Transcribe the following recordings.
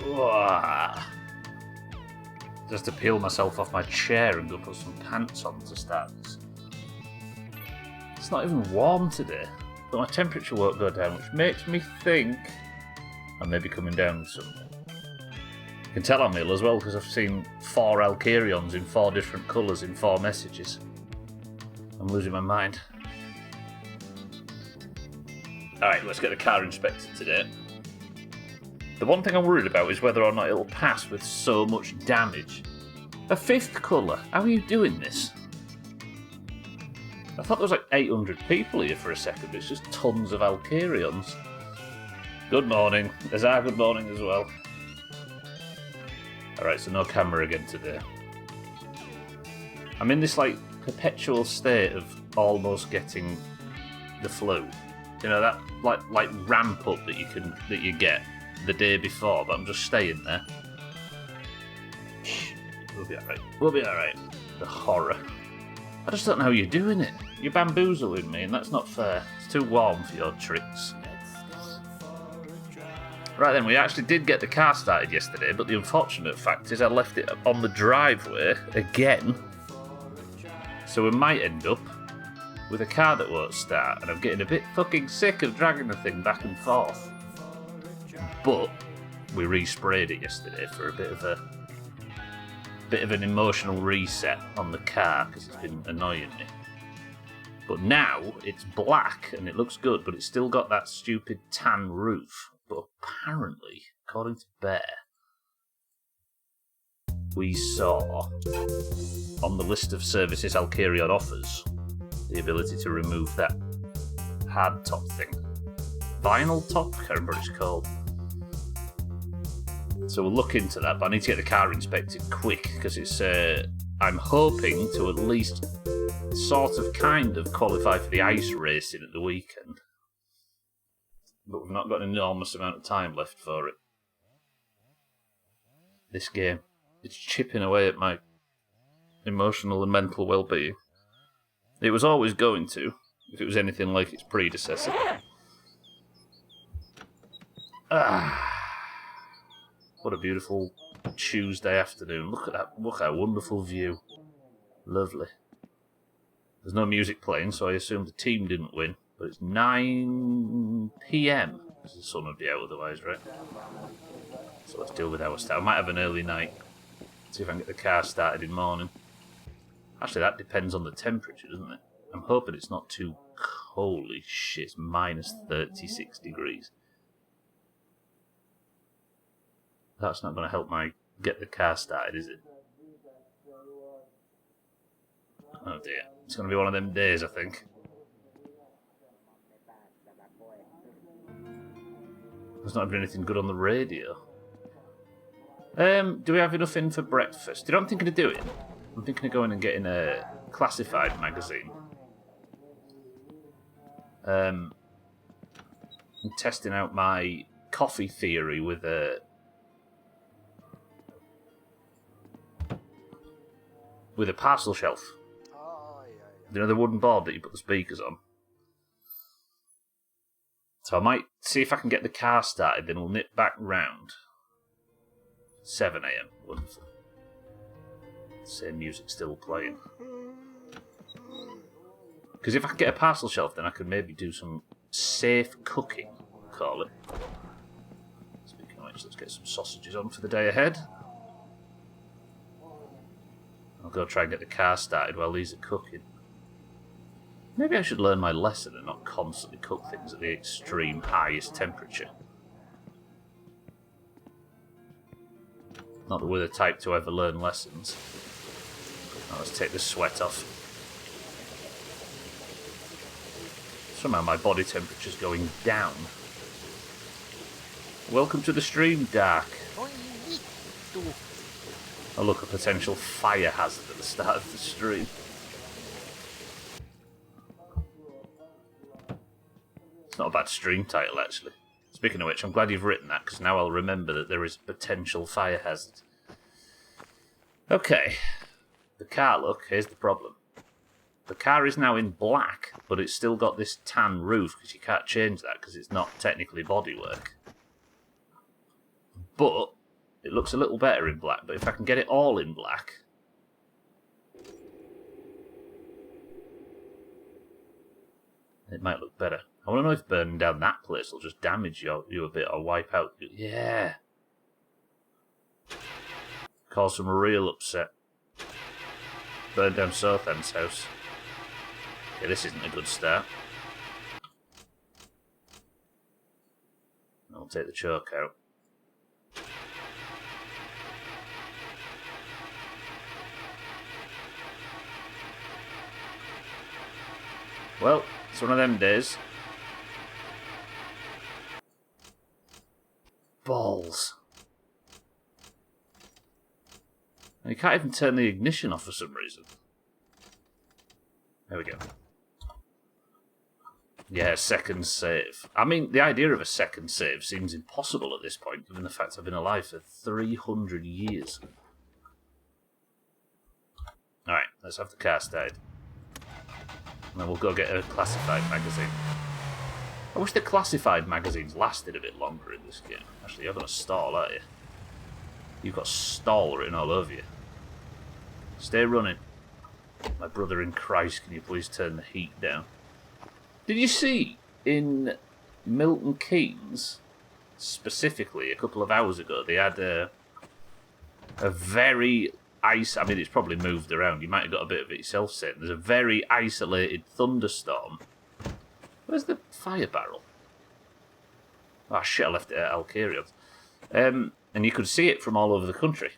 Ugh. Just to peel myself off my chair and go put some pants on to start this. It's not even warm today, but my temperature won't go down, which makes me think I may be coming down with something. You can tell I'm ill as well because I've seen 4 Alkarions in 4 different colours in 4 messages. I'm losing my mind. Alright, let's get the car inspected today. The one thing I'm worried about is whether or not it'll pass with so much damage. A 5th colour? How are you doing this? I thought there was like 800 people here for a second, but it's just tons of Alkarions. Good morning. There's our good morning as well. Alright, so no camera again today. I'm in this like perpetual state of almost getting the flu. You know, that like ramp up that you get the day before, but I'm just staying there. We'll be alright. We'll be alright. The horror. I just don't know how you're doing it. You're bamboozling me, and that's not fair. It's too warm for your tricks. Right then, we actually did get the car started yesterday, but the unfortunate fact is I left it on the driveway again. So we might end up with a car that won't start, and I'm getting a bit fucking sick of dragging the thing back and forth. But we resprayed it yesterday for a bit of an emotional reset on the car because it's been annoying me. But now it's black and it looks good, but it's still got that stupid tan roof. But apparently, according to Bear, we saw on the list of services Alkarion offers the ability to remove that hard top thing. Vinyl top? I can't remember what it's called. So we'll look into that, but I need to get the car inspected quick because it's. I'm hoping to at least sort of kind of qualify for the ice racing at the weekend. But we've not got an enormous amount of time left for it. This game. It's chipping away at my emotional and mental well-being. It was always going to, if it was anything like its predecessor. What a beautiful Tuesday afternoon. Look at that. Look at that wonderful view. Lovely. There's no music playing, so I assume the team didn't win. But it's 9 PM. The sun would be out otherwise, right? So let's deal with our start. I might have an early night. See if I can get the car started in the morning. Actually, that depends on the temperature, doesn't it? I'm hoping it's not too... Holy shit, it's minus 36 degrees. That's not going to help my get the car started, is it? Oh dear. It's going to be one of them days, I think. There's not been anything good on the radio. Do we have enough in for breakfast? You know what I'm thinking of doing? I'm thinking of going and getting a classified magazine. I'm testing out my coffee theory with a parcel shelf. You know, the wooden board that you put the speakers on. So I might see if I can get the car started, then we'll nip back round. 7 AM. Wonderful. Same music still playing. Because if I can get a parcel shelf, then I can maybe do some safe cooking, we'll call it. Speaking of which, let's get some sausages on for the day ahead. I'll go try and get the car started while these are cooking. Maybe I should learn my lesson and not constantly cook things at the extreme highest temperature. Not that we're the type to ever learn lessons. Now let's take the sweat off. Somehow my body temperature's going down. Welcome to the stream, Dark. Oh look, a potential fire hazard at the start of the stream. It's not a bad stream title, actually. Speaking of which, I'm glad you've written that, because now I'll remember that there is a potential fire hazard. Okay. The car, look, here's the problem. The car is now in black, but it's still got this tan roof, because you can't change that, because it's not technically bodywork. But looks a little better in black, but if I can get it all in black... it might look better. I want to know if burning down that place will just damage you a bit or wipe out... yeah! Cause some real upset. Burn down Sothan's house. Okay, this isn't a good start. I'll take the choke out. Well, it's one of them days. Balls. And you can't even turn the ignition off for some reason. There we go. Yeah, second save. I mean, the idea of a second save seems impossible at this point, given the fact I've been alive for 300 years. Alright, let's have the car started. And then we'll go get a classified magazine. I wish the classified magazines lasted a bit longer in this game. Actually, you're going to stall, aren't you? You've got stall written all over you. Stay running. My brother in Christ, can you please turn the heat down? Did you see in Milton Keynes, specifically a couple of hours ago, they had a very I mean, it's probably moved around. You might have got a bit of it yourself, saying there's a very isolated thunderstorm. Where's the fire barrel? Oh shit, I left it at Alcarion. And you could see it from all over the country.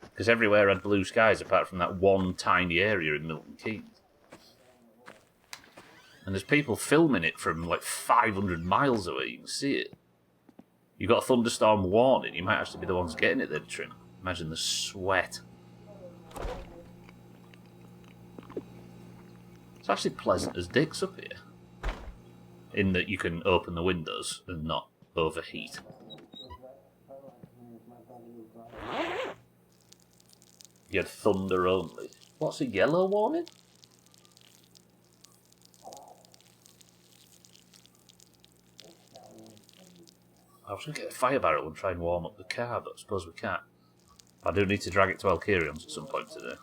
Because everywhere had blue skies apart from that one tiny area in Milton Keynes. And there's people filming it from like 500 miles away. You can see it. You got a thunderstorm warning. You might actually be the ones getting it then, Trin. Imagine the sweat. It's actually pleasant as dicks up here. In that you can open the windows and not overheat. You had thunder only. What's a yellow warning? I was going to get a fire barrel and try and warm up the car, but I suppose we can't. I do need to drag it to Alcarion's at some point today.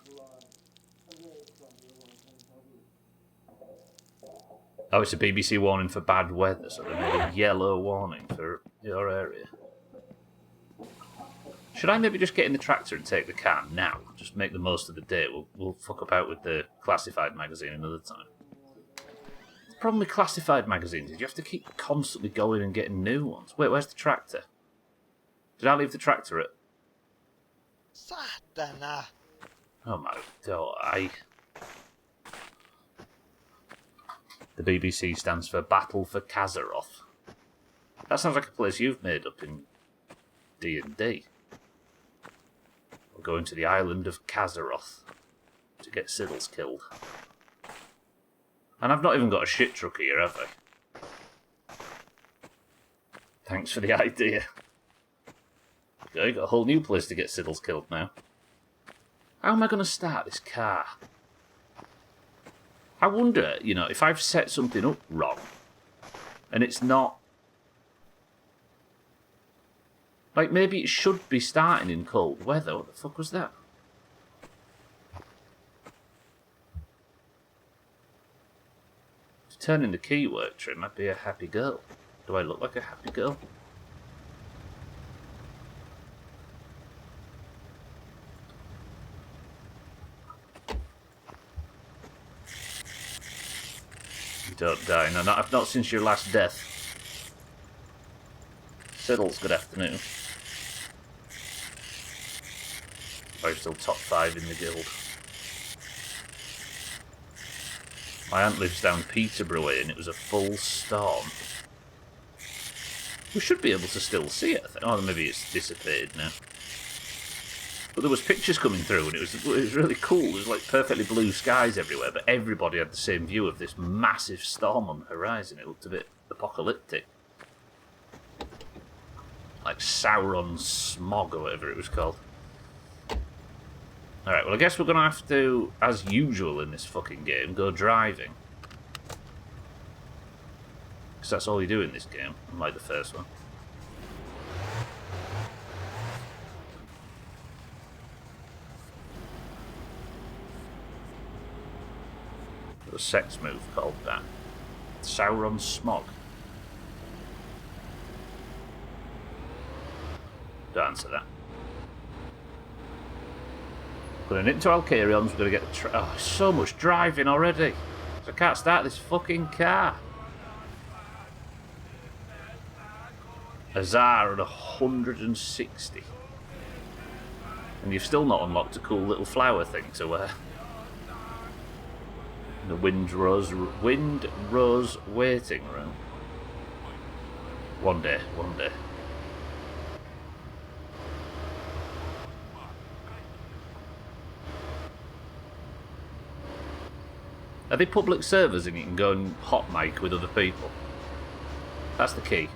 Oh, it's a BBC warning for bad weather, so they made a yellow warning for your area. Should I maybe just get in the tractor and take the car now? Just make the most of the day. We'll fuck about with the classified magazine another time. The problem with classified magazines is you have to keep constantly going and getting new ones. Wait, where's the tractor? Did I leave the tractor at... Satana! Oh my god, The BBC stands for Battle for Kazaroth. That sounds like a place you've made up in D&D. We're going to the island of Kazaroth to get Siddles killed. And I've not even got a shit truck here, have I? Thanks for the idea. Okay, got a whole new place to get Siddles killed now. How am I going to start this car? I wonder, you know, if I've set something up wrong, and it's not... Like, maybe it should be starting in cold weather. What the fuck was that? If turning the key worked, Trim, I'd be a happy girl. Do I look like a happy girl? Don't die. No, not since your last death. Siddles, good afternoon. I'm still top 5 in the guild. My aunt lives down Peterborough way and it was a full storm. We should be able to still see it, I think. Oh, maybe it's dissipated now. But there was pictures coming through and it was really cool. There was like perfectly blue skies everywhere, but everybody had the same view of this massive storm on the horizon. It looked a bit apocalyptic. Like Sauron's smog or whatever it was called. Alright, well I guess we're going to have to, as usual in this fucking game, go driving. Because that's all you do in this game, unlike the first one. a sex move called that. Sauron Smog. Don't answer that. We're going into Alcarions, we're going to get the... Oh, so much driving already. So I can't start this fucking car. Azar at 160. And you've still not unlocked a cool little flower thing to wear. The Wind Rose waiting room. One day, one day. Are they public servers and you can go and hot mic with other people? That's the key.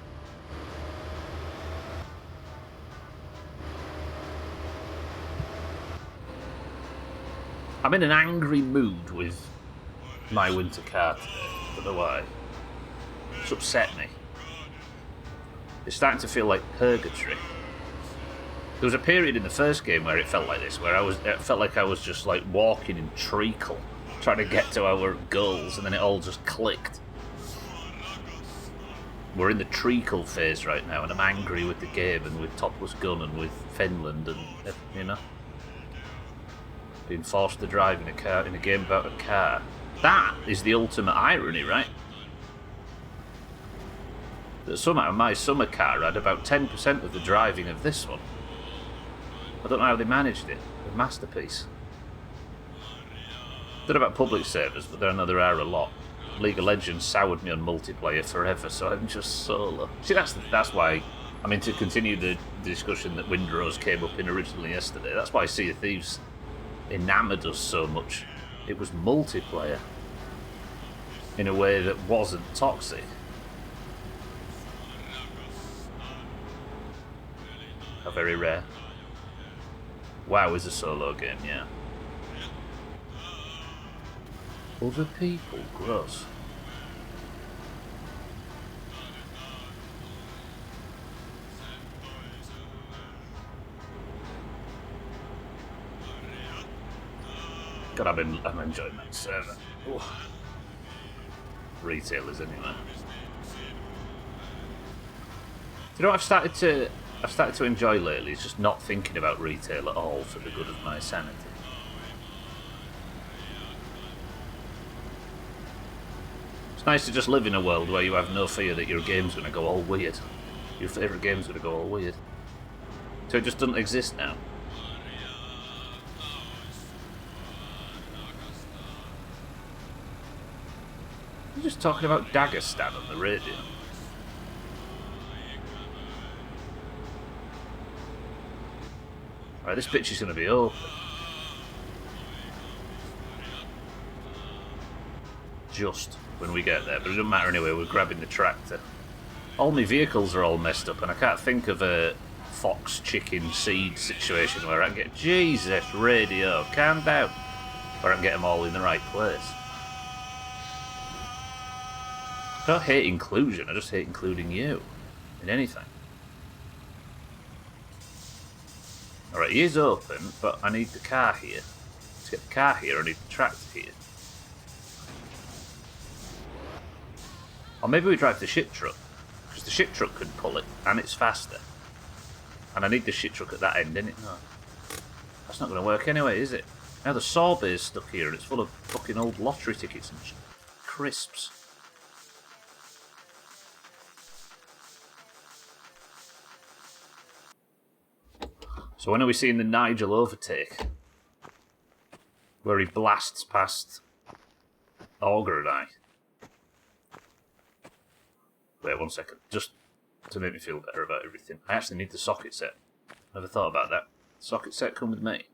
I'm in an angry mood with my winter car today. I don't know why. It's upset me. It's starting to feel like purgatory. There was a period in the first game where it felt like this, where it felt like I was just like walking in treacle, trying to get to our goals, and then it all just clicked. We're in the treacle phase right now, and I'm angry with the game, and with Topless Gun, and with Finland, and you know, being forced to drive in a car in a game about a car. That is the ultimate irony, right? That somehow my summer car had about 10% of the driving of this one. I don't know how they managed it. A masterpiece. Don't know about public servers, but I know there are a lot. League of Legends soured me on multiplayer forever, so I'm just solo. See, that's why I mean, to continue the discussion that Windrose came up in originally yesterday. That's why Sea of Thieves enamoured us so much. It was multiplayer in a way that wasn't toxic. How very rare. WoW is a solo game, yeah. Other people, gross. God, I'm enjoying that server. Ooh. Retailers, anyway. You know what I've started to enjoy lately? Is just not thinking about retail at all for the good of my sanity. It's nice to just live in a world where you have no fear that your game's going to go all weird. Your favourite game's going to go all weird. So it just doesn't exist now. You're just talking about Dagestan on the radio. Right, this pitch is going to be open. Just when we get there, but it doesn't matter anyway, we're grabbing the tractor. All my vehicles are all messed up, and I can't think of a fox, chicken, seed situation where I can get... Jesus, radio, calm down. Where I can get them all in the right place. I don't hate inclusion, I just hate including you in anything. Alright, he is open, but I need the car here. To get the car here, I need the tractor here. Or maybe we drive the shit truck, because the shit truck can pull it, and it's faster. And I need the shit truck at that end, innit? No. That's not going to work anyway, is it? Now the sorbet is stuck here, and it's full of fucking old lottery tickets and crisps. So when are we seeing the Nigel overtake? Where he blasts past Augur and I. Wait 1 second, just to make me feel better about everything. I actually need the socket set. Never thought about that. Socket set come with me.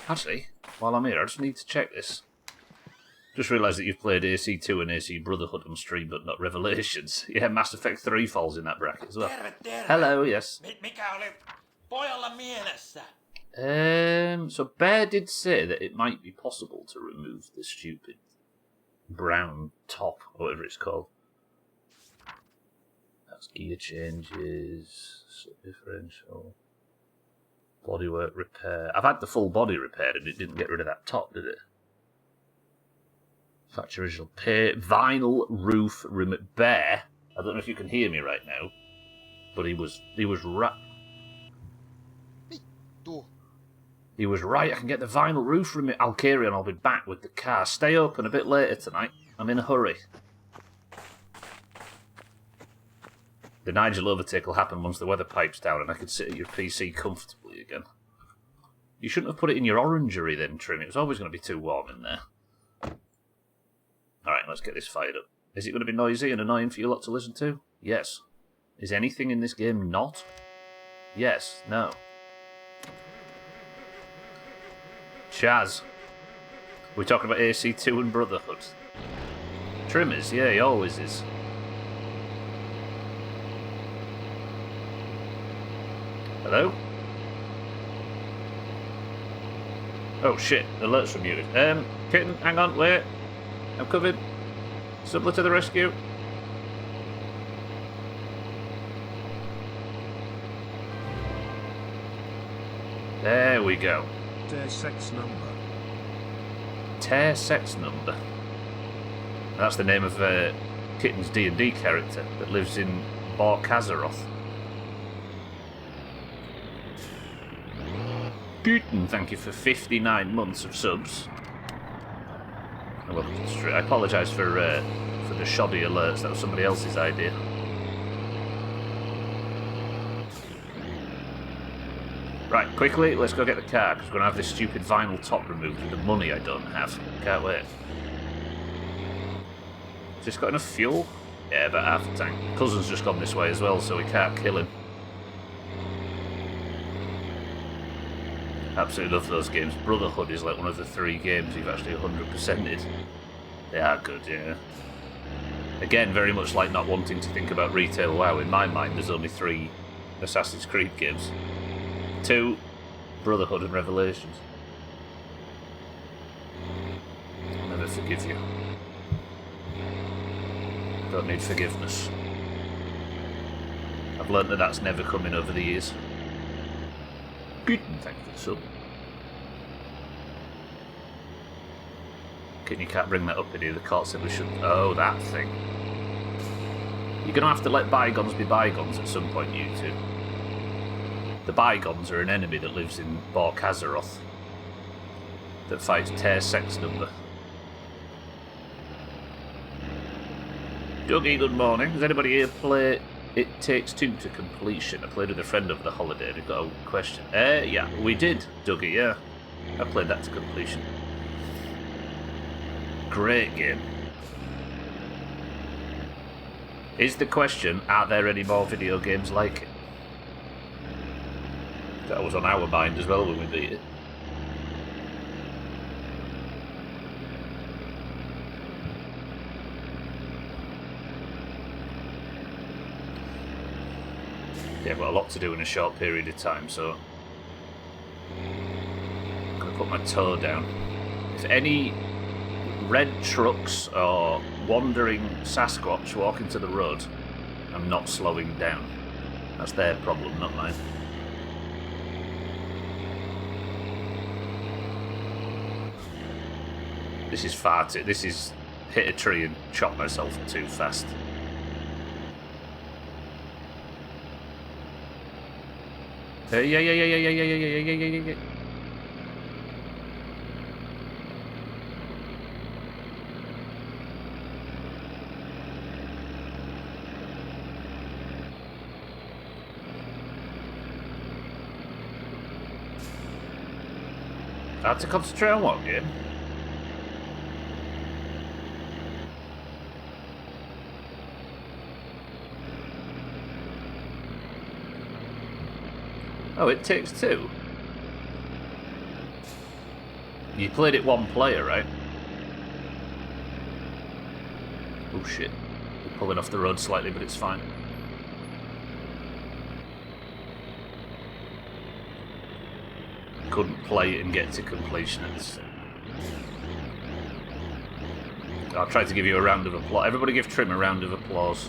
Actually, while I'm here, I just need to check this. Just realised that you've played AC2 and AC Brotherhood on stream, but not Revelations. Yeah, Mass Effect 3 falls in that bracket as well. Hello, yes. So Bear did say that it might be possible to remove the stupid brown top, or whatever it's called. That's gear changes, differential, bodywork repair. I've had the full body repaired and it didn't get rid of that top, did it? Factory original paint, vinyl roof bear. I don't know if you can hear me right now, but he was right. He was right. I can get the vinyl roof removed. I'll carry on. I'll be back with the car. Stay open a bit later tonight. I'm in a hurry. The Nigel overtake will happen once the weather pipes down and I can sit at your PC comfortably again. You shouldn't have put it in your orangery then, Trim. It was always going to be too warm in there. Alright, let's get this fired up. Is it going to be noisy and annoying for you lot to listen to? Yes. Is anything in this game not? Yes. No. Chaz. We're talking about AC2 and Brotherhood. Trim is, yeah, he always is. Hello? Oh shit, alerts were muted. Kitten, hang on, wait. I'm covered. Subler to the rescue. There we go. Tear sex number. Tear sex number. That's the name of Kitten's D&D character that lives in Bar-Kazaroth. Kitten, thank you for 59 months of subs. Oh, well, I apologise for the shoddy alerts. That was somebody else's idea. Right, quickly, let's go get the car, because we're going to have this stupid vinyl top removed with the money I don't have. Can't wait. Has this got enough fuel? Yeah, about half a tank. Cousin's just gone this way as well, so we can't kill him. Absolutely love those games. Brotherhood is like one of the 3 games you've actually 100%ed. They are good, yeah. Again, very much like not wanting to think about retail WoW. In my mind, there's only 3 Assassin's Creed games. 2, Brotherhood and Revelations. I'll never forgive you. Don't need forgiveness. I've learnt that that's never coming over the years. Good, thank you, sub. You can't bring that up in here. The court said we shouldn't. Oh, that thing. You're going to have to let bygones be bygones at some point, you two. The bygones are an enemy that lives in Bar-Kazaroth that fights Tear Sex Number. Dougie, good morning. Does anybody here play It Takes Two to completion? I played with a friend over the holiday and I got a question. Yeah, we did, Dougie, yeah. I played that to completion. Great game. Is the question, are there any more video games like it? That was on our mind as well when we beat it. Yeah, I've got a lot to do in a short period of time, so I'm going to put my toe down. If any red trucks or wandering Sasquatch walk into the road, I'm not slowing down. That's their problem, not mine. This is far too... This is hit a tree and chop myself too fast. Yeah. I had to concentrate on what game? Oh, It Takes Two. You played it one player, right? Oh shit. We're pulling off the road slightly, but it's fine. Couldn't play it and get to completion at this. I'll try to give you a round of applause. Everybody give Trim a round of applause.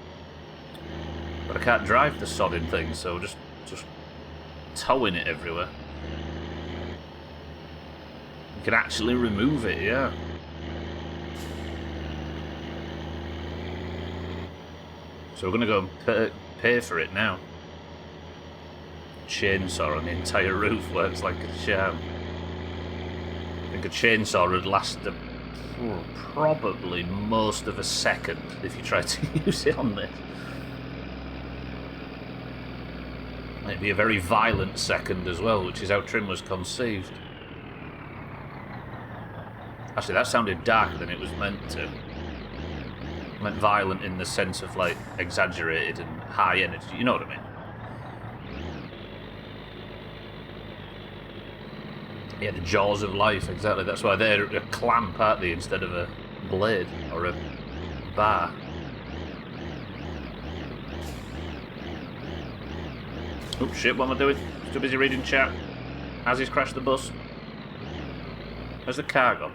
But I can't drive the sodding thing, so just towing it everywhere. You can actually remove it, yeah. So we're going to go and pay for it now. Chainsaw on the entire roof works like a charm. I think a chainsaw would last probably most of a second if you try to use it on this. Might be a very violent second as well, which is how Trim was conceived. Actually, that sounded darker than it was meant to. It meant violent in the sense of, like, exaggerated and high energy. You know what I mean? Yeah, the jaws of life, exactly. That's why they're a clamp, aren't they, instead of a blade or a bar. Oh shit, what am I doing? Too busy reading chat. As he's crashed the bus. Where's the car gone?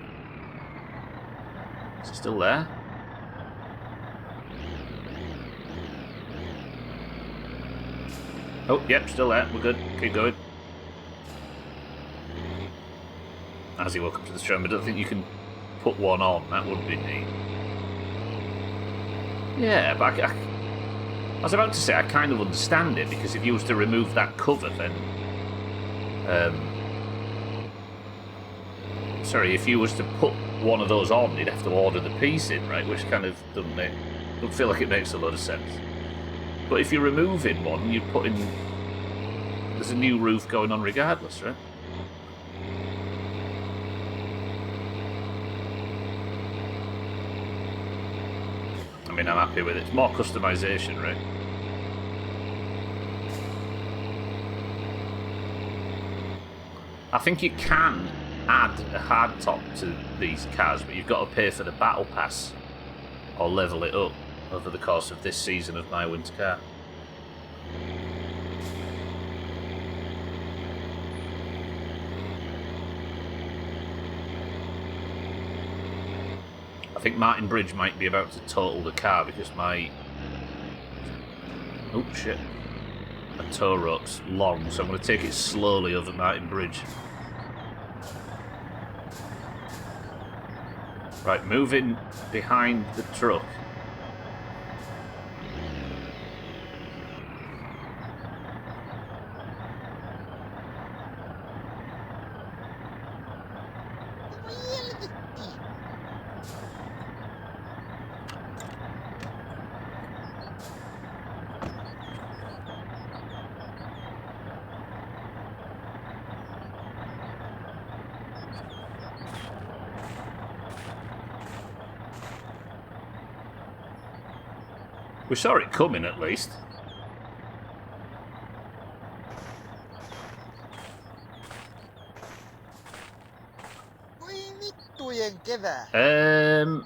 Is it still there? Oh, yep, still there. We're good. Keep going. As he welcome to the stream, I don't think you can put one on. That would be neat. Yeah, but I was about to say I kind of understand it, because if you was to remove that cover, then sorry, if you was to put one of those on, you'd have to order the piece in, right? Which kind of don't feel like it makes a lot of sense. But if you're removing one, you're putting... There's a new roof going on regardless, right? I mean, I'm happy with it. It's more customization, right? I think you can add a hardtop to these cars, but you've got to pay for the battle pass or level it up over the course of this season of My Winter Car. I think Martin Bridge might be about to total the car because my... Oh shit. My tow rope's long, so I'm going to take it slowly over Martin Bridge. Right, moving behind the truck. We saw it coming, at least.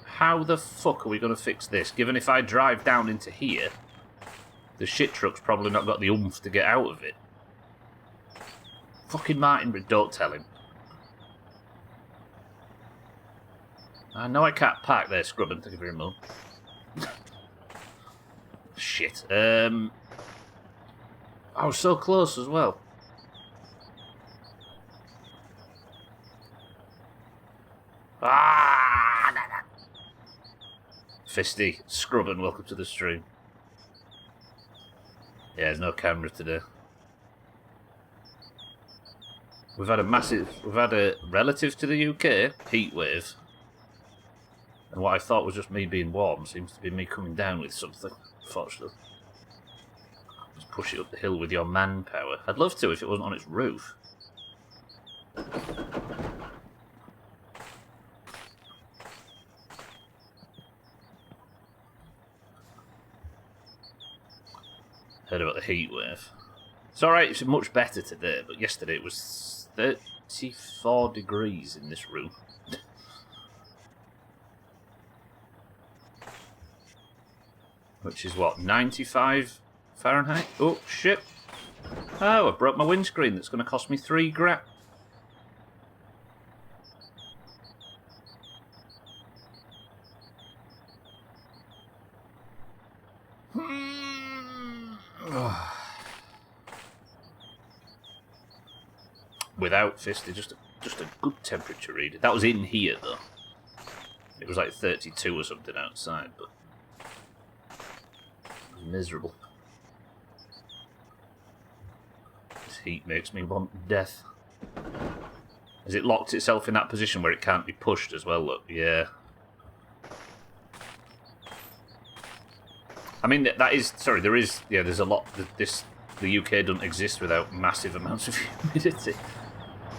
How the fuck are we going to fix this? Given if I drive down into here, the shit truck's probably not got the oomph to get out of it. Fucking Martin, don't tell him. I know I can't park there, Scrubbin. Thank you very much. Shit. I was so close as well. Ah! Fisty, Scrubbin, welcome to the stream. Yeah, there's no camera today. We've had a relative to the UK, heat wave. And what I thought was just me being warm seems to be me coming down with something, unfortunately. Just push it up the hill with your manpower. I'd love to if it wasn't on its roof. Heard about the heat wave. It's alright, it's much better today, but yesterday it was 34 degrees in this room. Which is what, 95 Fahrenheit? Oh, shit. Oh, I broke my windscreen. That's going to cost me $3 grand. Without fisted, just a good temperature reader. That was in here though. It was like 32 or something outside, but it was miserable. This heat makes me want death. Has it locked itself in that position where it can't be pushed as well? Look, yeah. I mean, that is... Sorry, there is... Yeah, there's a lot... The UK doesn't exist without massive amounts of humidity.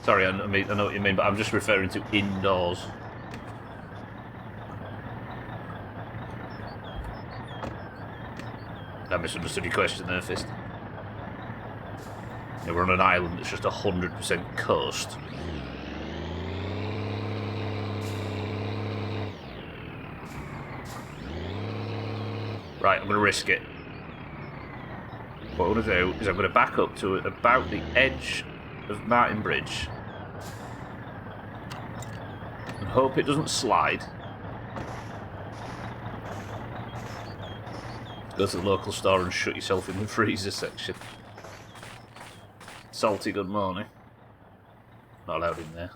Sorry, I know what you mean, but I'm just referring to indoors. I misunderstood your question there, Fist. Yeah, we're on an island that's just 100% coast. Right, I'm going to risk it. What I'm going to do is I'm going to back up to about the edge of Martin Bridge and hope it doesn't slide. Go to the local store and shut yourself in the freezer section. Salty good morning. Not allowed in there.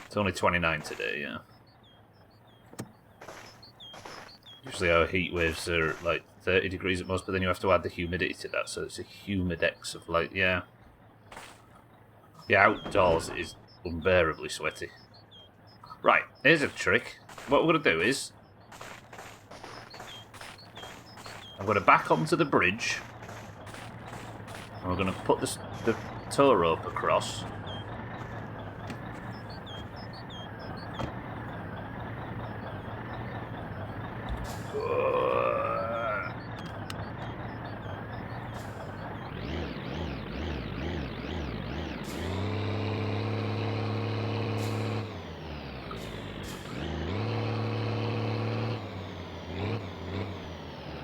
It's only 29 today, yeah. Usually our heat waves are like 30 degrees at most, but then you have to add the humidity to that, so it's a humidex of like, yeah. Yeah, outdoors it is unbearably sweaty. Right, here's a trick. What we're going to do is... I'm going to back onto the bridge. And we're going to put the tow rope across.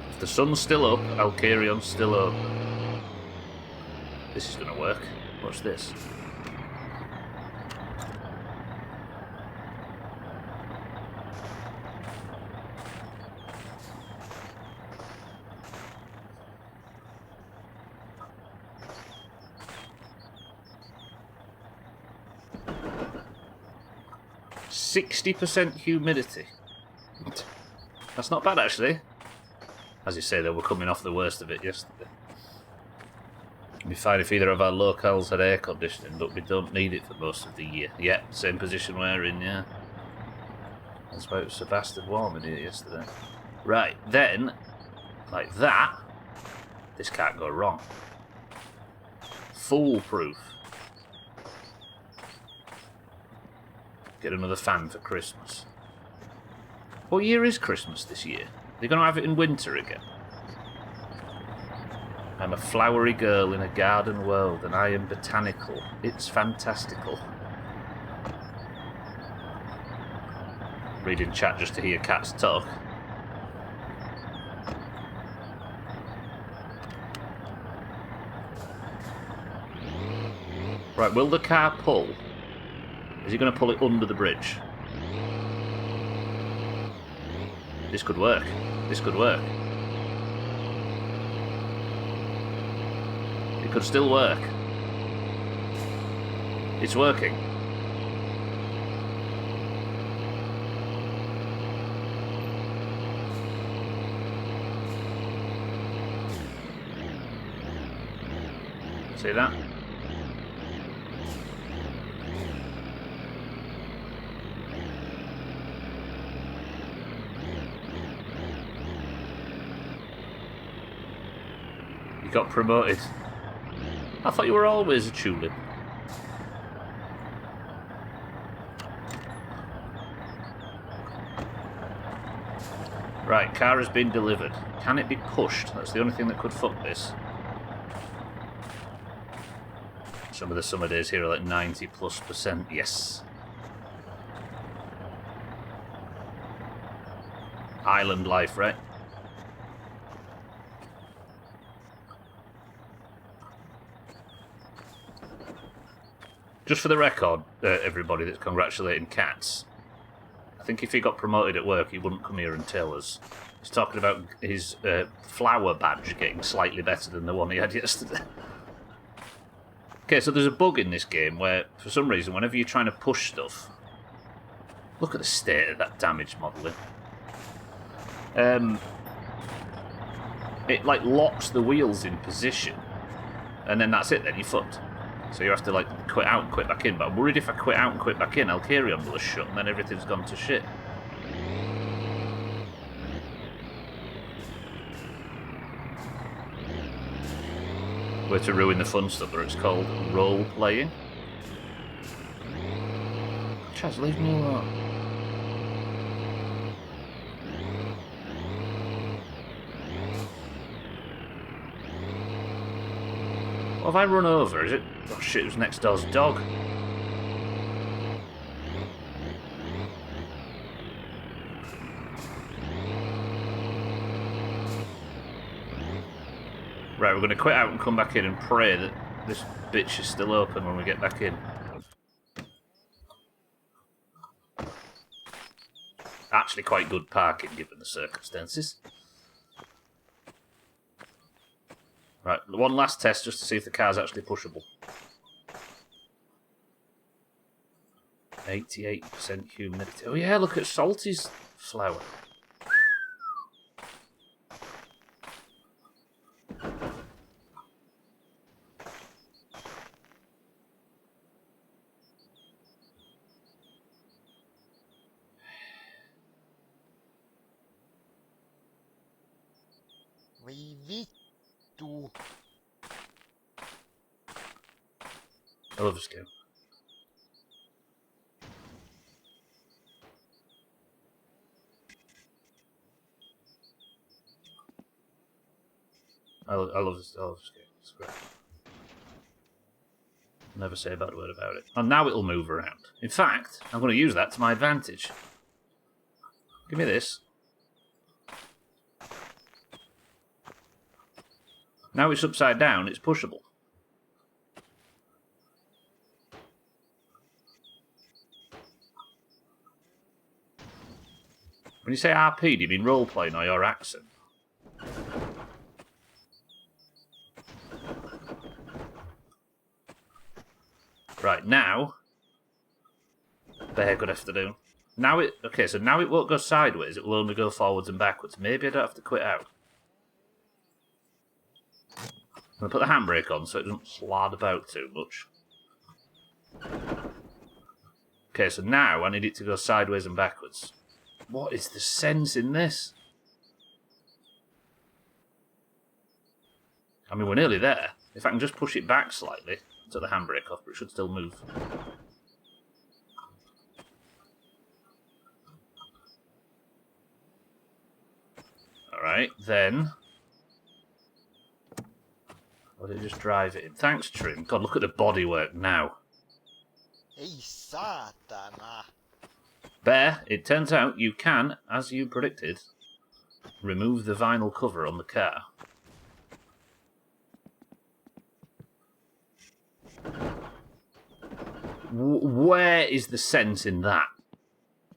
If the sun's still up, Alcarion's still up. This is going to work. Watch this. %60 humidity. That's not bad, actually. As you say, though, we're coming off the worst of it yesterday. It'd be fine if either of our locales had air conditioning, but we don't need it for most of the year. Yeah, same position we're in, yeah. That's why it was so bastard warm in here yesterday. Right, then, like that, this can't go wrong. Foolproof. Get another fan for Christmas. What year is Christmas this year? They're going to have it in winter again. I'm a flowery girl in a garden world, and I am botanical. It's fantastical. Reading chat just to hear cats talk. Right, will the car pull? Is he going to pull it under the bridge? This could work. This could work. It could still work. It's working. See that? You got promoted. I thought you were always a tulip. Right, car has been delivered. Can it be pushed? That's the only thing that could fuck this. Some of the summer days here are like 90+%. Yes. Island life, right? Just for the record, everybody that's congratulating Cats, I think if he got promoted at work, he wouldn't come here and tell us. He's talking about his flower badge getting slightly better than the one he had yesterday. Okay, so there's a bug in this game where, for some reason, whenever you're trying to push stuff... Look at the state of that damage modelling. It, like, locks the wheels in position. And then that's it, then you're fucked. So you have to, like, quit out and quit back in. But I'm worried if I quit out and quit back in, I'll carry on will shut, and then everything's gone to shit. Way to ruin the fun stuff, or it's called role-playing. Chaz, leave me alone. What have I run over? Is it? Oh shit, it was next door's dog. Right, we're going to quit out and come back in and pray that this bitch is still open when we get back in. Actually quite good parking given the circumstances. Right, one last test just to see if the car's actually pushable. 88% humidity. Oh yeah, look at Salty's flower. I love this game. I love this game. It's great. Never say a bad word about it. And now it'll move around. In fact, I'm going to use that to my advantage. Give me this. Now it's upside down, it's pushable. When you say RP, do you mean role-playing or your accent? Right, now... Very good afternoon. Now it... Okay, so now it won't go sideways, it will only go forwards and backwards. Maybe I don't have to quit out. I'm going to put the handbrake on so it doesn't slide about too much. Okay, so now I need it to go sideways and backwards. What is the sense in this? I mean, we're nearly there. If I can just push it back slightly, take the handbrake off, but it should still move. Alright, then... Or did it just drive it in? Thanks, Trim. God, look at the bodywork now. Ei saatana. Bear, it turns out you can, as you predicted, remove the vinyl cover on the car. Where is the sense in that?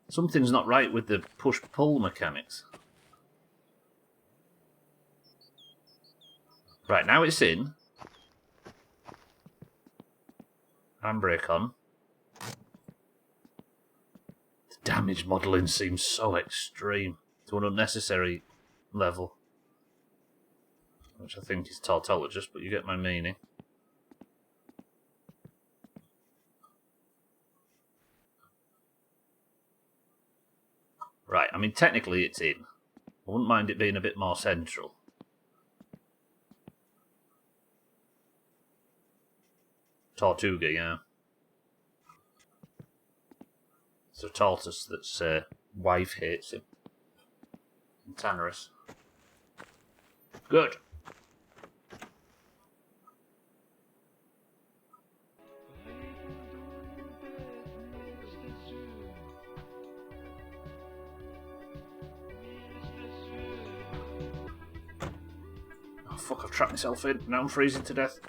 Something's not right with the push-pull mechanics. Right, now it's in. Handbrake on. The damage modelling seems so extreme to an unnecessary level. Which I think is tautologist, but you get my meaning. Right, I mean, technically it's in. I wouldn't mind it being a bit more central. Tortuga, yeah. It's a tortoise that's wife hates him. And Tannerus. Good. Oh fuck, I've trapped myself in. Now I'm freezing to death.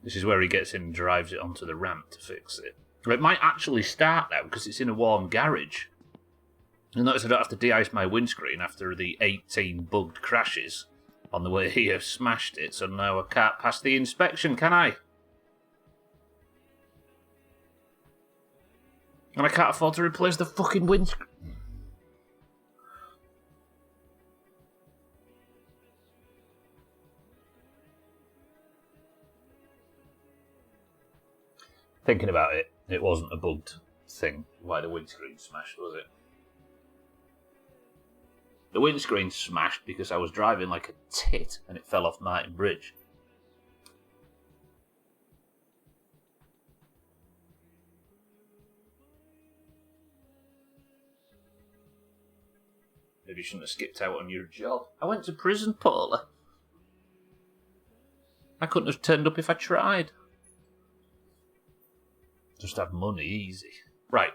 This is where he gets in and drives it onto the ramp to fix it. It might actually start now because it's in a warm garage. You'll notice I don't have to de-ice my windscreen after the 18 bugged crashes on the way here, smashed it, so now I can't pass the inspection, can I? And I can't afford to replace the fucking windscreen. Thinking about it, it wasn't a bugged thing why the windscreen smashed, was it? The windscreen smashed because I was driving like a tit and it fell off Martin Bridge. Maybe you shouldn't have skipped out on your job. I went to prison, Paula. I couldn't have turned up if I tried. Just have money easy. Right.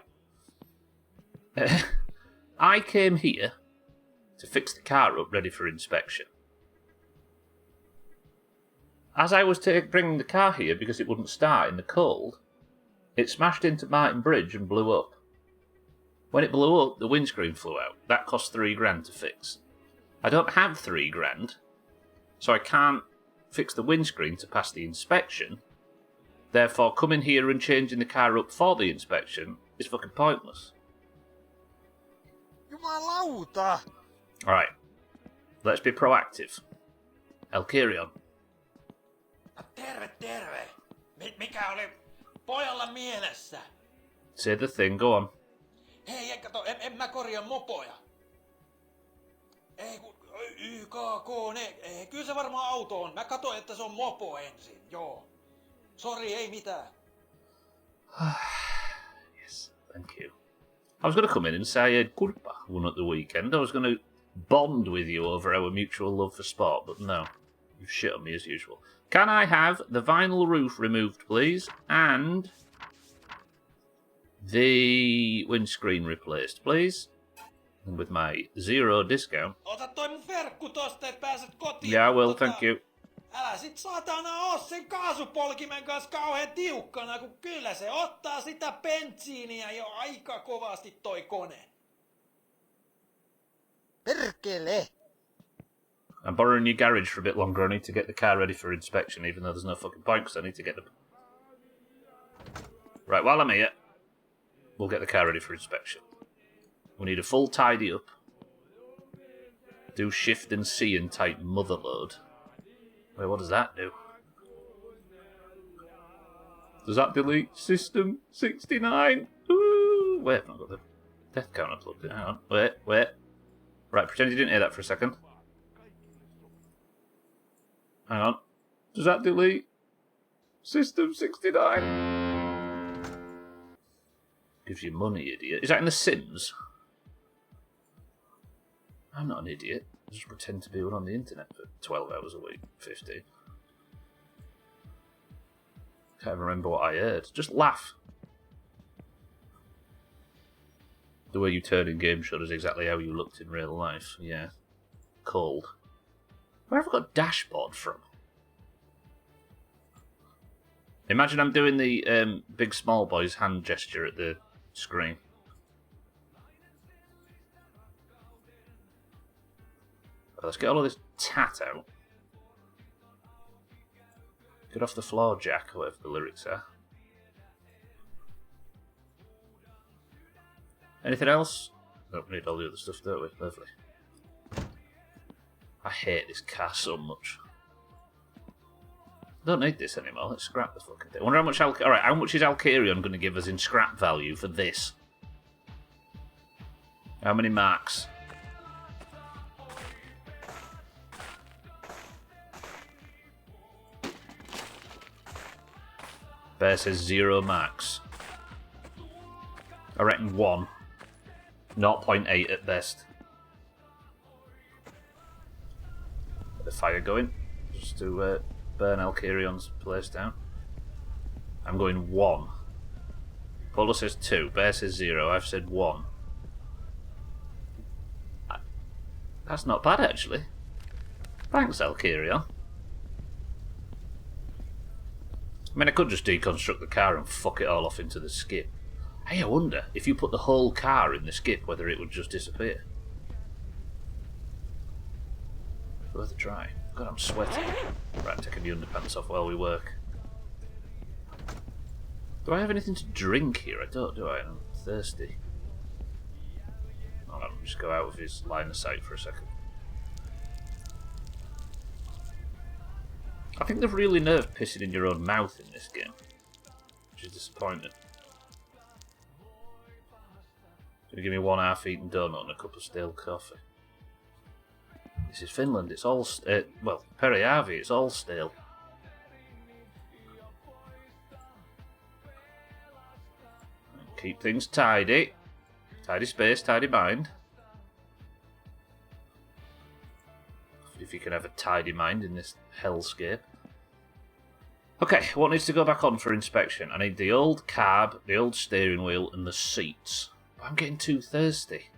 I came here to fix the car up ready for inspection. As I was bringing the car here because it wouldn't start in the cold, it smashed into Martin Bridge and blew up. When it blew up, the windscreen flew out. That cost £3 to fix. I don't have £3, so I can't fix the windscreen to pass the inspection. Therefore, coming here and changing the car up for the inspection is fucking pointless. Jumalauta! Alright, let's be proactive. Elkirion. Terve, terve. Mikä oli pojalla mielessä? Say the thing, go on. Hei, kato, en mä korjaa mopoja. Ei, YKK, kyllä se varmaan auto on. Mä katsoin, että se on mopo ensin, joo. Sori, ei mitään. Yes, thank you. I was going to come in and say kurpa won at the weekend. I was going to bond with you over our mutual love for sport, but no. You've shit on me as usual. Can I have the vinyl roof removed, please? And the windscreen replaced, please? And with my 0 discount. Ota toi mun verkku tosta, et pääset kotiin. Yeah, I will, thank you. Älä sit saatana oo sen kaasupolkimen kanssa kauhean tiukkana, kun kyllä se ottaa sitä bensiiniä jo aika kovasti toi kone. Perkele! I'm borrowing your garage for a bit longer. I need to get the car ready for inspection, even though there's no fucking point, because I need to get the... Right, while I'm here, we'll get the car ready for inspection. We need a full tidy up. Do shift and C and type motherload. Wait, what does that do? Does that delete system 69? Ooh, wait, I've not got the death counter plugged in. Hang on. Wait. Right, pretend you didn't hear that for a second. Hang on. Does that delete system 69? Gives you money, idiot. Is that in The Sims? I'm not an idiot. I just pretend to be one on the internet for 12 hours a week. 15. Can't even remember what I heard. Just laugh. The way you turn in game shows is exactly how you looked in real life. Yeah. Cold. Where have I got dashboard from? Imagine I'm doing the big small boy's hand gesture at the screen. Let's get all of this tat out. Get off the floor, Jack, whatever the lyrics are. Anything else? Don't need all the other stuff, don't we? Lovely. I hate this car so much. I don't need this anymore. Let's scrap the fucking thing. I wonder how much Alright, how much is Alkirion going to give us in scrap value for this? How many marks? Bear says 0 marks. I reckon 1. 0.8 at best. Get the fire going. Just to burn Alkirion's place down. I'm going 1. Polo says 2. Bear says 0. I've said 1. That's not bad, actually. Thanks, Alkirion. I mean, I could just deconstruct the car and fuck it all off into the skip. Hey, I wonder, if you put the whole car in the skip, whether it would just disappear. Worth a try. God, I'm sweating. Right, taking the underpants off while we work. Do I have anything to drink here? I don't, do I? I'm thirsty. Hold on, just go out of his line of sight for a second. I think they've really nerfed pissing in your own mouth in this game, which is disappointing. Gonna give me one half-eaten donut and a cup of stale coffee. This is Finland. It's all well, Periavi. It's all stale. Keep things tidy. Tidy space, tidy mind. If you can have a tidy mind in this hellscape. Okay, what needs to go back on for inspection? I need the old cab, the old steering wheel, and the seats. I'm getting too thirsty.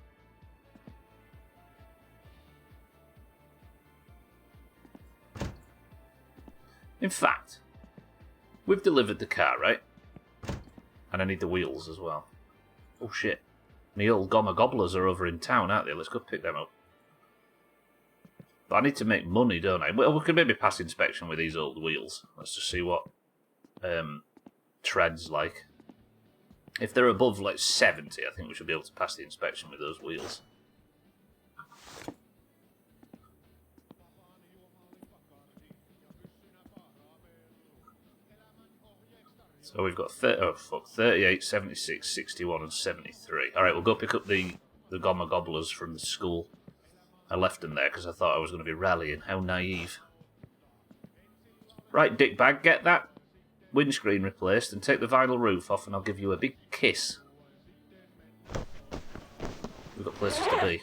In fact, we've delivered the car, right? And I need the wheels as well. Oh shit. The old Gomma Gobblers are over in town, aren't they? Let's go pick them up. But I need to make money, don't I? Well, we can maybe pass inspection with these old wheels. Let's just see what tread's like. If they're above like 70, I think we should be able to pass the inspection with those wheels. So we've got 38, 76, 61 and 73. Alright, we'll go pick up the Gomma Gobblers from the school. I left them there because I thought I was going to be rallying. How naive. Right, dickbag, get that windscreen replaced and take the vinyl roof off and I'll give you a big kiss. We've got places to be.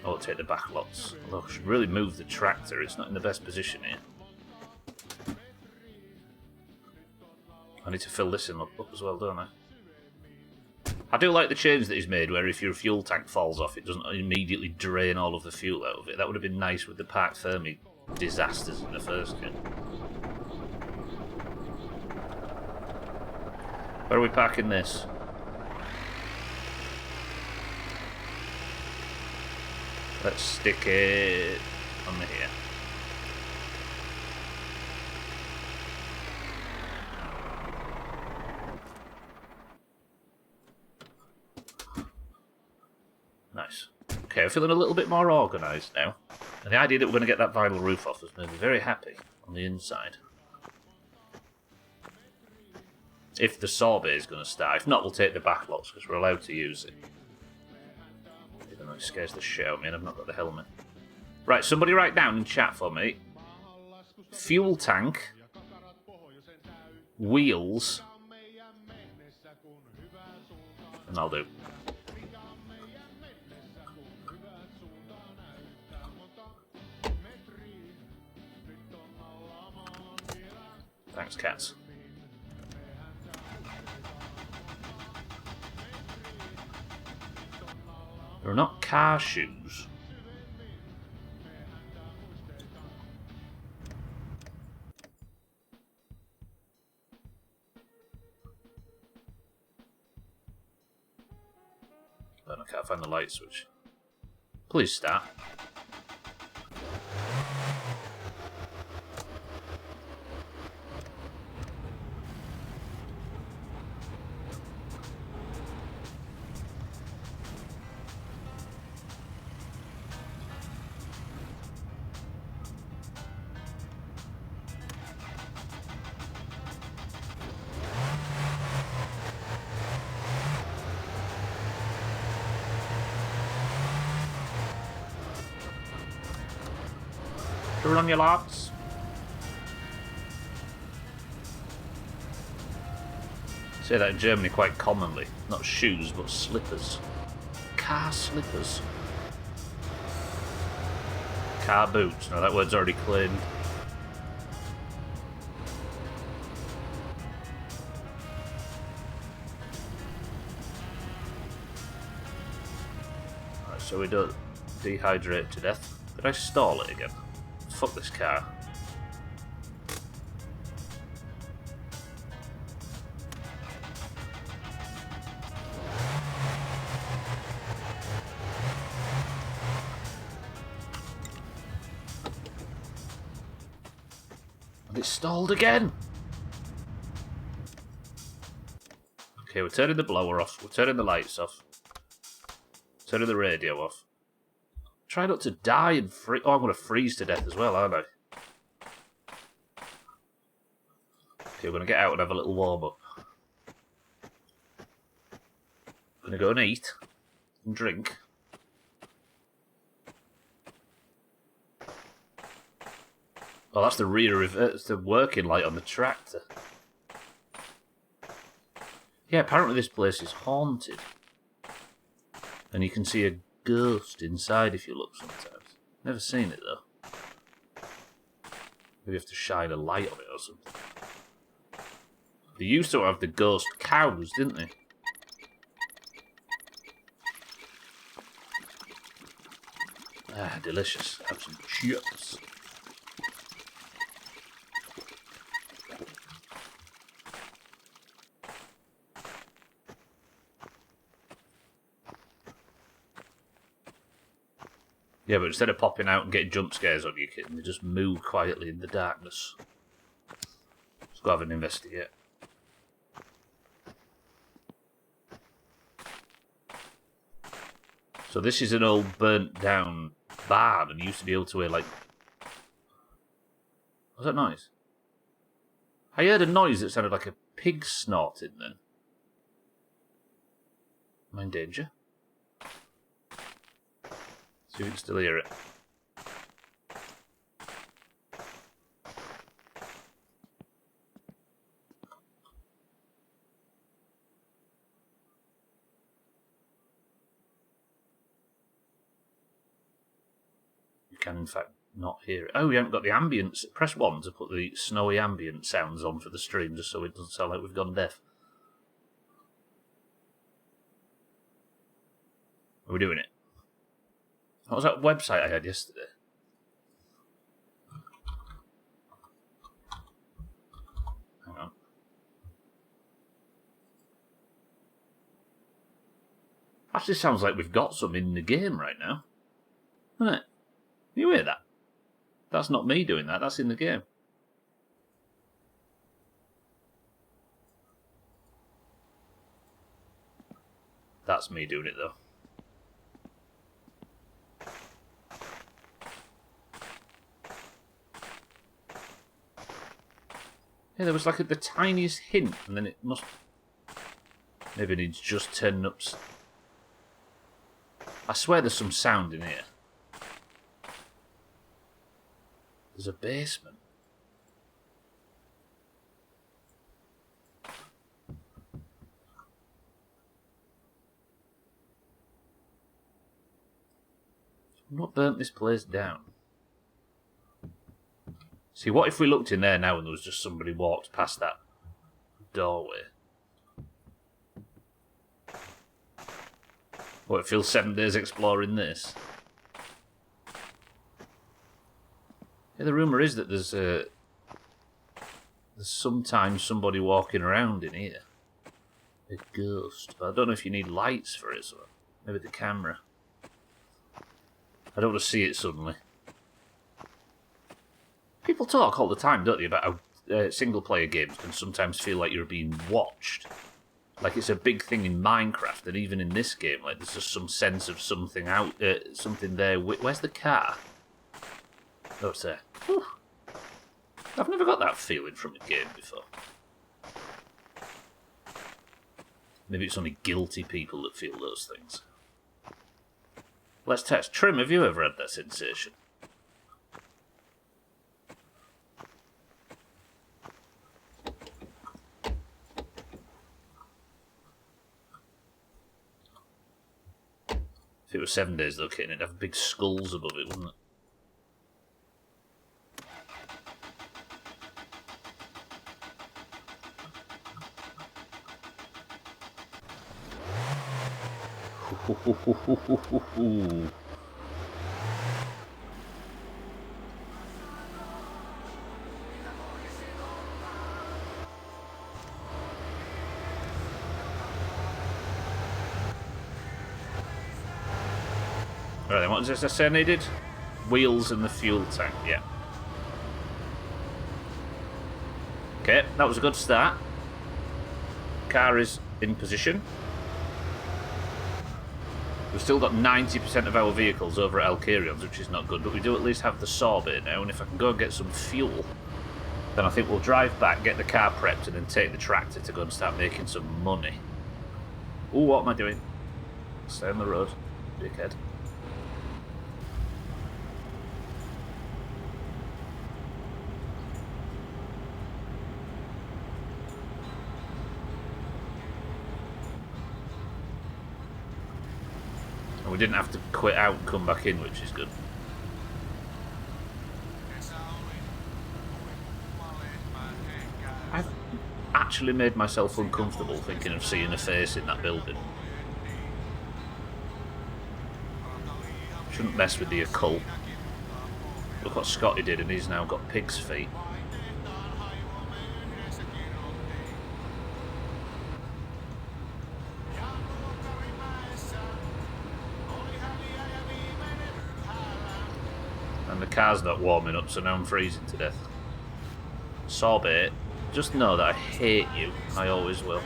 Oh, take the back lots. Although I should really move the tractor. It's not in the best position here. I need to fill this in up as well, don't I? I do like the change that he's made, where if your fuel tank falls off, it doesn't immediately drain all of the fuel out of it. That would have been nice with the Park Fermi disasters in the first game. Where are we parking this? Let's stick it on here. Nice. Okay, I'm feeling a little bit more organised now. And the idea that we're going to get that vinyl roof off has made me very happy on the inside. If the sorbet is going to start. If not, we'll take the back lots because we're allowed to use it. Even though it scares the shit out of me and I've not got the helmet. Right, somebody write down in chat for me. Fuel tank. Wheels. And I'll do. Thanks, cats. They're not car shoes. But I can't find the light switch. Please start. Turn on your lights. Say that in Germany quite commonly. Not shoes, but slippers. Car slippers. Car boots. No, that word's already claimed. Right, so we don't dehydrate to death. Did I stall it again? Fuck this car. And it's stalled again! Okay, we're turning the blower off. We're turning the lights off. Turning the radio off. Try not to die and freeze. Oh, I'm going to freeze to death as well, aren't I? Okay, we're going to get out and have a little warm-up. Going to go and eat and drink. Oh, that's the rear of it's the working light on the tractor. Yeah, apparently this place is haunted. And you can see a ghost inside if you look sometimes. Never seen it though. Maybe you have to shine a light on it or something. They used to have the ghost cows, didn't they? Ah, delicious. Have some chips. Yeah, but instead of popping out and getting jump scares on you, kitten, they just move quietly in the darkness. Let's go have an investigate. So this is an old burnt down barn, and you used to be able to hear like... What's that noise? I heard a noise that sounded like a pig snorting then. Am I in danger? See if you can still hear it. You can in fact not hear it. Oh, we haven't got the ambience. Press 1 to put the snowy ambient sounds on for the stream, just so it doesn't sound like we've gone deaf. Are we doing it? What was that website I had yesterday? Hang on. Actually sounds like we've got some in the game right now. Doesn't it? You hear that? That's not me doing that, that's in the game. That's me doing it though. Yeah, there was like the tiniest hint, and then it must... Maybe it needs just turning up... I swear there's some sound in here. There's a basement. I've not burnt this place down. See, what if we looked in there now and there was just somebody walked past that doorway? What, it feels 7 days exploring this? Yeah, the rumour is that there's sometimes somebody walking around in here. A ghost. But I don't know if you need lights for it, so maybe the camera. I don't want to see it suddenly. People talk all the time, don't they, about how single-player games can sometimes feel like you're being watched. Like it's a big thing in Minecraft, and even in this game, like there's just some sense of something out, something there. Where's the car? Oh, it's there. Whew. I've never got that feeling from a game before. Maybe it's only guilty people that feel those things. Let's test. Trim, have you ever had that sensation? If it was 7 days though, Kitten, it'd have big skulls above it, wouldn't it? Right then, what was this I said I needed? Wheels and the fuel tank, yeah. Okay, that was a good start. Car is in position. We've still got 90% of our vehicles over at Alkirion's, which is not good, but we do at least have the sorbet now, and if I can go and get some fuel, then I think we'll drive back, get the car prepped, and then take the tractor to go and start making some money. Ooh, what am I doing? Stay on the road, dickhead. We didn't have to quit out and come back in, which is good. I've actually made myself uncomfortable thinking of seeing a face in that building. Shouldn't mess with the occult. Look what Scotty did, and he's now got pig's feet. And the car's not warming up, so now I'm freezing to death. Sorbet, just know that I hate you. I always will.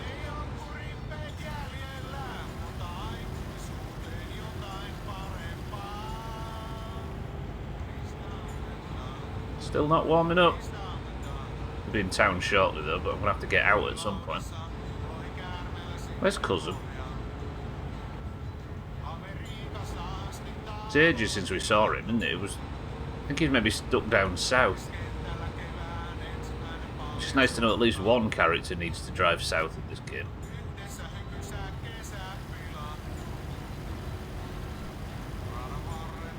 Still not warming up. I'll be in town shortly though, but I'm going to have to get out at some point. Where's cousin? It's ages since we saw him, isn't it? I think he's maybe stuck down south. It's just nice to know at least one character needs to drive south in this game.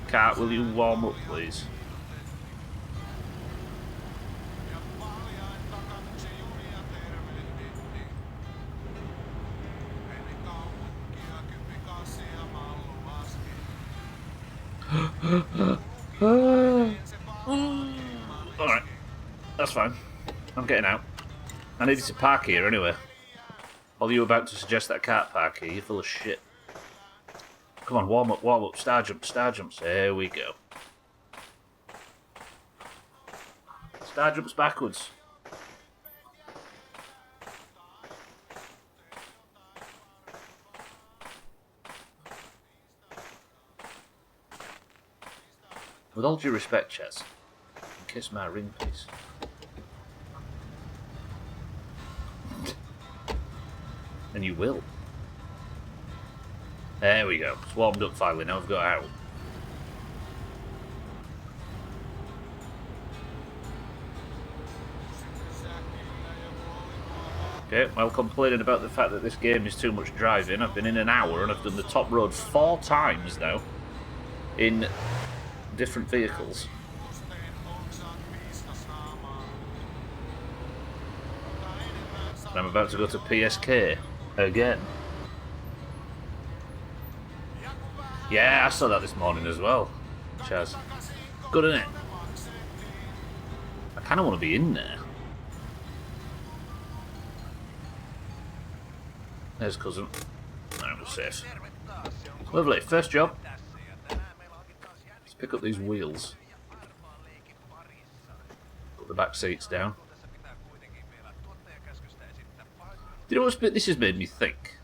Cat, will you warm up, please? Alright, that's fine. I'm getting out. I needed to park here anyway. All you about to suggest that I can't park here, you're full of shit. Come on, warm up, star jumps. There we go. Star jumps backwards. With all due respect, Chaz, kiss my ring piece. And you will. There we go. It's warmed up finally, now I've got out. Okay, well, complaining about the fact that this game is too much driving, I've been in an hour and I've done the top road 4 times now in different vehicles. And I'm about to go to PSK again. Yeah, I saw that this morning as well. Chaz. Good, isn't it? I kind of want to be in there. There's cousin. No, we're safe. Lovely. First job. Let's pick up these wheels. Put the back seats down. Do you know what this has made me think?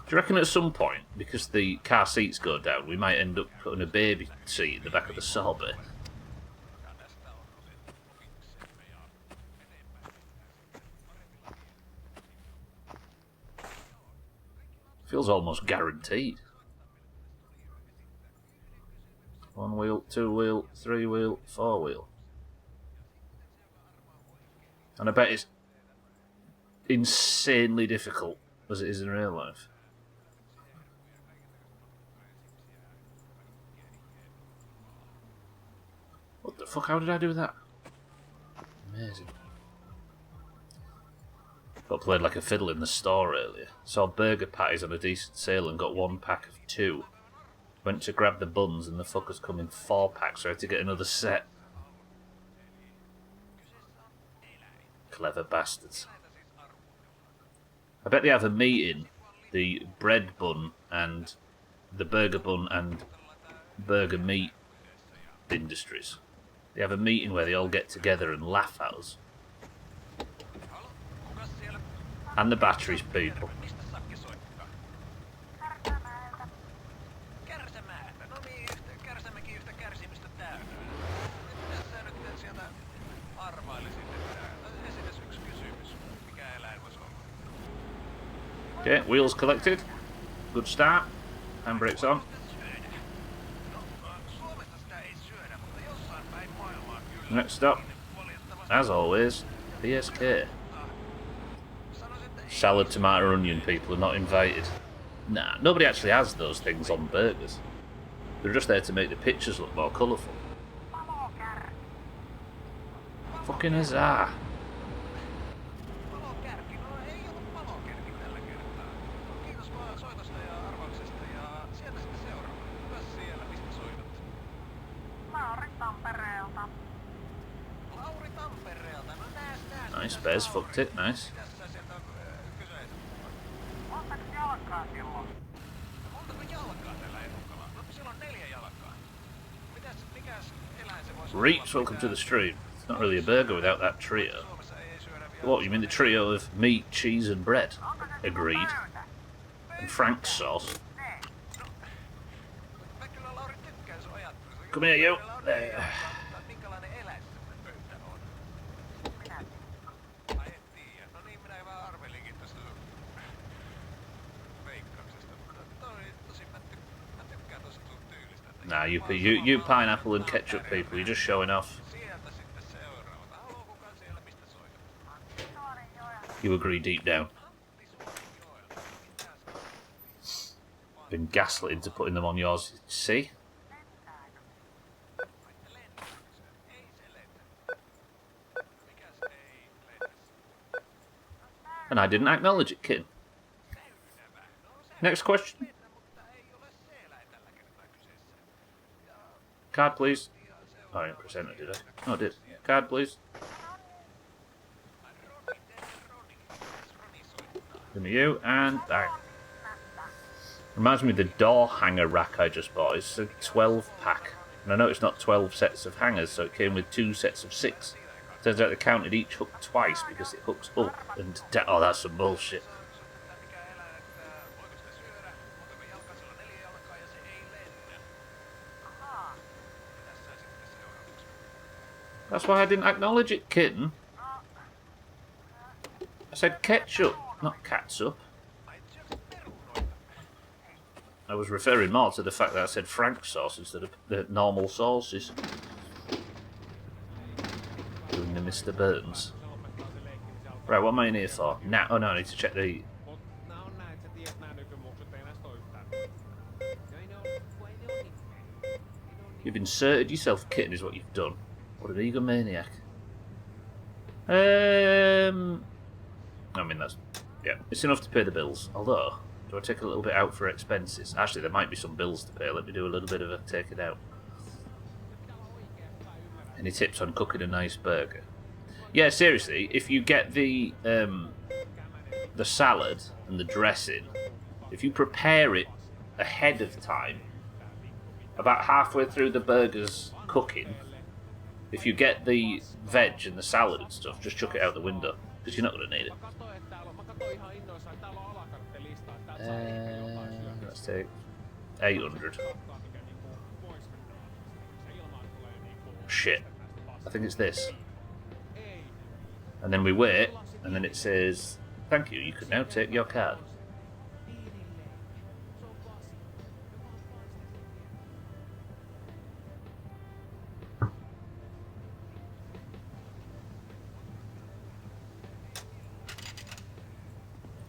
Do you reckon at some point, because the car seats go down, we might end up putting a baby seat in the back of the sorbet? Feels almost guaranteed. 1 wheel, 2 wheel, 3 wheel, 4 wheel. And I bet it's insanely difficult as it is in real life. What the fuck, how did I do that? Amazing. Got played like a fiddle in the store earlier. Saw burger patties on a decent sale and got 1 pack of 2. Went to grab the buns and the fuckers come in 4 packs, so I had to get another set. Clever bastards. I bet they have a meeting, the bread bun and the burger bun and burger meat industries. They have a meeting where they all get together and laugh at us. And the batteries people. Okay, wheels collected. Good start. Handbrakes on. Next stop, as always, BSK. Salad, tomato, onion people are not invited. Nah, nobody actually has those things on burgers. They're just there to make the pictures look more colourful. Fucking huzzah. Nice, Bez fucked it, nice. Reach, welcome to the stream. It's not really a burger without that trio. What, you mean the trio of meat, cheese and bread? Agreed. And Frank's sauce. Come here, you. There. Nah, you pineapple and ketchup people, you're just showing off. You agree deep down. Been gaslit into putting them on yours, see? And I didn't acknowledge it, kid. Next question. Card, please. Oh, I didn't present it, did I? Oh, I did. Card, please. Give me you, and bang. Reminds me of the door hanger rack I just bought. It's a 12-pack. And I know it's not 12 sets of hangers, so it came with 2 sets of 6. Turns out they counted each hook twice because it hooks up and down. Oh, that's some bullshit. That's why I didn't acknowledge it, kitten. I said ketchup, not catsup. I was referring more to the fact that I said Frank's sauce instead of the normal sauces. Doing the Mr. Burns. Right, what am I in here for? Now, oh no, I need to check the... You've inserted yourself, kitten, is what you've done. What an egomaniac. I mean, that's... Yeah, it's enough to pay the bills. Although, do I take a little bit out for expenses? Actually, there might be some bills to pay. Let me do a little bit of a take it out. Any tips on cooking a nice burger? Yeah, seriously, if you get the salad and the dressing, if you prepare it ahead of time, about halfway through the burger's cooking, if you get the veg and the salad and stuff, just chuck it out the window, because you're not going to need it. Let's take 800. Shit. I think it's this. And then we wait, and then it says, thank you, you can now take your card.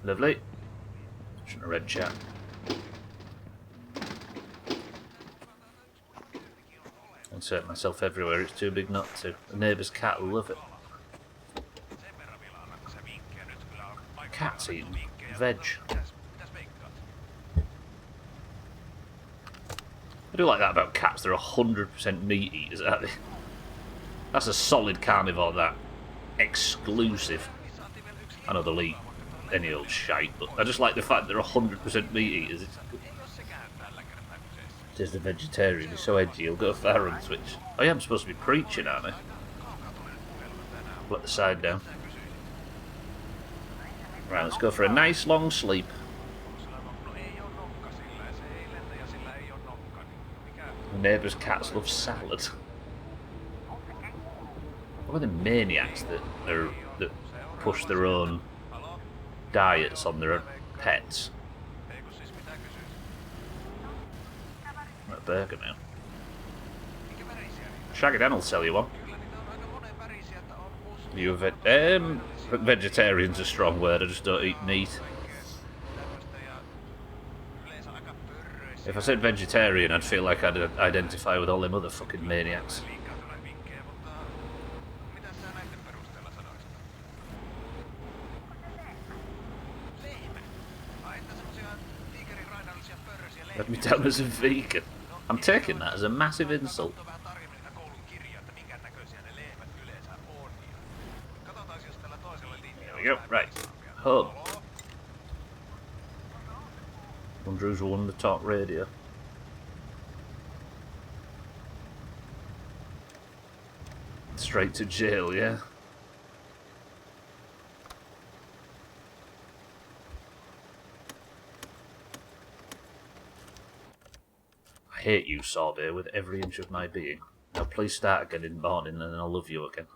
Lovely. Shouldn't have read chat. Insert myself everywhere, it's too big not to. The neighbour's cat will love it. Cats eating veg. I do like that about cats, they're 100% meat eaters, aren't they? That's a solid carnivore, that. Exclusive. I know they'll eat any old shite, but I just like the fact they're 100% meat eaters. It's Says the vegetarian. He's so edgy, he'll go far and switch. Oh yeah, I'm supposed to be preaching, aren't I? Let the side down. Right, let's go for a nice long sleep. The neighbour's cats love salad. What are the maniacs that push their own diets on their own pets? What a burger now. Shaggy Dan will sell you one. You vegetarian's a strong word, I just don't eat meat. If I said vegetarian, I'd feel like I'd identify with all them other fucking maniacs. Let me down as a vegan. I'm taking that as a massive insult. There we go, right. Home. Wonder who's won the talk radio. Straight to jail, yeah. I hate you, Sorbet, with every inch of my being. Now please start again in the morning and then I'll love you again.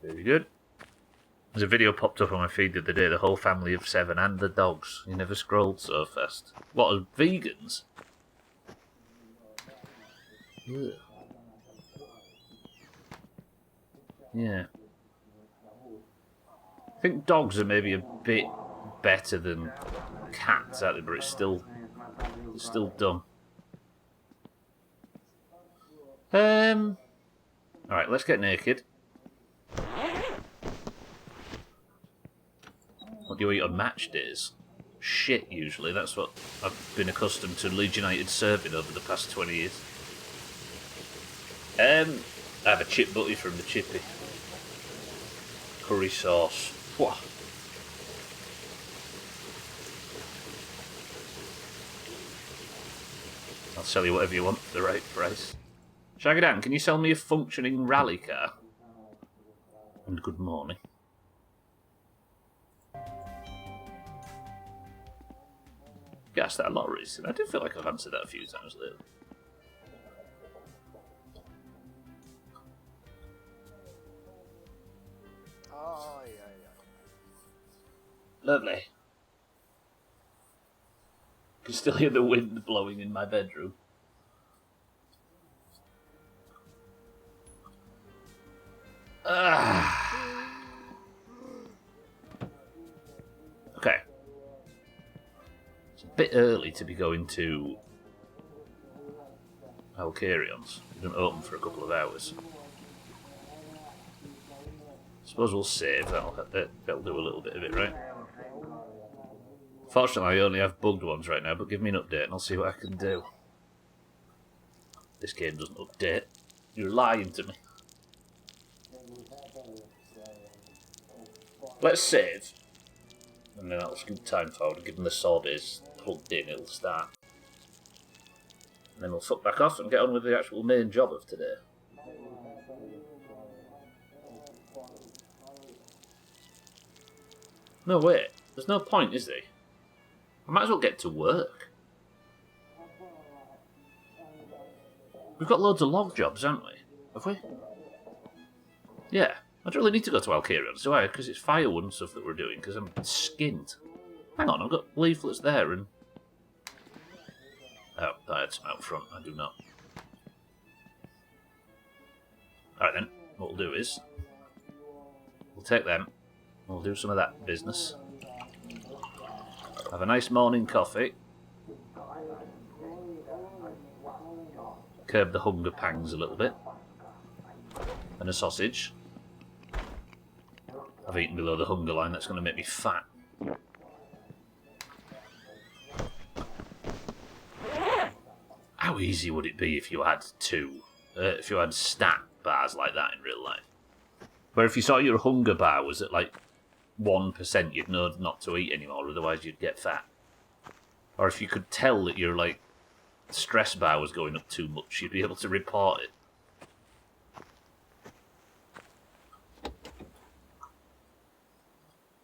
Very good. There's a video popped up on my feed the other day, the whole family of 7 and the dogs. You never scrolled so fast. What, are vegans? Ugh. Yeah. I think dogs are maybe a bit better than cats, aren't they? But it's still dumb. Alright, let's get naked. What do you eat on match days? Shit, usually. That's what I've been accustomed to Leeds United serving over the past 20 years. I have a chip butty from the chippy. Curry sauce. Whoa. I'll sell you whatever you want for the right price. Shaggy Dan, can you sell me a functioning rally car? And good morning. You asked that a lot recently. I do feel like I've answered that a few times lately. Ai, ai, ai. Lovely. You can still hear the wind blowing in my bedroom. Okay. It's a bit early to be going to Alcarion's. It doesn't open for a couple of hours. Suppose we'll save. That'll do a little bit of it, right? Fortunately, I only have bugged ones right now, but give me an update and I'll see what I can do. This game doesn't update. You're lying to me. Let's save. And then that'll scoot time forward. Given the sword is plugged in, it'll start. And then we'll fuck back off and get on with the actual main job of today. No, wait. There's no point, is there? I might as well get to work. We've got loads of log jobs, haven't we? Have we? Yeah. I don't really need to go to Alcarion's, do I? Because it's firewood and stuff that we're doing, because I'm skint. Hang on, I've got leaflets there and... Oh, I had some out front. I do not. Alright then, what we'll do is... We'll take them. We'll do some of that business. Have a nice morning coffee. Curb the hunger pangs a little bit. And a sausage. I've eaten below the hunger line, that's going to make me fat. How easy would it be if you had if you had stat bars like that in real life? Where if you saw your hunger bar was at like 1%, you'd know not to eat anymore, otherwise you'd get fat. Or if you could tell that your, like, stress bar was going up too much, you'd be able to report it.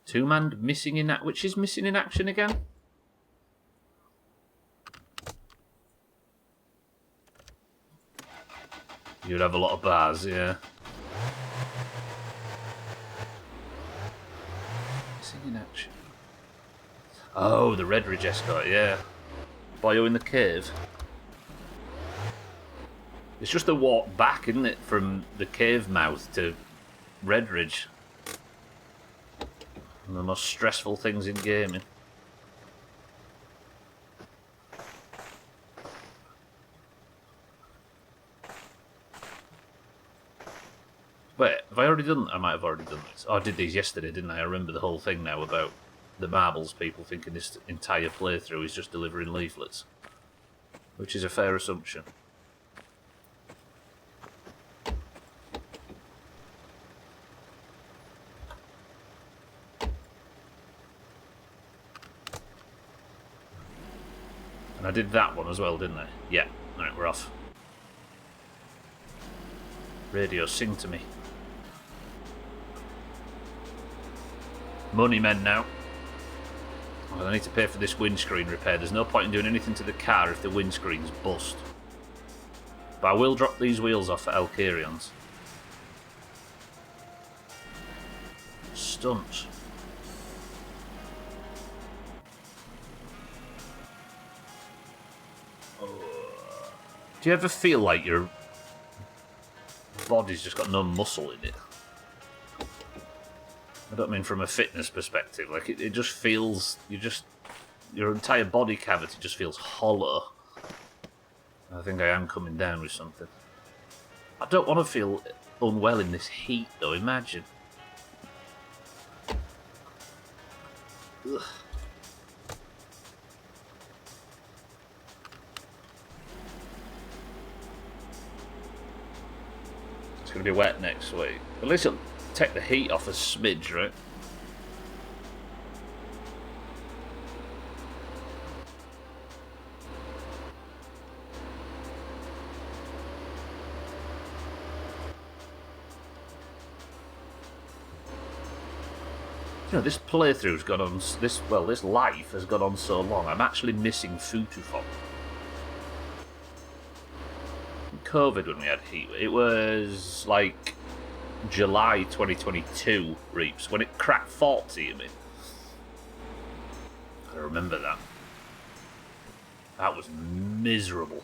Two-man missing in... Which is missing in action again? You'd have a lot of bars, yeah. Missing in action. Oh, the Redridge escort, yeah. Boyo in the cave. It's just a walk back, isn't it, from the cave mouth to Redridge. One of the most stressful things in gaming. Wait, have I already done... I might have already done this. Oh, I did these yesterday, didn't I? I remember the whole thing now about the marbles people thinking this entire playthrough is just delivering leaflets. Which is a fair assumption. And I did that one as well, didn't I? Yeah. Alright, we're off. Radio, sing to me. Money men now. Well, I need to pay for this windscreen repair. There's no point in doing anything to the car if the windscreen's bust. But I will drop these wheels off at Alcarion's. Stunts. Do you ever feel like your body's just got no muscle in it? I don't mean from a fitness perspective. Like it just feels your entire body cavity just feels hollow. I think I am coming down with something. I don't want to feel unwell in this heat, though. Imagine. Ugh. It's going to be wet next week. At least it'll take the heat off a smidge, right? You know, this playthrough's gone on. This life has gone on so long. I'm actually missing Futufop. COVID when we had heat. It was like July 2022, Reaps, when it cracked 40 of me. I remember that. That was miserable.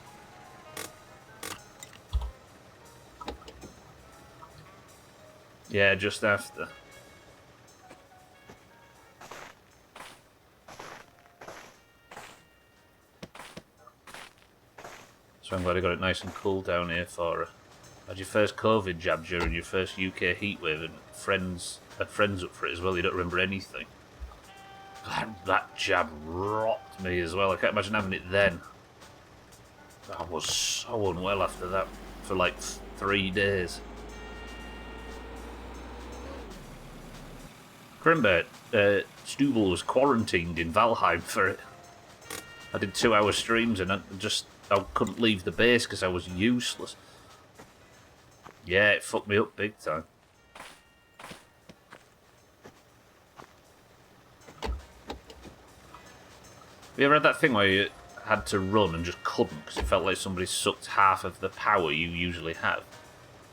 Yeah, just after. So I'm glad I got it nice and cool down here for her. Had your first COVID jab during your first UK heatwave, and had friends up for it as well. You don't remember anything. That jab rocked me as well. I can't imagine having it then. I was so unwell after that for like 3 days. Crimbert, Stubble was quarantined in Valheim for it. I did 2-hour streams and I couldn't leave the base because I was useless. Yeah, it fucked me up big time. Have you ever had that thing where you had to run and just couldn't because it felt like somebody sucked half of the power you usually have?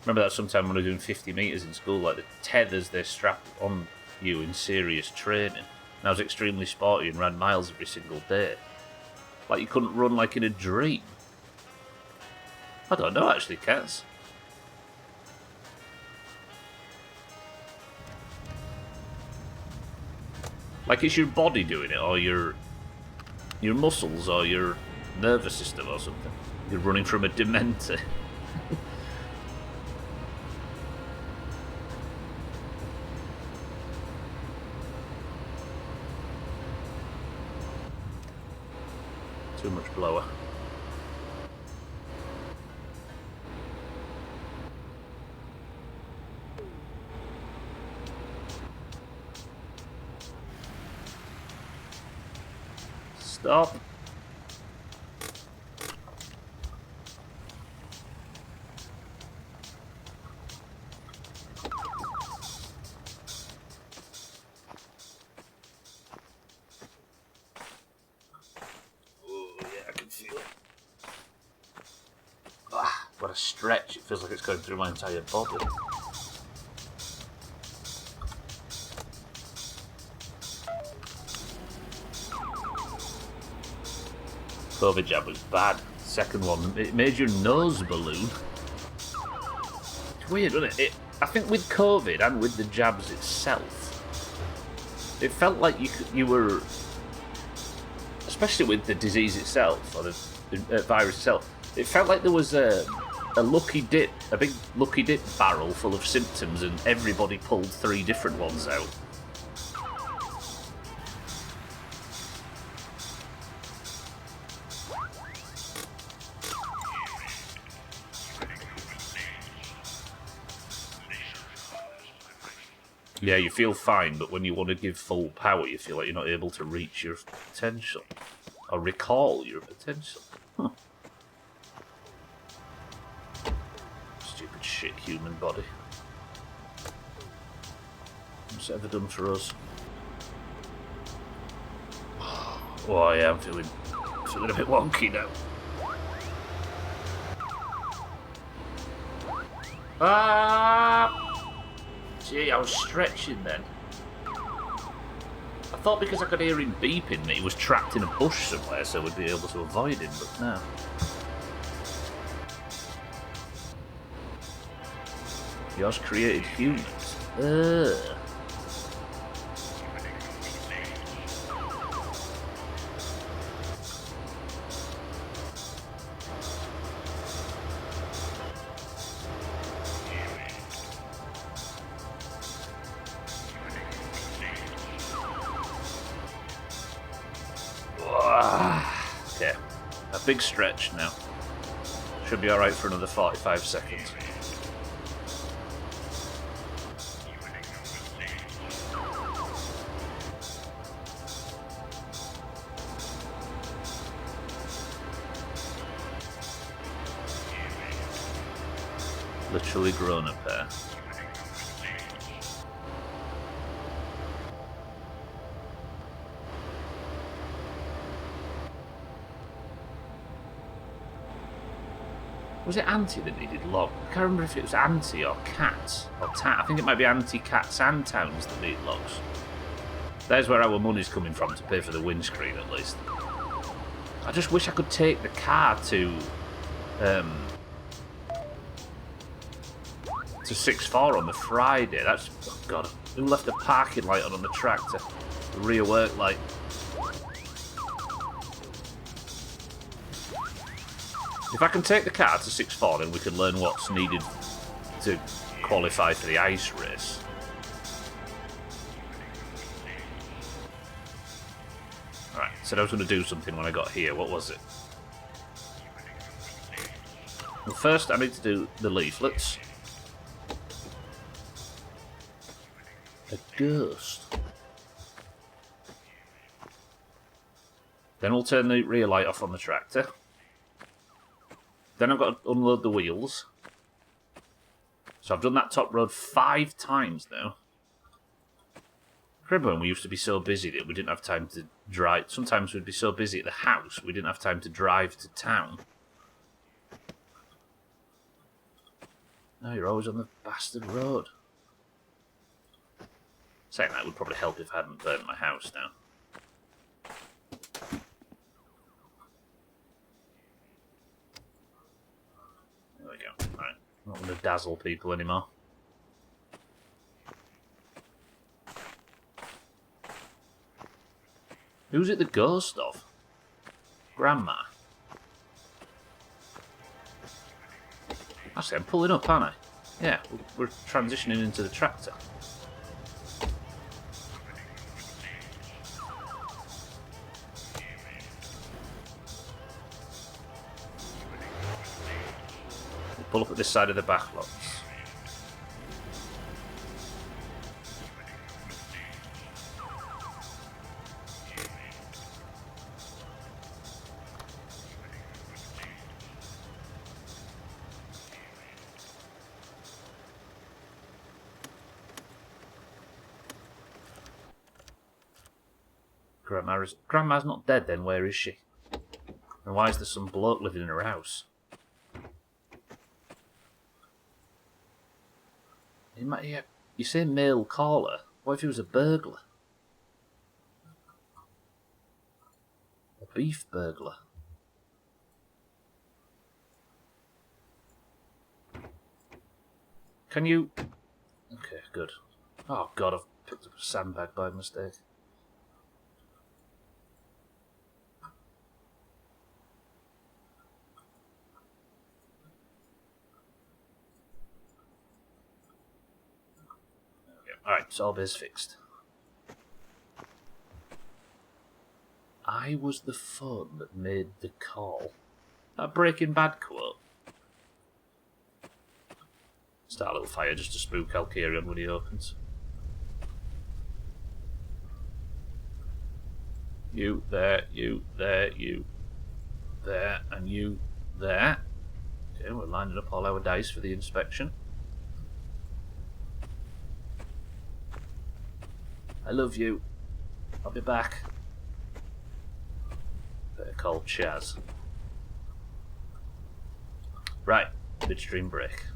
Remember that sometime when we were doing 50 metres in school, like the tethers they strapped on you in serious training. And I was extremely sporty and ran miles every single day. Like you couldn't run like in a dream. I don't know actually, Cats. Like it's your body doing it, or your muscles, or your nervous system, or something. You're running from a dementor. Too much blower. Stop. When I stretch, it feels like it's going through my entire body. COVID jab was bad. Second one, it made your nose balloon. It's weird, wasn't it? I think with COVID and with the jabs itself, it felt like you were, especially with the disease itself or the virus itself, it felt like there was a lucky dip, a big lucky dip barrel full of symptoms, and everybody pulled 3 different ones out. Yeah, you feel fine, but when you want to give full power, you feel like you're not able to reach your potential. Or recall your potential. Huh. Stupid shit human body. What's it ever done for us? Oh yeah, I'm feeling a bit wonky now. Ah! Gee, I was stretching then. I thought because I could hear him beeping that he was trapped in a bush somewhere, so we'd be able to avoid him, but no. Yours created humans. Ugh. Okay, a big stretch now. Should be alright for another 45 seconds. Literally grown a pair. Was it Auntie that needed logs? I can't remember if it was Auntie or Cat or I think it might be Auntie, Cats and Towns that need logs. There's where our money's coming from to pay for the windscreen, at least. I just wish I could take the car to 6-4 on the Friday. That's, oh god, who left the parking light on the tractor? The rear work light. If I can take the car to 6-4, then we can learn what's needed to qualify for the ice race. Alright, said I was going to do something when I got here. What was it? Well, first I need to do the leaflets. A ghost. Then we'll turn the rear light off on the tractor. Then I've got to unload the wheels. So I've done that top road 5 times now. Remember when we used to be so busy that we didn't have time to drive? Sometimes we'd be so busy at the house we didn't have time to drive to town. No, you're always on the bastard road. Saying that would probably help if I hadn't burnt my house down. There we go. Right. I'm not going to dazzle people anymore. Who's it the ghost of? Grandma. Actually, I'm pulling up, aren't I? Yeah, we're transitioning into the tractor. We'll pull up at this side of the back lots. Grandma's not dead then, where is she? And why is there some bloke living in her house? Yeah, you say male caller. What if he was a burglar? A beef burglar. Can you... Okay, good. Oh god, I've picked up a sandbag by mistake. Alright, so all biz fixed. I was the phone that made the call. That Breaking Bad quote. Start a little fire just to spook Alkarion when he opens. You there, you there, you there, and you there. Okay, we're lining up all our dice for the inspection. I love you. I'll be back. Better call Chaz. Right, midstream break.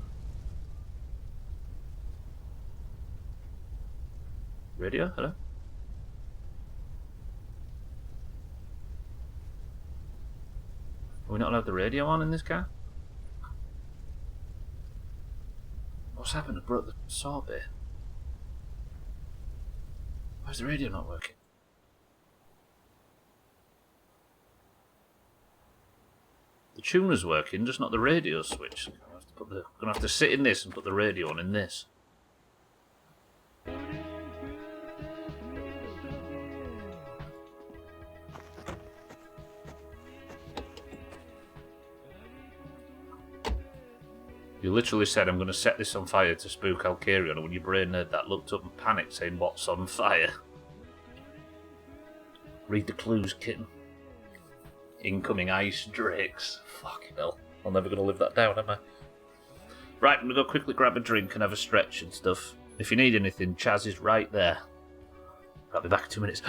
Radio, hello? Are we not allowed the radio on in this car? What's happened? I broke the sorbet. Why's the radio not working? The tuner's working, just not the radio switch. I'm gonna have to sit in this and put the radio on in this. You literally said I'm going to set this on fire to spook Alkarion, and when your brain nerd that looked up and panicked saying, "What's on fire?" Read the clues, kitten. Incoming ice drakes. Fucking hell. I'm never going to live that down, am I? Right, I'm going to go quickly grab a drink and have a stretch and stuff. If you need anything, Chaz is right there. I'll be back in 2 minutes.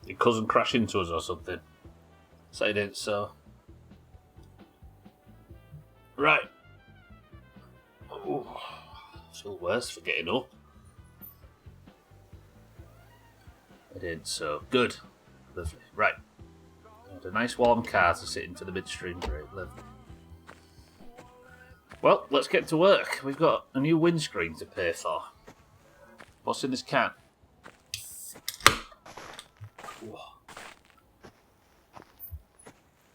Your cousin crash into us or something? Say it ain't so. Right. Ooh, I feel worse for getting up. It ain't so. Good. Lovely. Right. A nice warm car to sit into the midstream break. Lovely. Well, let's get to work. We've got a new windscreen to pay for. What's in this can? Whoa.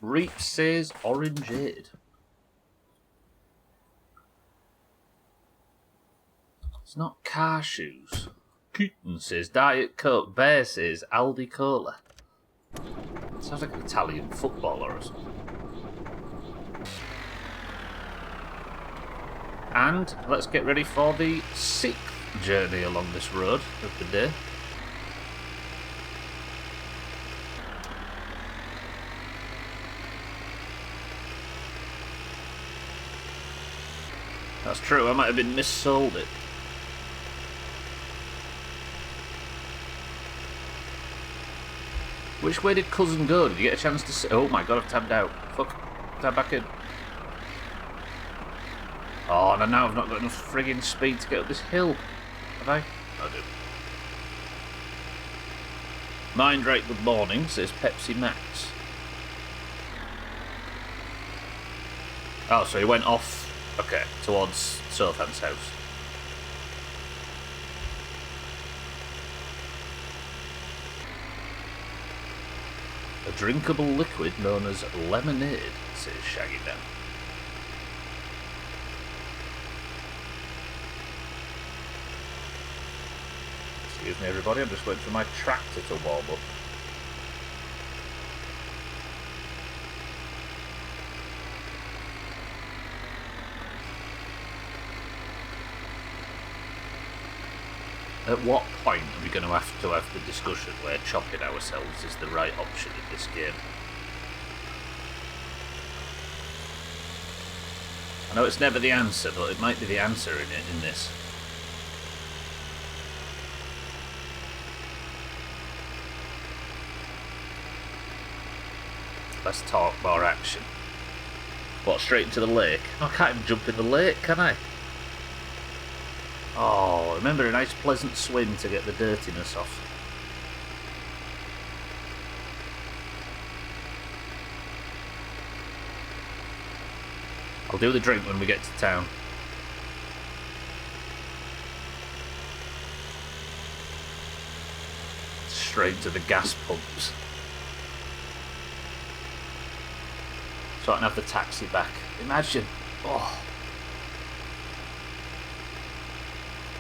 Reap says orangeade. It's not car shoes. Keaton says Diet Coke. Bear says Aldi Cola. Sounds like an Italian footballer or something. And let's get ready for the 6th journey along this road of the day. That's true, I might have been missold it. Which way did cousin go? Did you get a chance to see? Oh my god, I've tabbed out. Fuck. Tab back in. Oh, and now I've not got enough friggin' speed to get up this hill. Have I? I do. Mindrake, good morning, says Pepsi Max. Oh, so he went off, okay, towards Sothan's house. A drinkable liquid known as lemonade, says Shaggy Dan. Excuse me everybody, I'm just waiting for my tractor to warm up. At what point are we going to have the discussion where chopping ourselves is the right option in this game? I know it's never the answer, but it might be the answer in this. Less talk, more action. What, straight into the lake? I can't even jump in the lake, can I? Oh, remember a nice pleasant swim to get the dirtiness off. I'll do the drink when we get to town. Straight to the gas pumps. So I can have the taxi back. Imagine. Oh.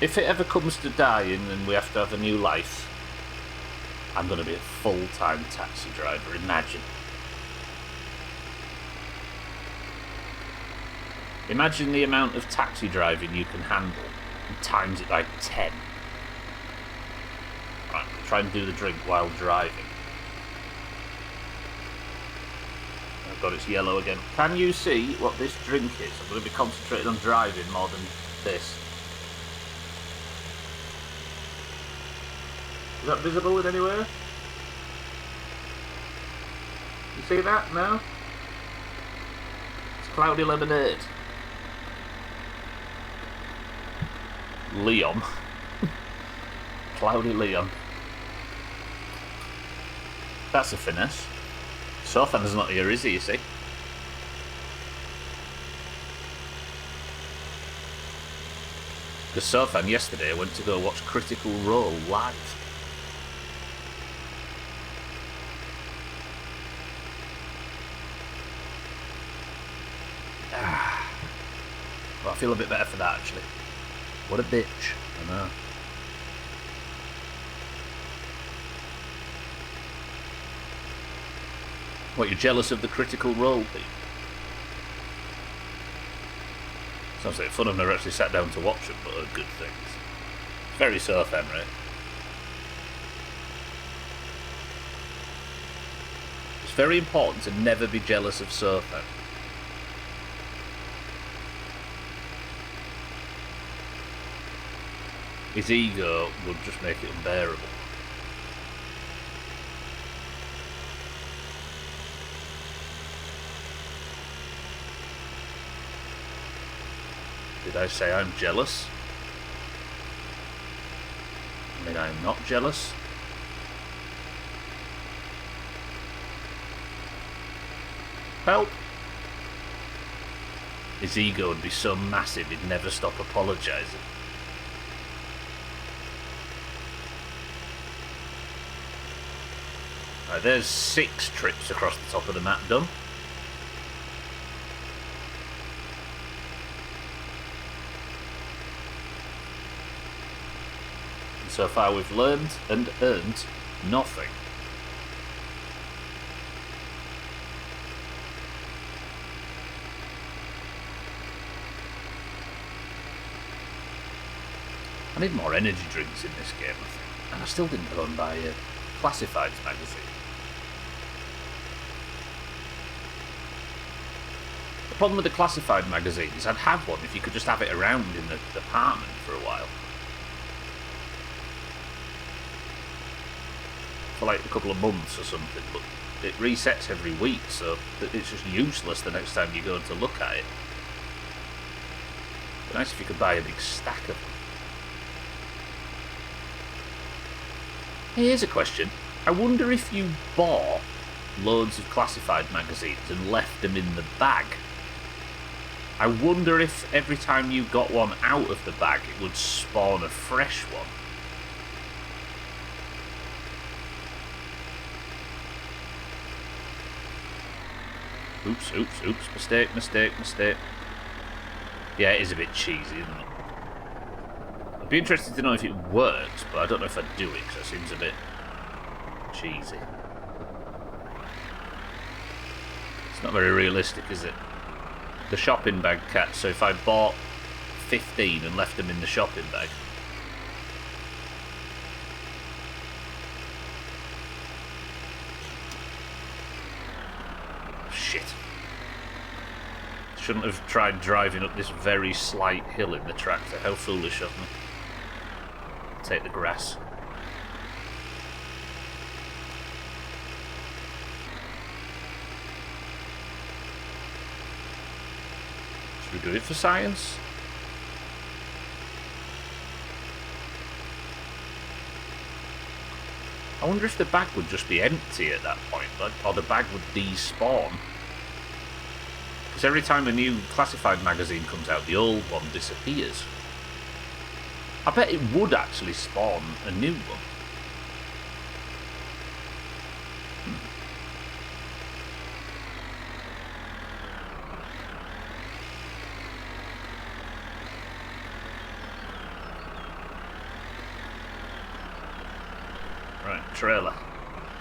If it ever comes to dying and we have to have a new life, I'm going to be a full-time taxi driver, imagine. Imagine the amount of taxi driving you can handle and times it by 10. Right, I'm going to try and do the drink while driving. Oh god, it's yellow again. Can you see what this drink is? I'm going to be concentrating on driving more than this. Is that visible in anywhere? You see that? No? It's cloudy lemonade. Leon. Cloudy Leon. That's a finesse. Sothan's not here, is he, you see? Because Sothan yesterday went to go watch Critical Role live. Well, I feel a bit better for that, actually. What a bitch. I know. What, you're jealous of the Critical Role thing? Sounds like fun. I've never actually sat down to watch them, but are good things. Very Sothan, right? It's very important to never be jealous of Sothan. His ego would just make it unbearable. Did I say I'm jealous? I mean, I'm not jealous. Help! His ego would be so massive he'd never stop apologising. Right, there's 6 trips across the top of the map done. And so far we've learned and earned nothing. I need more energy drinks in this game, I think. And I still didn't go and buy a Classifieds magazine. The problem with the Classified magazine is I'd have one if you could just have it around in the apartment for a while. For like a couple of months or something, but it resets every week, so it's just useless the next time you go to look at it. It'd be nice if you could buy a big stack of them. Here's a question. I wonder if you bought loads of Classified magazines and left them in the bag. I wonder if every time you got one out of the bag it would spawn a fresh one. Oops. Mistake. Yeah, it is a bit cheesy, isn't it? I'd be interested to know if it works, but I don't know if I'd do it, because it seems a bit cheesy. It's not very realistic, is it? The shopping bag cat, so if I bought 15 and left them in the shopping bag... Shit. Shouldn't have tried driving up this very slight hill in the tractor. How foolish of me. Take the grass. Should we do it for science? I wonder if the bag would just be empty at that point, or the bag would despawn. Because every time a new Classified magazine comes out, the old one disappears. I bet it would actually spawn a new one. Right, trailer.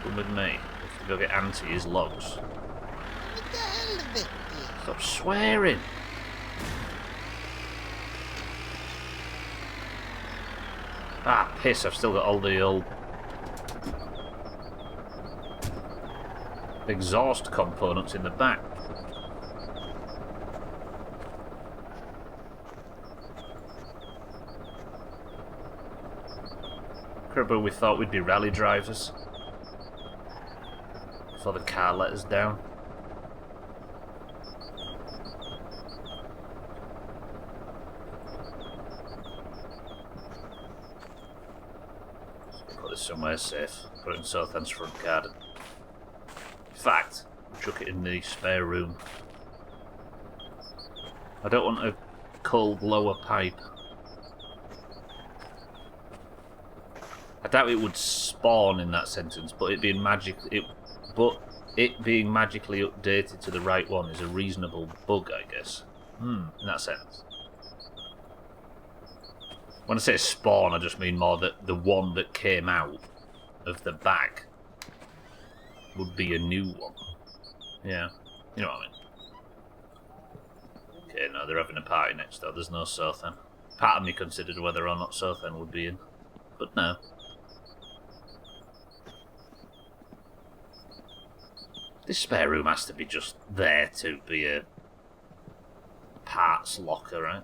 Come with me. We have to go get Auntie his logs. Stop swearing. Ah, piss, I've still got all the old exhaust components in the back. Remember we thought we'd be rally drivers before the car let us down. Somewhere safe. Put it in Southand's front garden. In fact, chuck it in the spare room. I don't want a cold lower pipe. I doubt it would spawn in that sentence, but it being magically updated to the right one is a reasonable bug, I guess. In that sense. When I say spawn, I just mean more that the one that came out of the bag would be a new one. Yeah, you know what I mean. Okay, no, they're having a party next door. There's no Southend. Part of me considered whether or not Southend would be in, but no. This spare room has to be just there to be a parts locker, right?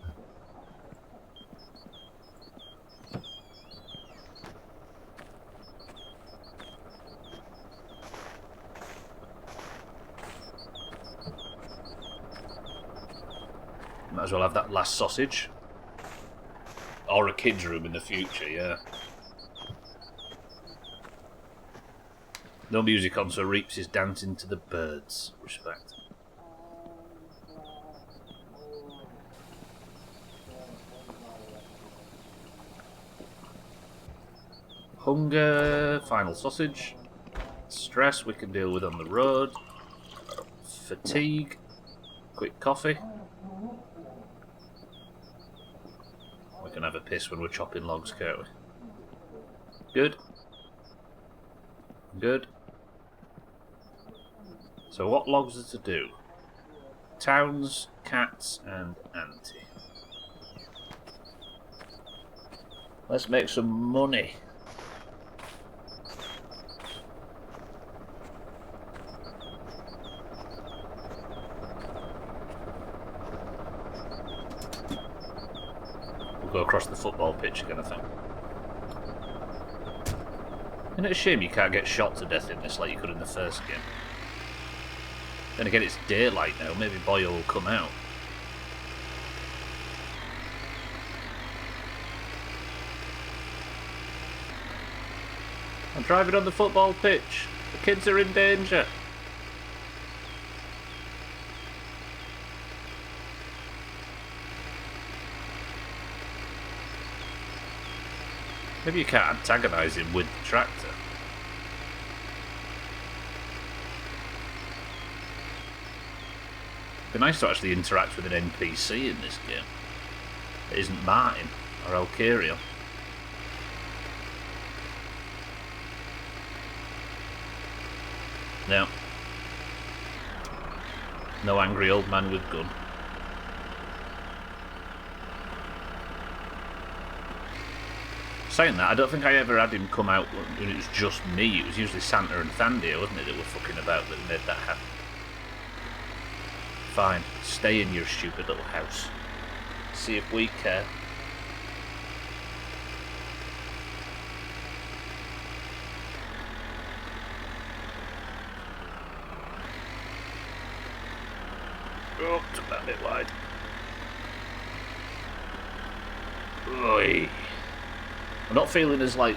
Might as well have that last sausage. Or a kid's room in the future, yeah. No music on, so Reeps is dancing to the birds. Respect. Hunger, final sausage. Stress we can deal with on the road. Fatigue, quick coffee. We can have a piss when we're chopping logs, can't we? Good. Good. So what logs are to do? Towns, cats, and Auntie. Let's make some money. We'll go across the football pitch again, I think. Isn't it a shame you can't get shot to death in this like you could in the first game? Then again, it's daylight now. Maybe Boyle will come out. I'm driving on the football pitch. The kids are in danger. Maybe you can't antagonise him with the tractor. It'd be nice to actually interact with an NPC in this game. It isn't Martin or Alcario. No. No angry old man with gun. Saying that, I don't think I ever had him come out when it was just me. It was usually Santa and Thandia, wasn't it, that were fucking about that made that happen. Fine, stay in your stupid little house. See if we care. Oh, took that bit wide. Oi. I'm not feeling as, like,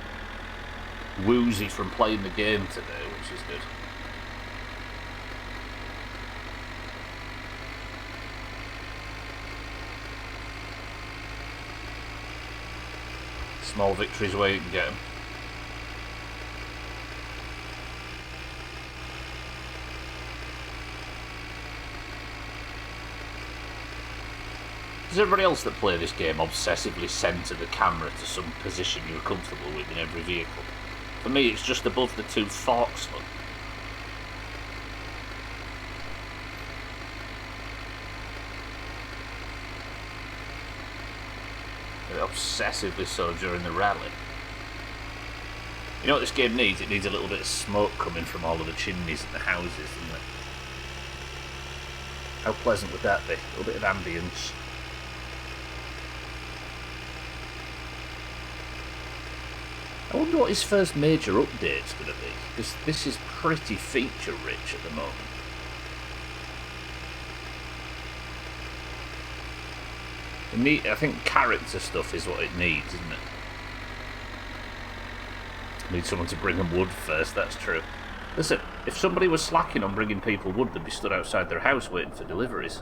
woozy from playing the game today, which is good. Small victories where you can get them. Does everybody else that play this game obsessively centre the camera to some position you're comfortable with in every vehicle? For me, it's just above the two forks. Look. Obsessively so during the rally. You know what this game needs? It needs a little bit of smoke coming from all of the chimneys in the houses, doesn't it? How pleasant would that be? A little bit of ambience. I wonder what his first major update's going to be, because this is pretty feature rich at the moment. I think character stuff is what it needs, isn't it? Need someone to bring them wood first, that's true. Listen, if somebody was slacking on bringing people wood, they'd be stood outside their house waiting for deliveries.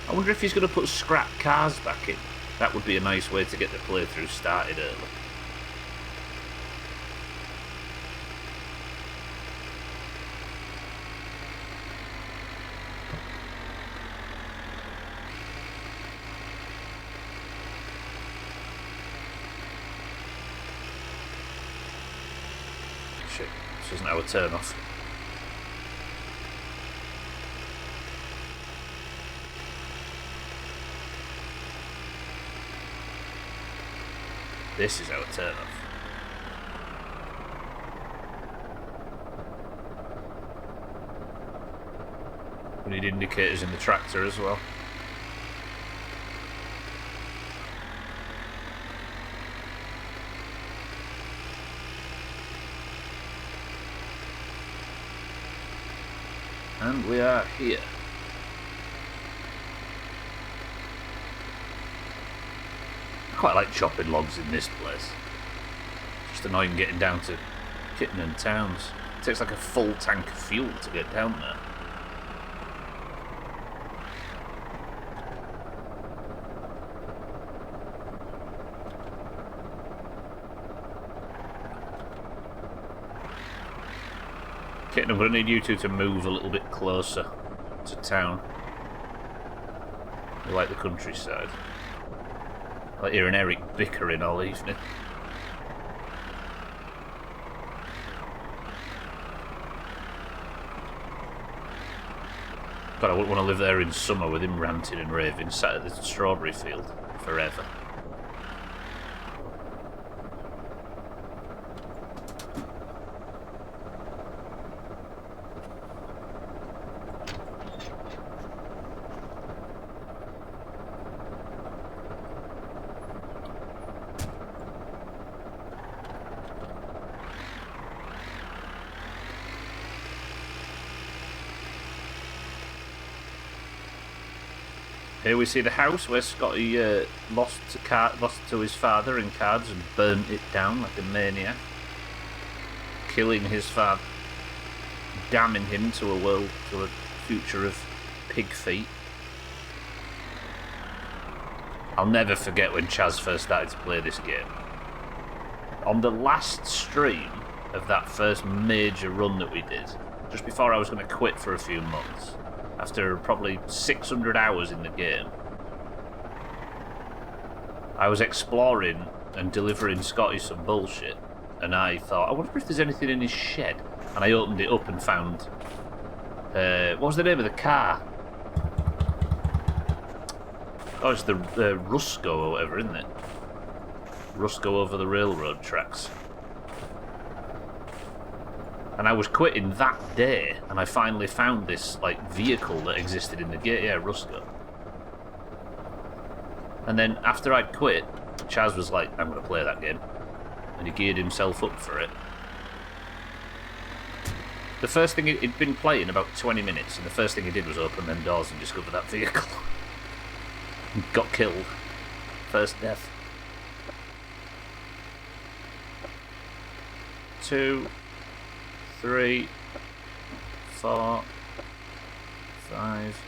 I wonder if he's going to put scrap cars back in. That would be a nice way to get the playthrough started early. Shit, this isn't our turn off. This is our turn off. We need indicators in the tractor as well. And we are here. I quite like chopping logs in this place. Just annoying getting down to Kittenham Towns. It takes like a full tank of fuel to get down there. Kitten, I'm going to need you two to move a little bit closer to town. I like the countryside. I like hearing Eric bickering all evening. God, I wouldn't want to live there in summer with him ranting and raving, sat at the strawberry field forever. Here we see the house where Scotty lost to his father in cards and burnt it down like a maniac, killing his father, damning him to a future of pig feet. I'll never forget when Chaz first started to play this game. On the last stream of that first major run that we did, just before I was going to quit for a few months, after probably 600 hours in the game, I was exploring and delivering Scotty some bullshit, and I thought, I wonder if there's anything in his shed. And I opened it up and found, what was the name of the car? Oh, it's the Rusco or whatever, isn't it? Rusco over the railroad tracks. And I was quitting that day, and I finally found this like vehicle that existed in the game. Yeah, Rusco. And then after I'd quit, Chaz was like, "I'm going to play that game," and he geared himself up for it. The first thing he'd been playing about 20 minutes, and the first thing he did was open them doors and discover that vehicle. And got killed. First death. 2, 3, 4, 5,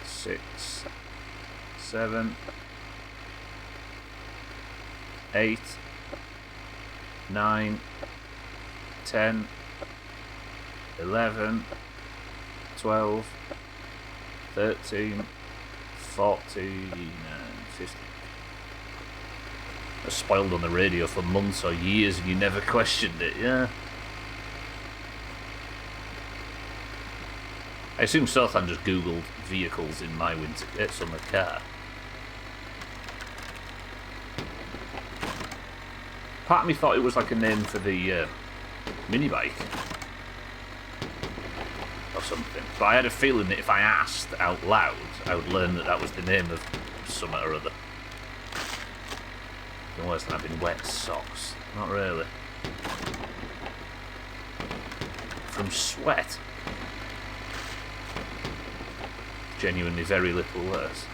6, 7, 8, 9, 10, 11, 12, 13, 14, and 15. I was spoiled on the radio for months or years and you never questioned it, yeah? I assume Sothan just googled vehicles in my summer car. Part of me thought it was like a name for the mini bike or something, but I had a feeling that if I asked out loud, I would learn that that was the name of something or other. Even worse than having wet socks. Not really. From sweat. Genuinely very little worse.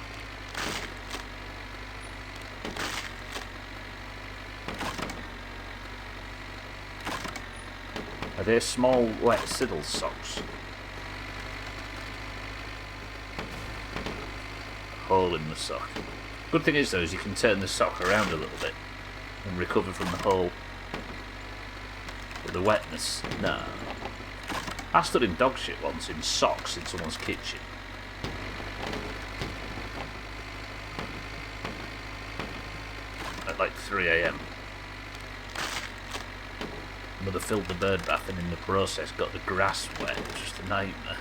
Are they small wet Siddle socks? Hole in the sock. Good thing is though, is you can turn the sock around a little bit and recover from the hole. But the wetness, no. I stood in dog shit once in socks in someone's kitchen. At like 3 AM. Mother filled the bird bath and in the process got the grass wet. It was just a nightmare.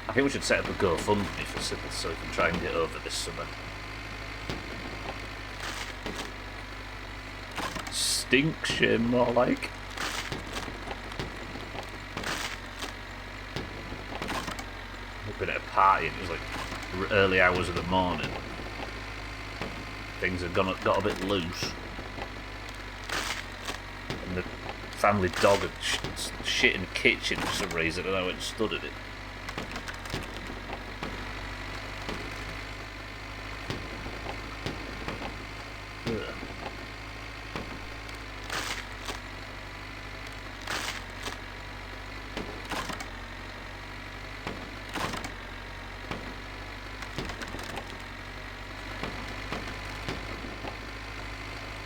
I think we should set up a GoFundMe for Siddle so we can try and get over this summer. Stink shame, more like. We've been at a party and it was like early hours of the morning. Things had got a bit loose. And the family dog had shit in the kitchen for some reason, and I went and stood at it. Ugh.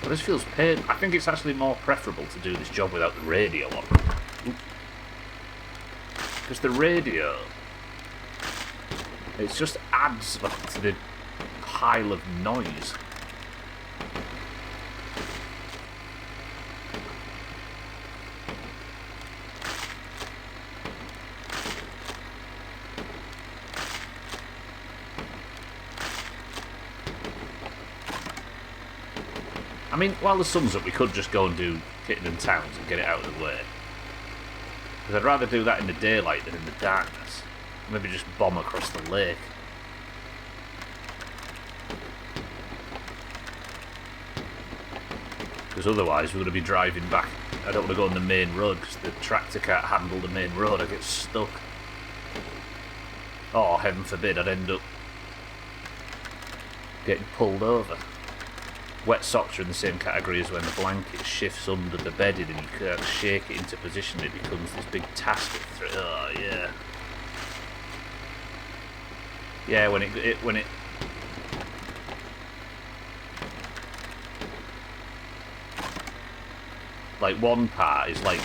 Well, this feels pain. I think it's actually more preferable to do this job without the radio on. Because the radio, it just adds to the pile of noise. I mean, while the sun's up, we could just go and do Kitton Towns and get it out of the way. Because I'd rather do that in the daylight than in the darkness. Maybe just bomb across the lake. Because otherwise we're going to be driving back. I don't want to go on the main road because the tractor can't handle the main road. I get stuck. Oh, heaven forbid I'd end up getting pulled over. Wet socks are in the same category as when the blanket shifts under the bedding and you can't shake it into position. It becomes this big task. Oh yeah, yeah. When it like one part is like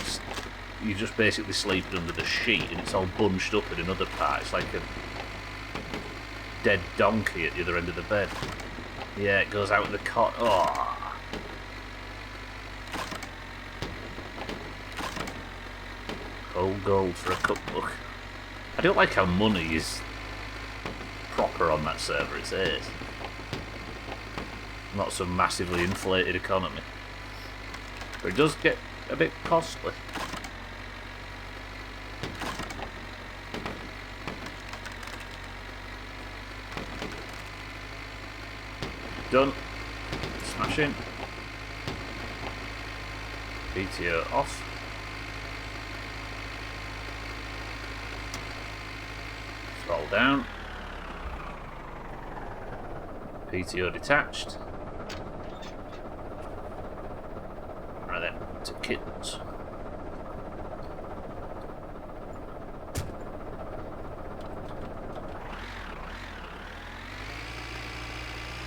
you just basically sleeping under the sheet and it's all bunched up in another part. It's like a dead donkey at the other end of the bed. Yeah, it goes out of the cot. Oh. Cold gold for a cookbook. I don't like how money is proper on that server, it says. Not some massively inflated economy. But it does get a bit costly. Done. Smashing. PTO off. Throttle down. PTO detached. Right then, to kittens.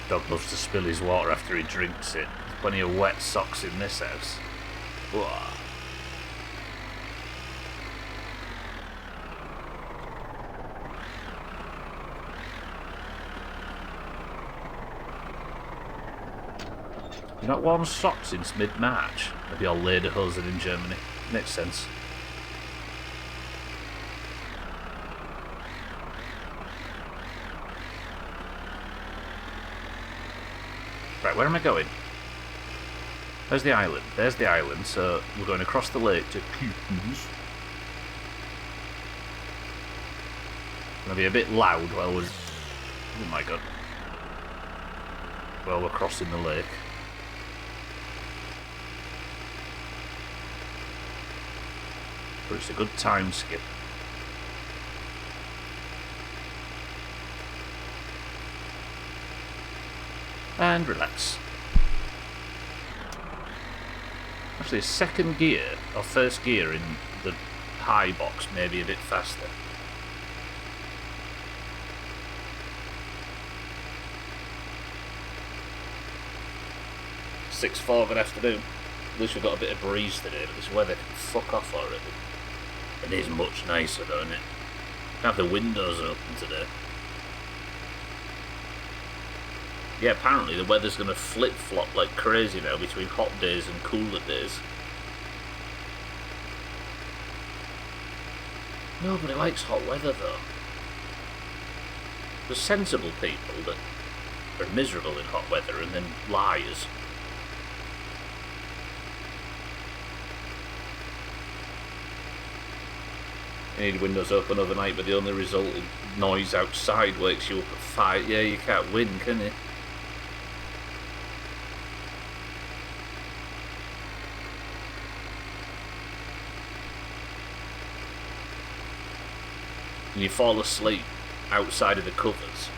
Dog loves to spill his water after he drinks it. There's plenty of wet socks in this house. Whoa. You've not worn socks since mid-March. Maybe all lederhosen in Germany. Makes sense. Right, where am I going? There's the island. There's the island, so we're going across the lake to Kittens. Gonna be a bit loud while we're... Oh my god. While we're crossing the lake. But it's a good time skip. And relax. Actually, second gear, or first gear in the high box may be a bit faster. .4 good afternoon. At least we've got a bit of breeze today, but this weather can fuck off already. It is much nicer though, isn't it? Have the windows open today. Yeah, apparently the weather's going to flip-flop like crazy now between hot days and cooler days. Nobody likes hot weather though. There's sensible people that are miserable in hot weather and then liars. You need windows open overnight, but the only resulting noise outside wakes you up at 5. Yeah, you can't win, can you? and you fall asleep outside of the covers,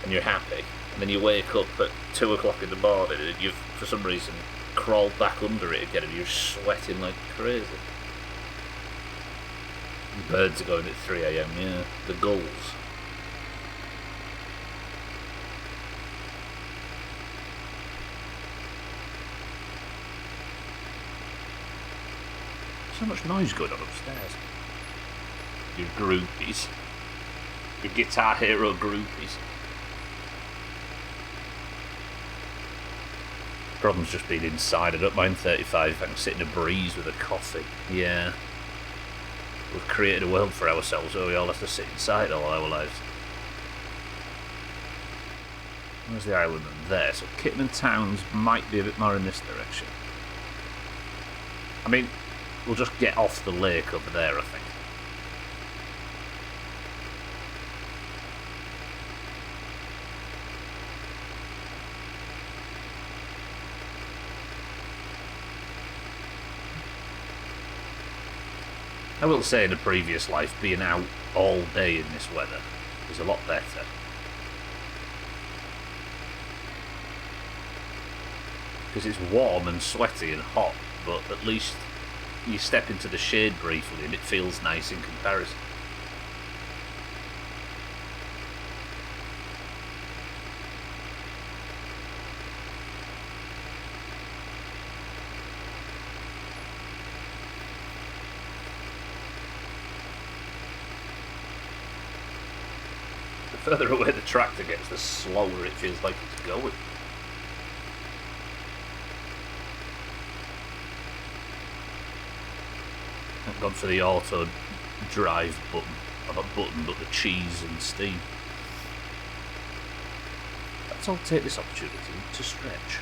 and you're happy, and then you wake up at 2 o'clock in the morning, and you've, for some reason, crawled back under it again, and you're sweating like crazy. The birds are going at 3 a.m, yeah. The gulls. So much noise going on upstairs. Your groupies. Your Guitar Hero groupies. Problem's just being inside. I don't mind 35 if I can sit in a breeze with a coffee. Yeah. We've created a world for ourselves where we all have to sit inside all our lives. Where's the island there? So Kitman Towns might be a bit more in this direction. I mean, we'll just get off the lake over there, I think. I will say in a previous life, being out all day in this weather is a lot better. Because it's warm and sweaty and hot, but at least you step into the shade briefly and it feels nice in comparison. The further away the tractor gets, the slower it feels like it's going. Thank God for the auto drive button. Or not button, but the cheese and steam. Let's all take this opportunity to stretch.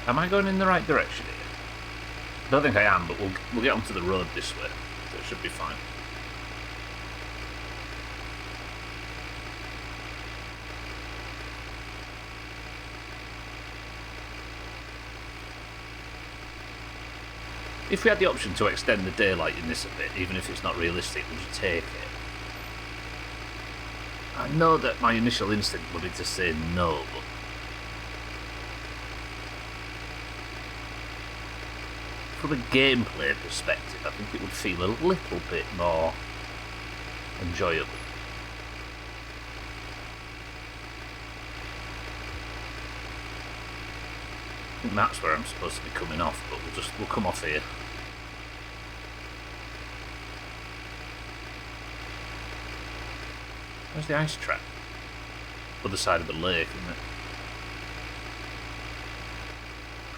Am I going in the right direction here? I don't think I am, but we'll get onto the road this way, so it should be fine. If we had the option to extend the daylight in this a bit, even if it's not realistic, we'll just take it. I know that my initial instinct would be to say no, but from a gameplay perspective, I think it would feel a little bit more enjoyable. I think that's where I'm supposed to be coming off, but we'll come off here. Where's the ice trap? Other side of the lake, isn't it?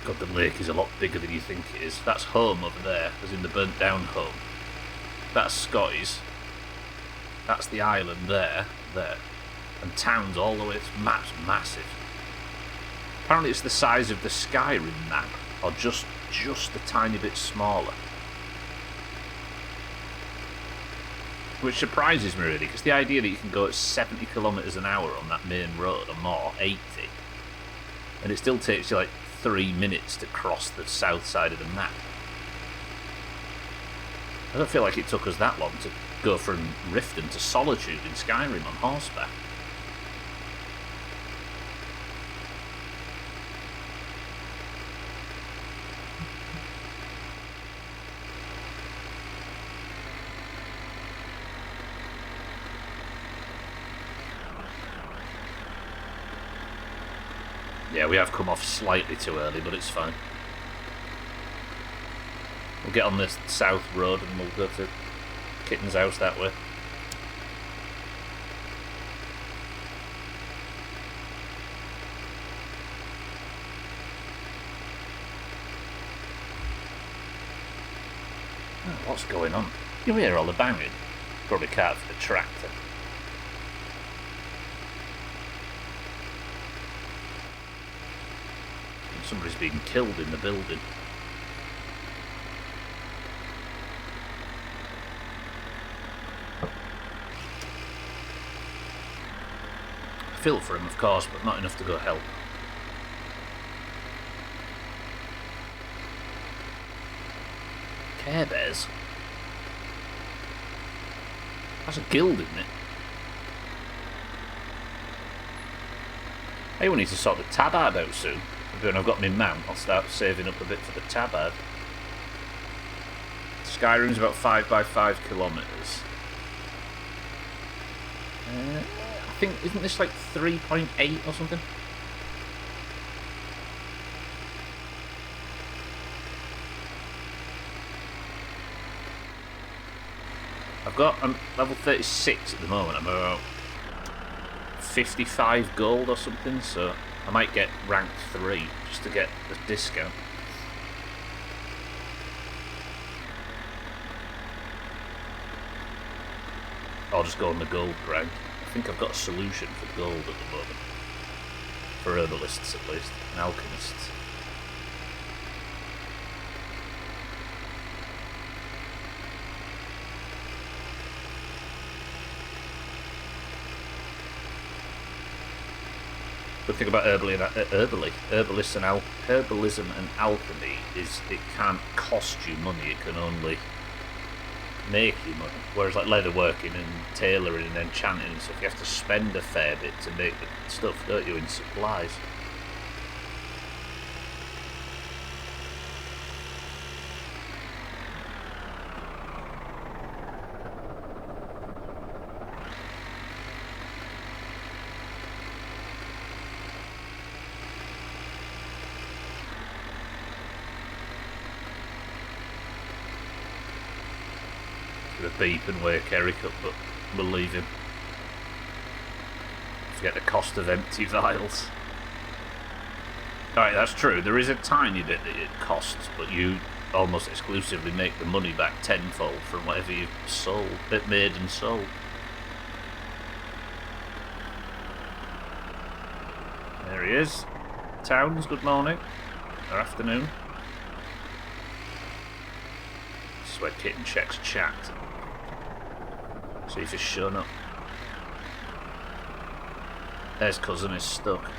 God, the lake is a lot bigger than you think it is. That's home over there, as in the burnt down home. That's Scotty's. That's the island there. And towns all the way, it's massive. Apparently it's the size of the Skyrim map, or just a tiny bit smaller. Which surprises me really, because the idea that you can go at 70 kilometres an hour on that main road, or more, 80, and it still takes you like 3 minutes to cross the south side of the map. I don't feel like it took us that long to go from Riften to Solitude in Skyrim on horseback. Yeah, we have come off slightly too early, but it's fine. We'll get on this south road and we'll go to Kitten's house that way. Oh, what's going on? You hear all the banging? Probably can't for the tractor. Somebody's being killed in the building. Feel for him, of course, but not enough to go help. Care Bears? That's a guild, isn't it? Hey, we need to sort the tabard out soon. Maybe when I've got my mount, I'll start saving up a bit for the tabard. Skyrim's about 5 by 5 kilometres. I think, isn't this like 3.8 or something? I'm level 36 at the moment. I'm about 55 gold or something, so I might get ranked 3 just to get the discount. I'll just go on the gold grind. I think I've got a solution for gold at the moment. For herbalists at least, and alchemists. The thing about herbalism and alchemy is it can't cost you money, it can only make you money. Whereas like leatherworking and tailoring and enchanting and stuff, you have to spend a fair bit to make the stuff, don't you, in supplies. Beep and wake Eric up, but we'll leave him. Forget the cost of empty vials. Alright, that's true. There is a tiny bit that it costs, but you almost exclusively make the money back tenfold from whatever you've made and sold. There he is. Towns, good morning. Or afternoon. This is where Kitten checks chat. See if he's shown up. There's cousin is stuck.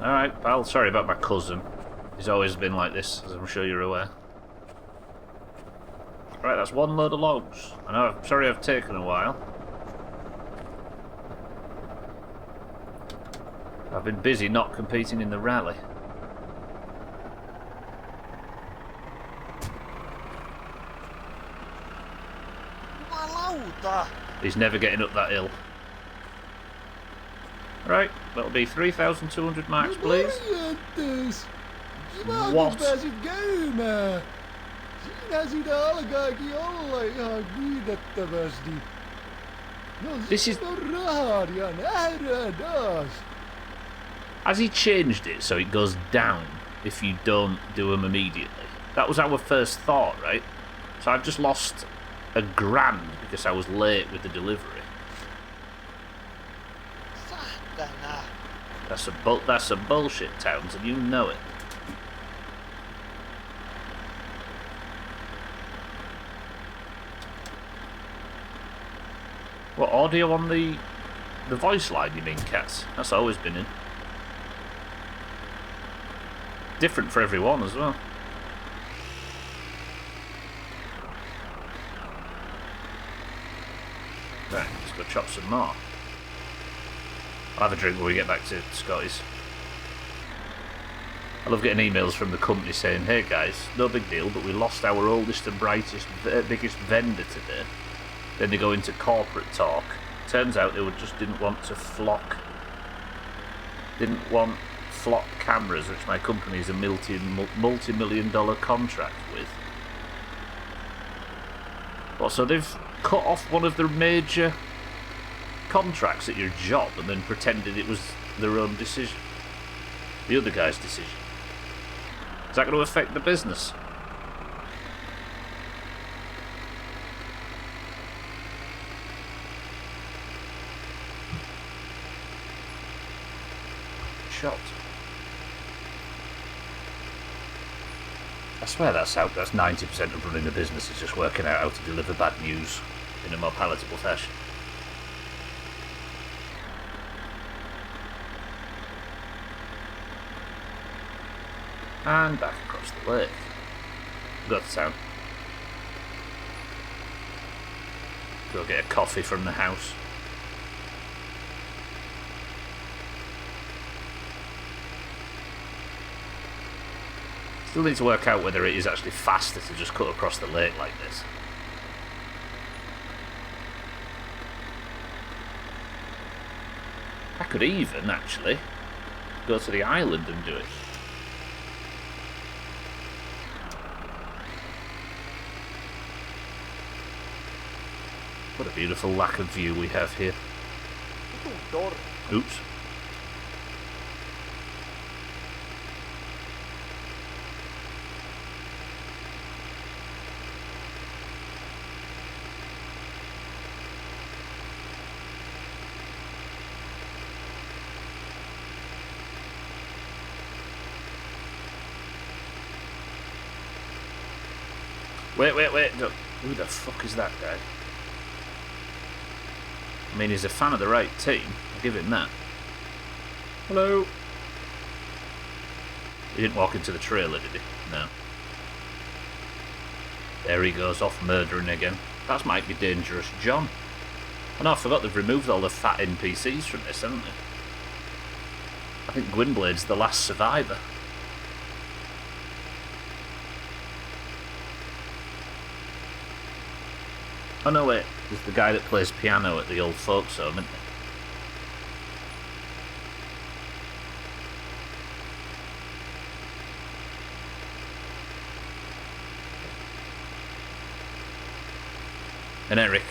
Alright, pal, sorry about my cousin. He's always been like this, as I'm sure you're aware. Right, that's one load of logs. I know, I'm sorry I've taken a while. I've been busy not competing in the rally. Jumalauta! He's never getting up that hill. Right, that'll be 3,200 marks, please. What? Pääsit käymään. Siinä sitä alkaakin olla ihan kiitettävästi. No This is... on rahat ja nähdään taas. Has he changed it so it goes down if you don't do them immediately? That was our first thought, right? So I've just lost $1,000 because I was late with the delivery. Sahtana! That's some bullshit, Towns, and you know it. What, audio on the voice line, you mean, Cats? That's always been in. Different for everyone as well. Right, let's go chop some more. I'll have a drink when we get back to Scotty's. I love getting emails from the company saying, hey guys, no big deal, but we lost our oldest and brightest, biggest vendor today. Then they go into corporate talk. Turns out they didn't want flock cameras, which my company is a multi-million-dollar contract with. Well, so they've cut off one of their major contracts at your job and then pretended it was their own decision. The other guy's decision. Is that going to affect the business? shot. I swear that's 90% of running a business is just working out how to deliver bad news in a more palatable fashion. And back across the lake. Got to town. Go get a coffee from the house. Still need to work out whether it is actually faster to just cut across the lake like this. I could even, actually, go to the island and do it. What a beautiful lack of view we have here. Oops. Wait. Who the fuck is that guy? I mean, he's a fan of the right team. I'll give him that. Hello. He didn't walk into the trailer, did he? No. There he goes, off murdering again. That might be Dangerous John. Oh no, I forgot they've removed all the fat NPCs from this, haven't they? I think Gwynblade's the last survivor. Oh no, wait, there's the guy that plays piano at the old folks home, isn't there? And Eric.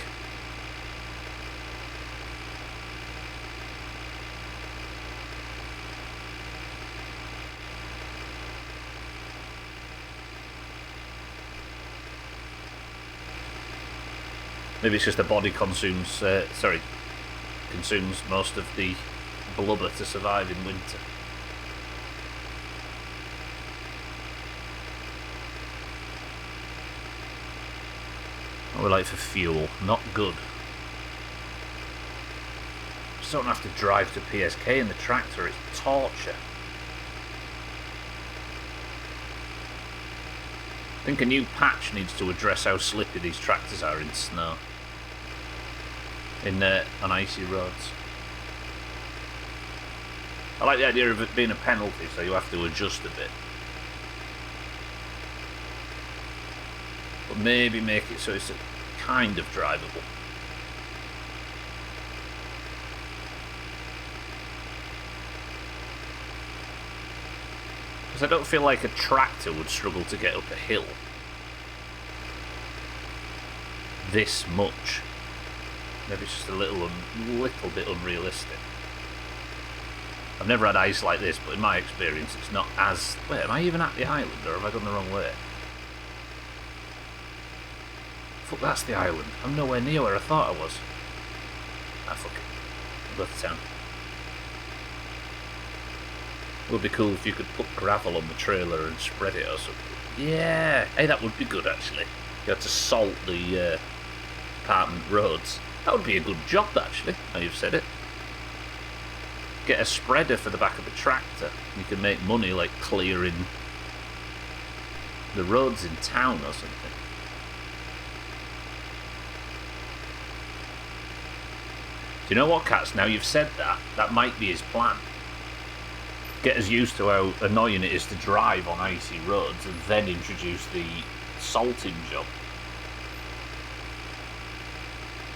Maybe it's just the body consumes most of the blubber to survive in winter. What we like for fuel, not good. Just don't have to drive to PSK in the tractor, it's torture. I think a new patch needs to address how slippy these tractors are in snow. On icy roads. I like the idea of it being a penalty, so you have to adjust a bit. But maybe make it so it's kind of drivable. Because I don't feel like a tractor would struggle to get up a hill this much. Maybe it's just a little bit unrealistic. I've never had ice like this, but in my experience it's not as... Wait, am I even at the island, or have I gone the wrong way? Fuck, that's the island. I'm nowhere near where I thought I was. Ah, fuck it. I'll go to town. It would be cool if you could put gravel on the trailer and spread it or something. Yeah! Hey, that would be good, actually. You had to salt the apartment roads. That would be a good job, actually, now you've said it. Get a spreader for the back of the tractor. You can make money, like, clearing the roads in town or something. Do you know what, Cats? Now you've said that, that might be his plan. Get us used to how annoying it is to drive on icy roads and then introduce the salting job.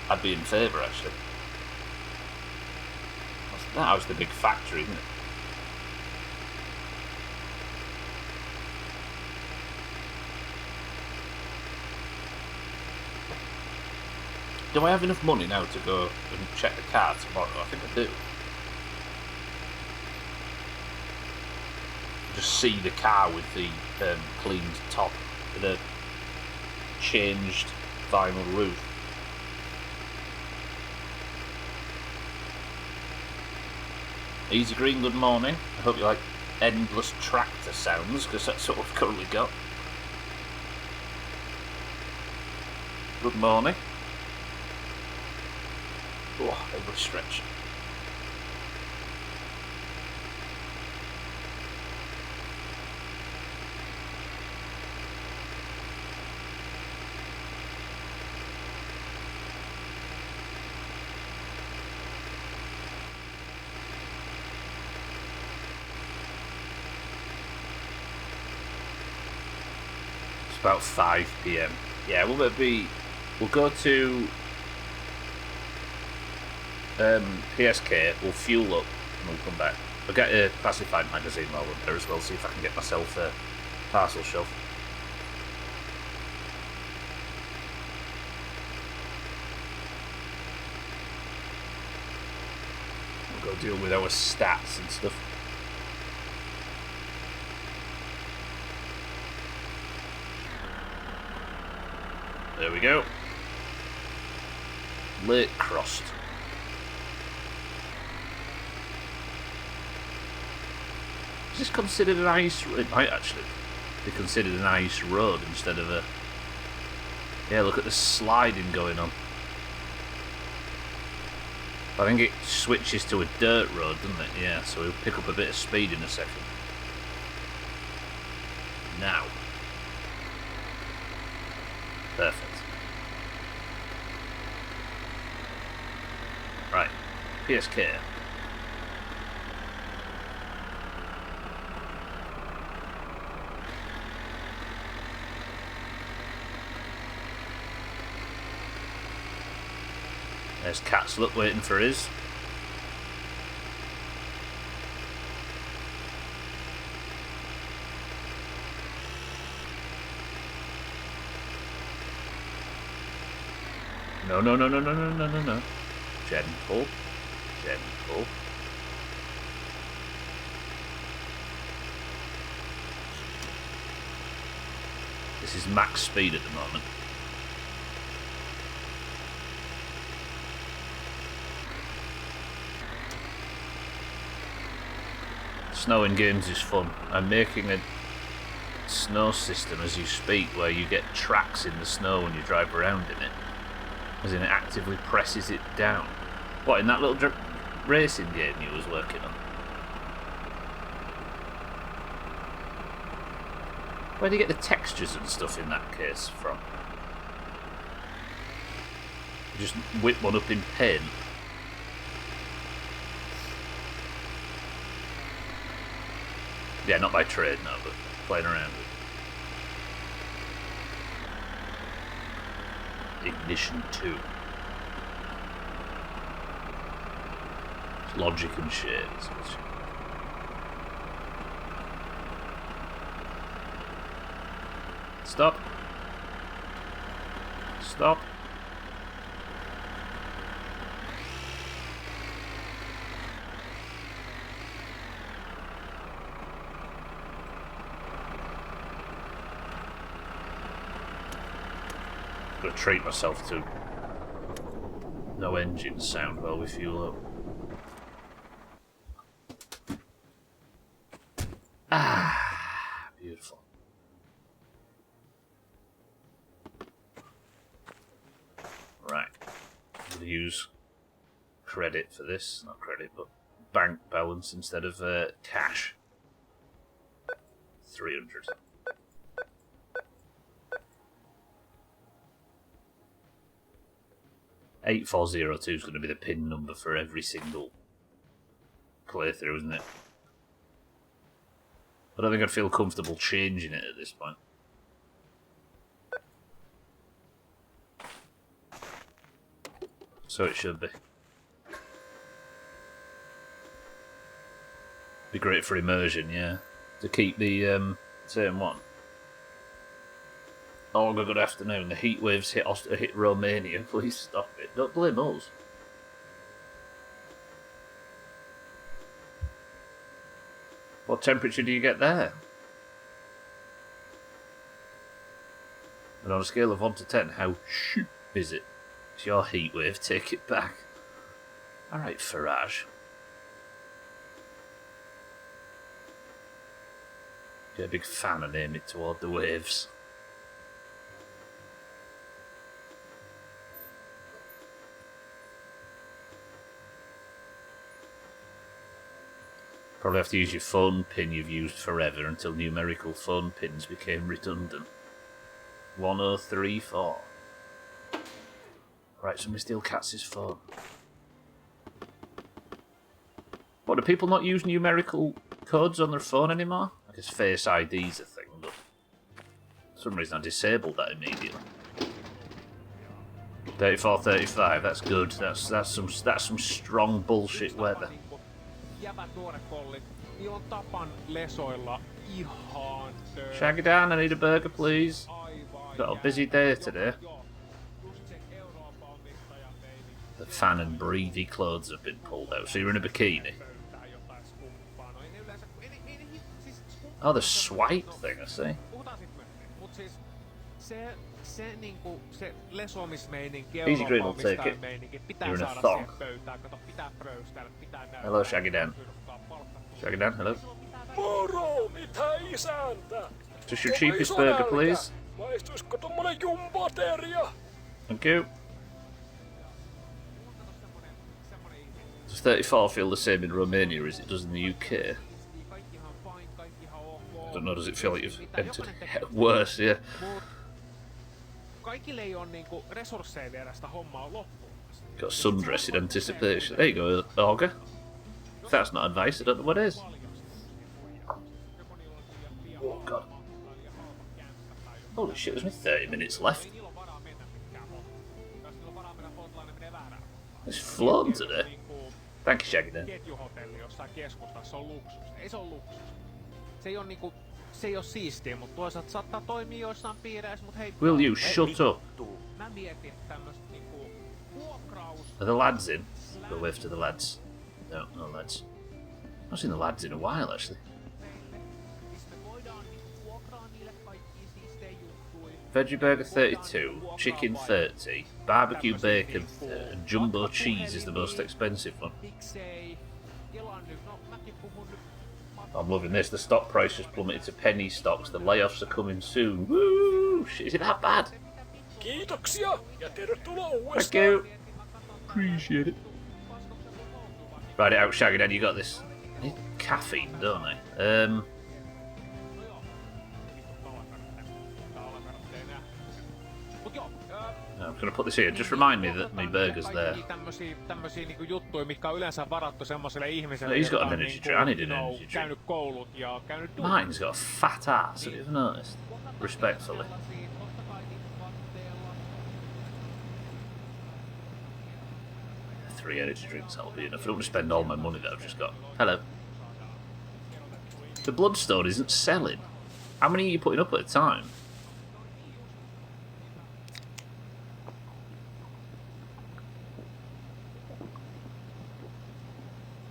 I'd be in favour, actually. That was the big factory, isn't it? Do I have enough money now to go and check the car tomorrow? I think I do. Just see the car with the cleaned top, with a changed vinyl roof. Easy Green, good morning. I hope you like endless tractor sounds, because that's what we've currently got. Good morning. Oh, every stretch. It's about 5 PM. Yeah, we'll go to PSK, we'll fuel up and we'll come back. I'll get a classified magazine while we're there as well, see if I can get myself a parcel shelf. We'll go deal with our stats and stuff. There we go. Lake crossed. Is this considered an ice road? It might actually be considered an ice road instead of a... Yeah, look at the sliding going on. I think it switches to a dirt road, doesn't it? Yeah, so we'll pick up a bit of speed in a second. Now. Perfect. Right, PSK. There's Catslook waiting for his. No. Gentle. This is max speed at the moment. Snow in games is fun. I'm making a snow system as you speak where you get tracks in the snow when you drive around in it. As in it actively presses it down. What, in that little racing game you was working on? Where do you get the textures and stuff in that case from? You just whip one up in paint. Yeah, not by trade, no, but playing around with it. Ignition 2. It's logic and shades. Stop. Stop. I'm gonna treat myself to no engine sound while we fuel up. Ah, beautiful. Right, I'm going to use credit for this, not credit, but bank balance instead of cash. 300. $8402 is going to be the PIN number for every single playthrough, isn't it? I don't think I'd feel comfortable changing it at this point. So it should be. Be great for immersion, yeah. To keep the same one. Oh, good afternoon. The heat waves hit Romania. Please stop it. Don't blame us. What temperature do you get there? And on a scale of 1 to 10, how shoo is it? It's your heat wave. Take it back. Alright, Farage. Get a big fan and aim it toward the waves. Probably have to use your phone pin you've used forever until numerical phone pins became redundant. 1034. Right, somebody steal Katz's phone. What, do people not use numerical codes on their phone anymore? I guess Face ID's a thing, but for some reason I disabled that immediately. 34-35, that's good. That's some strong bullshit weather. Shaggy Dan, I need a burger, please. Got a busy day today. The fan and breathy clothes have been pulled out, so you're in a bikini. Oh, the swipe thing, I see. Easy Green will take it. You're in a thong. Hello, Shaggy Dan. Shaggy Dan, hello. Moro, mitä isäntä? Just your cheapest burger, please. Maistuisiko tommonen jumboteria? Thank you. Does 34 feel the same in Romania as it does in the UK? I don't know, does it feel like you've entered worse, yeah? Got a sundress in anticipation. There you go, Auger. If that's not advice, I don't know what is. Oh god. Holy shit, there's only 30 minutes left. It's flown today. Thank you, Shaggy Dan. Will you shut up? Are the lads in? Go wave to the lads. No, no lads. I've not seen the lads in a while, actually. Veggie burger 32, chicken 30, barbecue bacon 30, and jumbo cheese is the most expensive one. I'm loving this. The stock price has plummeted to penny stocks. The layoffs are coming soon. Woo! Shit, is it that bad? Kiitoksia ja tervetuloa Thank uudestaan. you. Appreciate it. Ride it out, Shaggy Dan. You got this. I need caffeine, don't I? I'm going to put this here. Just remind me that my burger's there. No, he's got an energy drink. I need an energy drink. Mine's got a fat ass. Have you ever noticed? Respectfully. Three energy drinks, that'll be enough. I don't want to spend all my money that I've just got. Hello. The Bloodstone isn't selling. How many are you putting up at a time?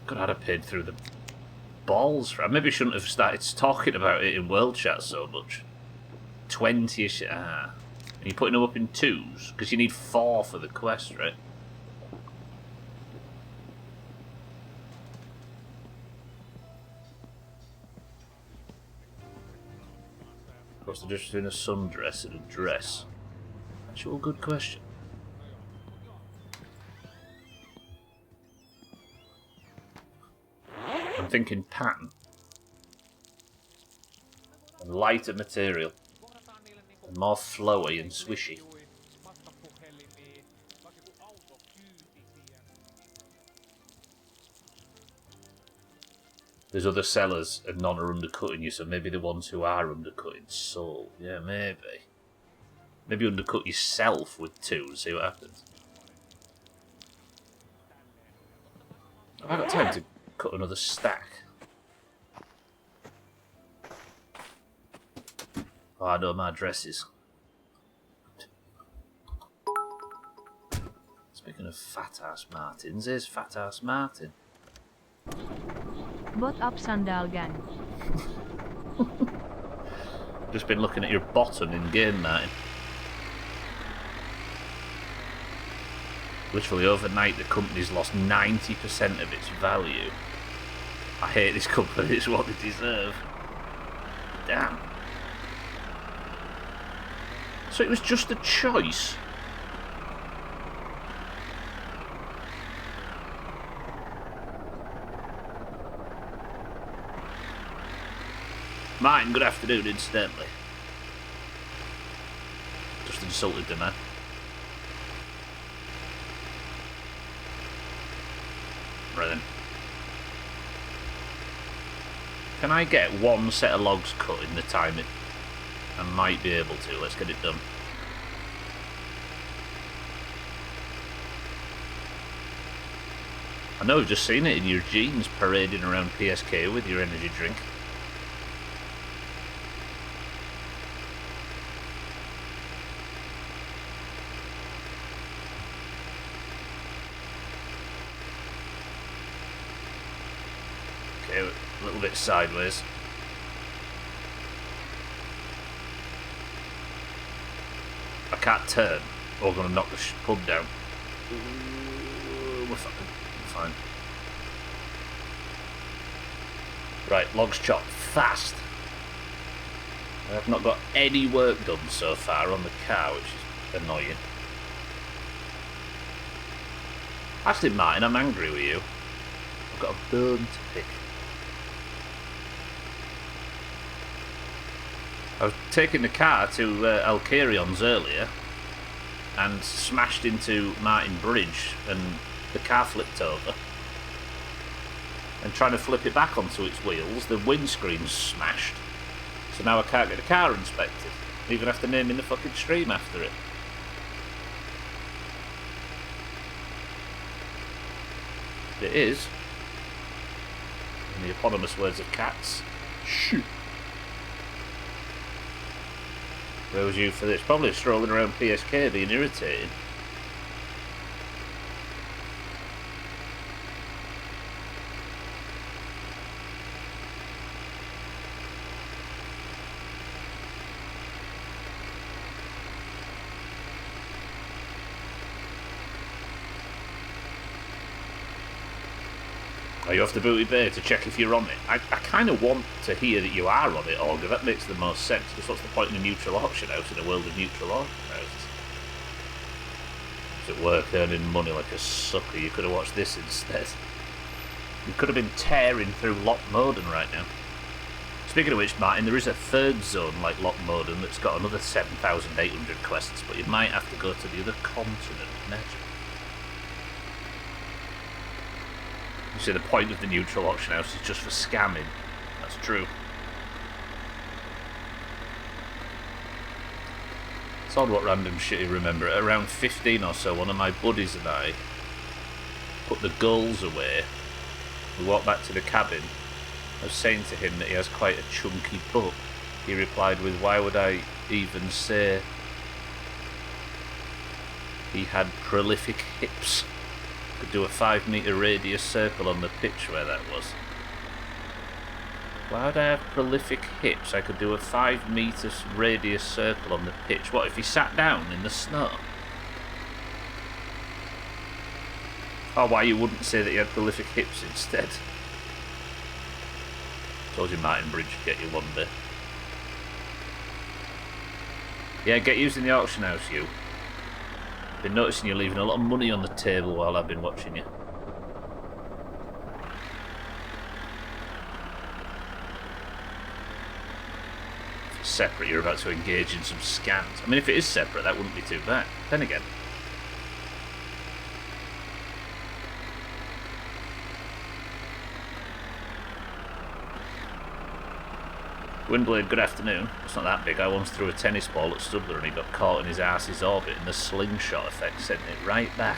God, I'd have paid through the balls for it. Maybe I shouldn't have started talking about it in World Chat so much. 20-ish. Ah. And you're putting them up in twos? Because you need 4 for the quest, right? What's the difference between a sundress and a dress? Actual good question. I'm thinking pattern. And lighter material. And more flowy and swishy. There's other sellers and none are undercutting you, so maybe the ones who are undercutting sold. Yeah, maybe. Maybe undercut yourself with 2 and see what happens. Have I got time to cut another stack? Oh, I know my dresses. Speaking of fat ass Martins, here's fat ass Martin. Bot up Sandalgan. Just been looking at your bottom in game, Martin. Literally overnight, the company's lost 90% of its value. I hate this company, it's what they deserve. damn. So it was just a choice. Martin, good afternoon, incidentally. Just insulted the man. Right then. Can I get one set of logs cut in the time it... I might be able to. Let's get it done. I know I've just seen it in your jeans parading around PSK with your energy drink. Okay, a little bit sideways. I can't turn, or I'm going to knock the pub down. Ooh, we're fine. Right, logs chopped fast. I have not got any work done so far on the car, which is annoying. Actually, Martin, I'm angry with you. I've got a bone to pick. I was taking the car to Alcarion's earlier and smashed into Martin Bridge and the car flipped over. And trying to flip it back onto its wheels, the windscreen's smashed. So now I can't get the car inspected. Even after naming the fucking stream after it. It is, in the eponymous words of cats, shoot. Where was you for this? Probably strolling around PSK being irritating. Are you off the Booty Bay to check if you're on it? I kind of want to hear that you are on it, Olga. That makes the most sense, because what's the point in a neutral auction house in a world of neutral auction houses? Is it work earning money like a sucker? You could have watched this instead. You could have been tearing through Lochmoden right now. Speaking of which, Martin, there is a third zone like Lochmoden that's got another 7,800 quests, but you might have to go to the other continent. Imagine. You see, the point of the neutral auction house is just for scamming. That's true. It's odd what random shit you remember. At around 15 or so, one of my buddies and I put the goals away. We walked back to the cabin. I was saying to him that he has quite a chunky butt. He replied with, "Why would I even say he had prolific hips?" Could do a 5-metre radius circle on the pitch where that was. Why would I have prolific hips? I could do a 5-metre radius circle on the pitch. What, if he sat down in the snow? Or why you wouldn't say that he had prolific hips instead? Told you Martin Bridge would get you one day. Yeah, get used in the auction house, you. Been noticing you leaving a lot of money on the table while I've been watching you. If it's separate, you're about to engage in some scams. I mean, if it is separate, that wouldn't be too bad. Then again. Windblade, good afternoon. It's not that big. I once threw a tennis ball at Studler and he got caught in his arse's orbit and the slingshot effect sent it right back.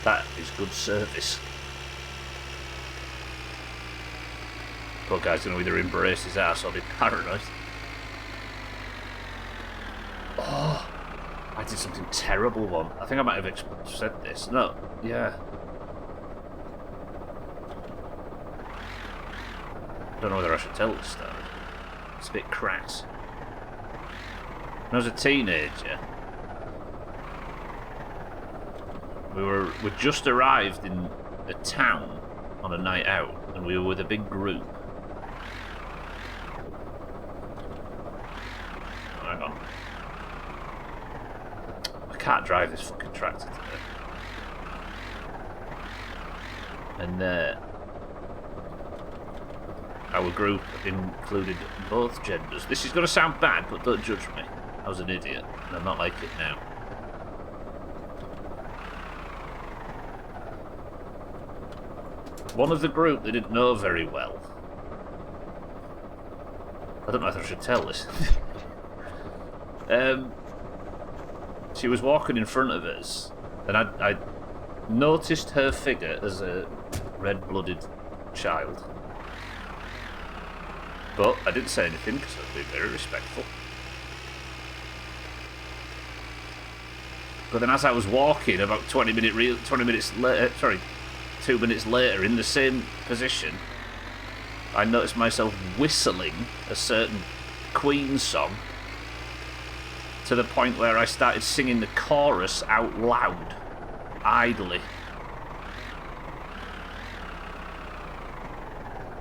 That is good service. Poor guy's going to either embrace his arse or be paranoid. Oh, I did something terrible one. I think I might have said this. No, yeah. I don't know whether I should tell this story. It's a bit crass. When I was a teenager, we just arrived in a town on a night out, and we were with a big group. Hang on. I can't drive this fucking tractor today. And our group included both genders. This is going to sound bad, but don't judge me. I was an idiot, and I'm not like it now. One of the group they didn't know very well. I don't know if I should tell this. She was walking in front of us, and I noticed her figure as a red-blooded child. But I didn't say anything because I was being very respectful. But then as I was walking, about 2 minutes later, in the same position, I noticed myself whistling a certain Queen song to the point where I started singing the chorus out loud, idly.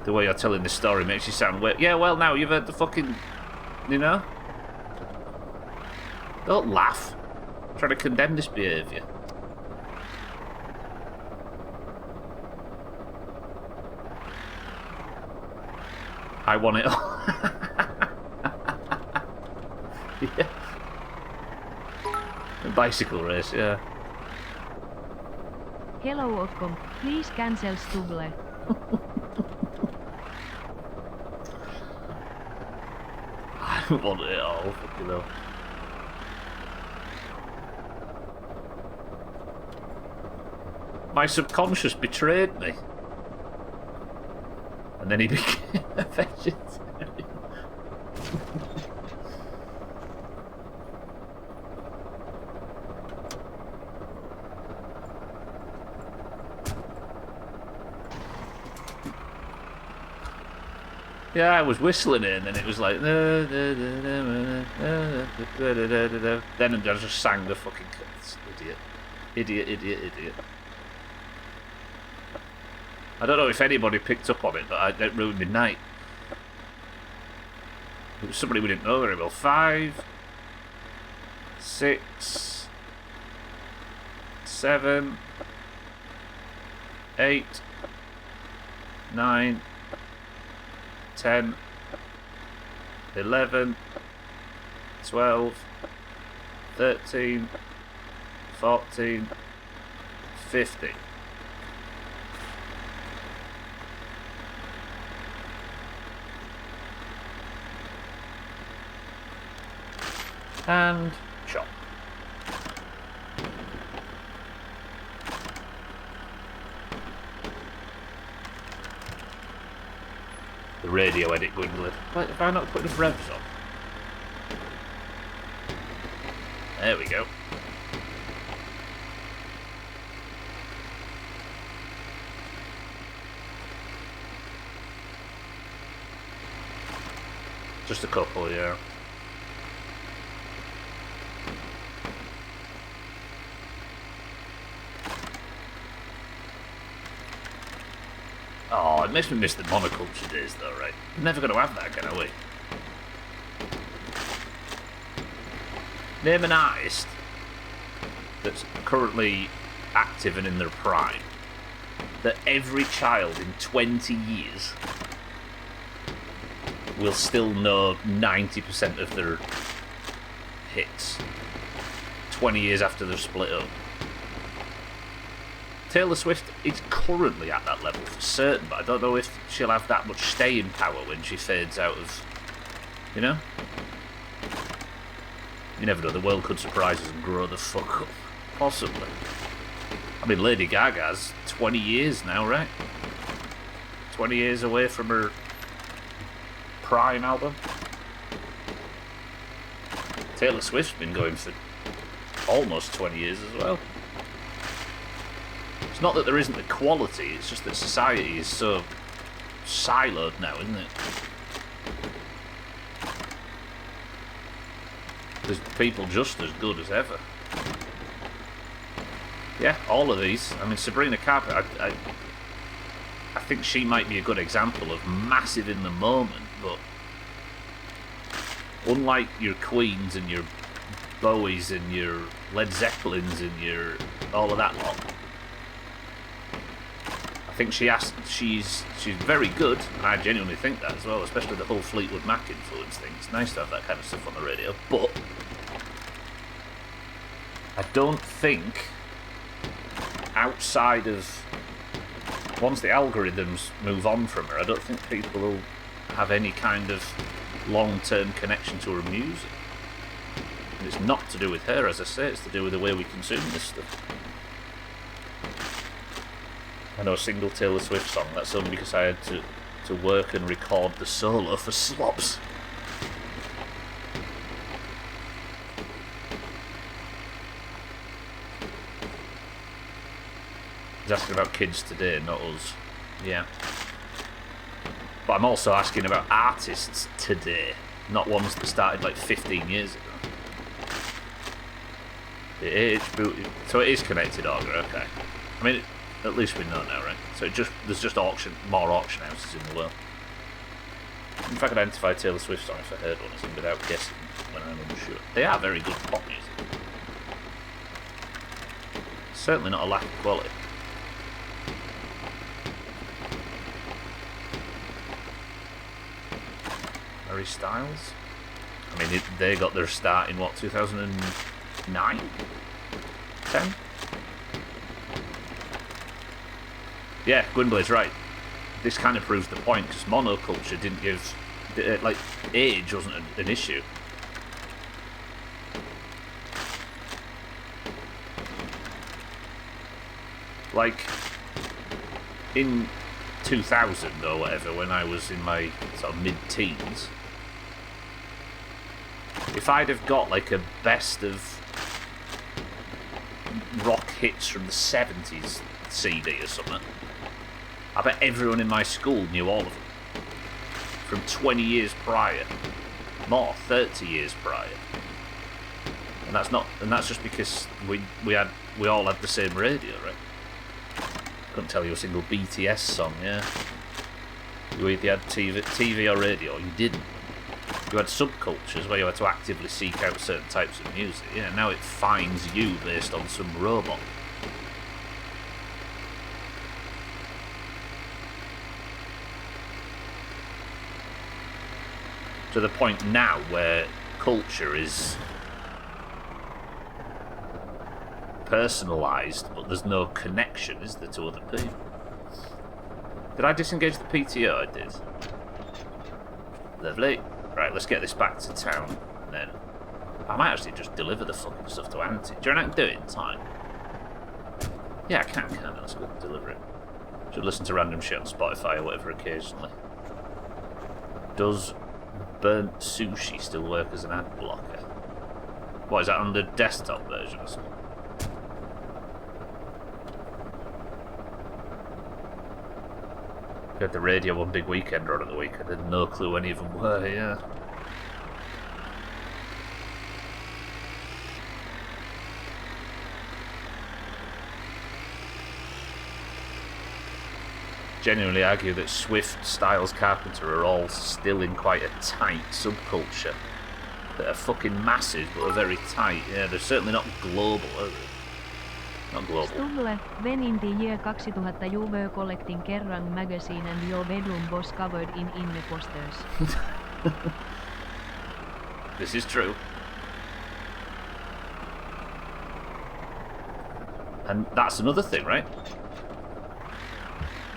The way you're telling this story makes you sound weird. Yeah, well, now you've heard the fucking, you know? Don't laugh. I'm trying to condemn this behaviour. I want it all. Yeah. A bicycle race, yeah. Hello Ocom, please cancel Stubble. I want it all, fucking hell. My subconscious betrayed me. And then he became a vegetarian. Yeah, I was whistling it, and then it was like... Then I just sang the fucking... Idiot. Idiot, idiot, idiot. I don't know if anybody picked up on it, but it ruined my night. It was somebody we didn't know very well. 5, 6, 7, 8, 9, 10, 11, 12, 13, 14, 15. And chop. The radio edit dwindling. Wait, have I not put enough revs on? There we go. Just a couple, yeah. Oh, it makes me miss the monoculture days though, right? We're never going to have that again, are we? Name an artist that's currently active and in their prime that every child in 20 years will still know 90% of their hits 20 years after they've split up. Taylor Swift is currently at that level for certain, but I don't know if she'll have that much staying power when she fades out of, you know? You never know, the world could surprise us and grow the fuck up. Possibly. I mean, Lady Gaga's 20 years now, right? 20 years away from her prime album. Taylor Swift's been going for almost 20 years as well. It's not that there isn't the quality, it's just that society is so siloed now, isn't it? There's people just as good as ever. Yeah, all of these. I mean, Sabrina Carpenter, I think she might be a good example of massive in the moment, but unlike your Queens and your Bowies and your Led Zeppelins and your all of that lot, I think she's very good, and I genuinely think that as well, especially the whole Fleetwood Mac influence thing. It's nice to have that kind of stuff on the radio, but I don't think outside of once the algorithms move on from her, I don't think people will have any kind of long-term connection to her music. And it's not to do with her, as I say, it's to do with the way we consume this stuff. I know a single Taylor Swift song, that's only because I had to work and record the solo for Slops. He's asking about kids today, not us. Yeah. But I'm also asking about artists today, not ones that started like 15 years ago. So it is connected, Augur, okay. I mean, at least we know now, right? So there's just more auction houses in the world. If I could identify a Taylor Swift song if I heard one, it's without guessing when I'm unsure. They are very good pop music. Certainly not a lack of quality. Harry Styles? I mean, they got their start in what, 2009? 10? Yeah, Gwynblade's right. This kind of proves the point, because monoculture didn't give... like, age wasn't an issue. Like, in 2000 or whatever, when I was in my sort of mid-teens, if I'd have got like a best of rock hits from the 70s CD or something, I bet everyone in my school knew all of them. From 20 years prior. More, 30 years prior. And that's just because we all had the same radio, right? Couldn't tell you a single BTS song, yeah. You either had TV or radio, or you didn't. You had subcultures where you had to actively seek out certain types of music. Yeah, now it finds you based on some robot. To the point now where culture is personalised, but there's no connection, is there, to other people? Did I disengage the PTO? I did. Lovely. Right, let's get this back to town, and then I might actually just deliver the fucking stuff to Auntie. Do you reckon I can do it in time? Yeah, I can. Let's go deliver it. Should listen to random shit on Spotify or whatever occasionally. Does burnt sushi still work as an ad blocker? What, is that on the desktop version or something? We had the radio one big weekend run at the weekend. I had no clue any of them were, yeah. Genuinely argue that Swift, Styles, Carpenter are all still in quite a tight subculture. That are fucking massive but are very tight. Yeah, they're certainly not global, are they? Not global. Stuble, when in the year 2000 you were collecting Kerrang magazine and your bedroom was covered in Inme posters. This is true. And that's another thing, right?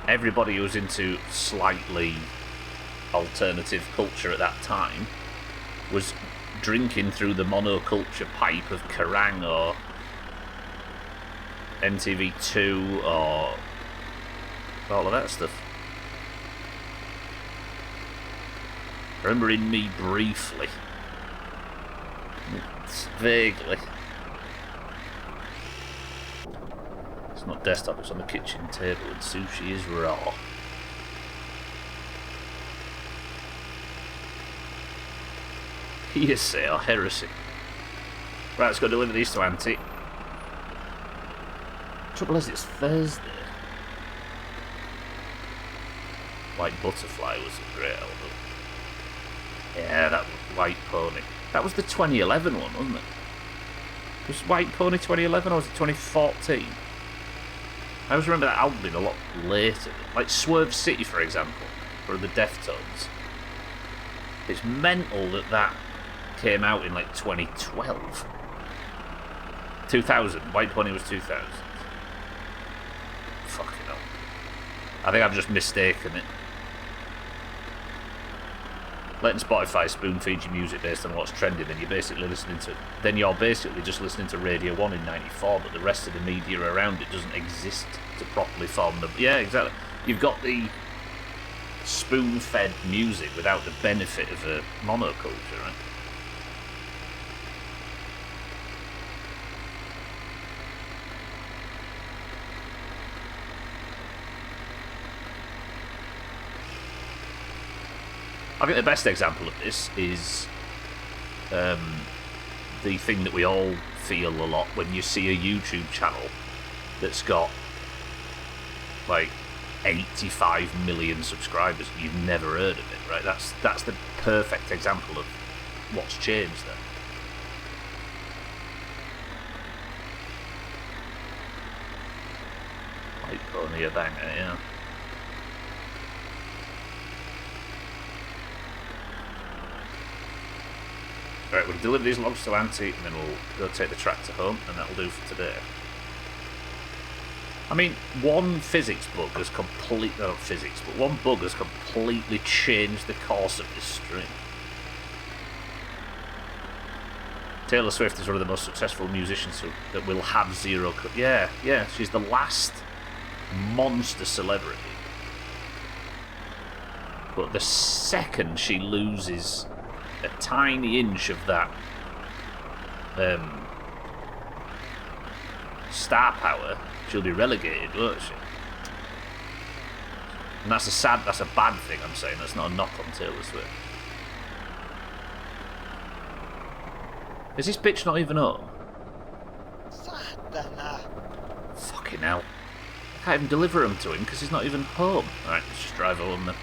Everybody who was into slightly alternative culture at that time was drinking through the monoculture pipe of Kerrang or MTV2 or all of that stuff. I remember in Me briefly. Vaguely. It's not desktop, it's on the kitchen table and sushi is raw. Hearsay or heresy. Right, let's go deliver these to Auntie. Trouble is, it's Thursday. White Butterfly was a great album. Yeah, that White Pony. That was the 2011 one, wasn't it? Was White Pony 2011 or was it 2014? I always remember that album being a lot later. Like Swerve City, for example, for the Deftones. It's mental that came out in like 2012. 2000. White Pony was 2000. Fucking hell. I think I've just mistaken it. Letting Spotify spoon feed you music based on what's trending, and you're basically listening to. Then you're basically just listening to Radio 1 in '94, but the rest of the media around it doesn't exist to properly form the. Yeah, exactly. You've got the spoon-fed music without the benefit of a monoculture, right? I think the best example of this is the thing that we all feel a lot when you see a YouTube channel that's got like 85 million subscribers and you've never heard of it, right? That's the perfect example of what's changed there. White Pony a banger, yeah. Right, we'll deliver these logs to Auntie and then we'll go take the tractor home, and that'll do for today. I mean, one physics bug has not physics, but one bug has completely changed the course of this stream. Taylor Swift is one of the most successful musicians that will have zero... Yeah, she's the last monster celebrity. But the second she loses a tiny inch of that star power, she'll be relegated, won't she? And that's a bad thing, I'm saying. That's not a knock on Taylor Swift. Is this bitch not even home? Satana. Fucking hell. I can't even deliver him to him because he's not even home. Alright, let's just drive home then.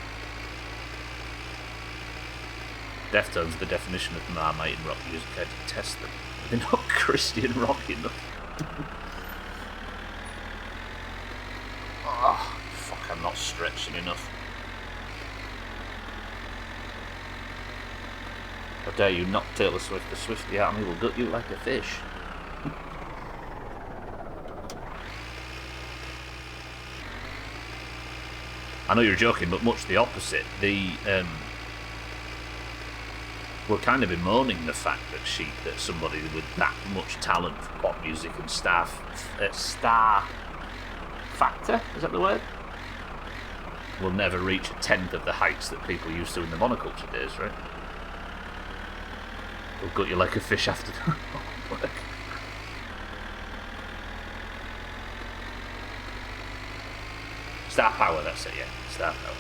Deftones, the definition of Marmite in rock music. I detest them. They're not Christian rock enough. Oh, fuck, I'm not stretching enough. How dare you knock Taylor Swift? The Swiftie army will gut you like a fish. I know you're joking, but much the opposite. We're kind of bemoaning the fact that somebody with that much talent for pop music and star factor, is that the word? Will never reach a tenth of the heights that people used to in the monoculture days, right? They'll gut you like a fish after work. Star power, that's it, yeah. Star power.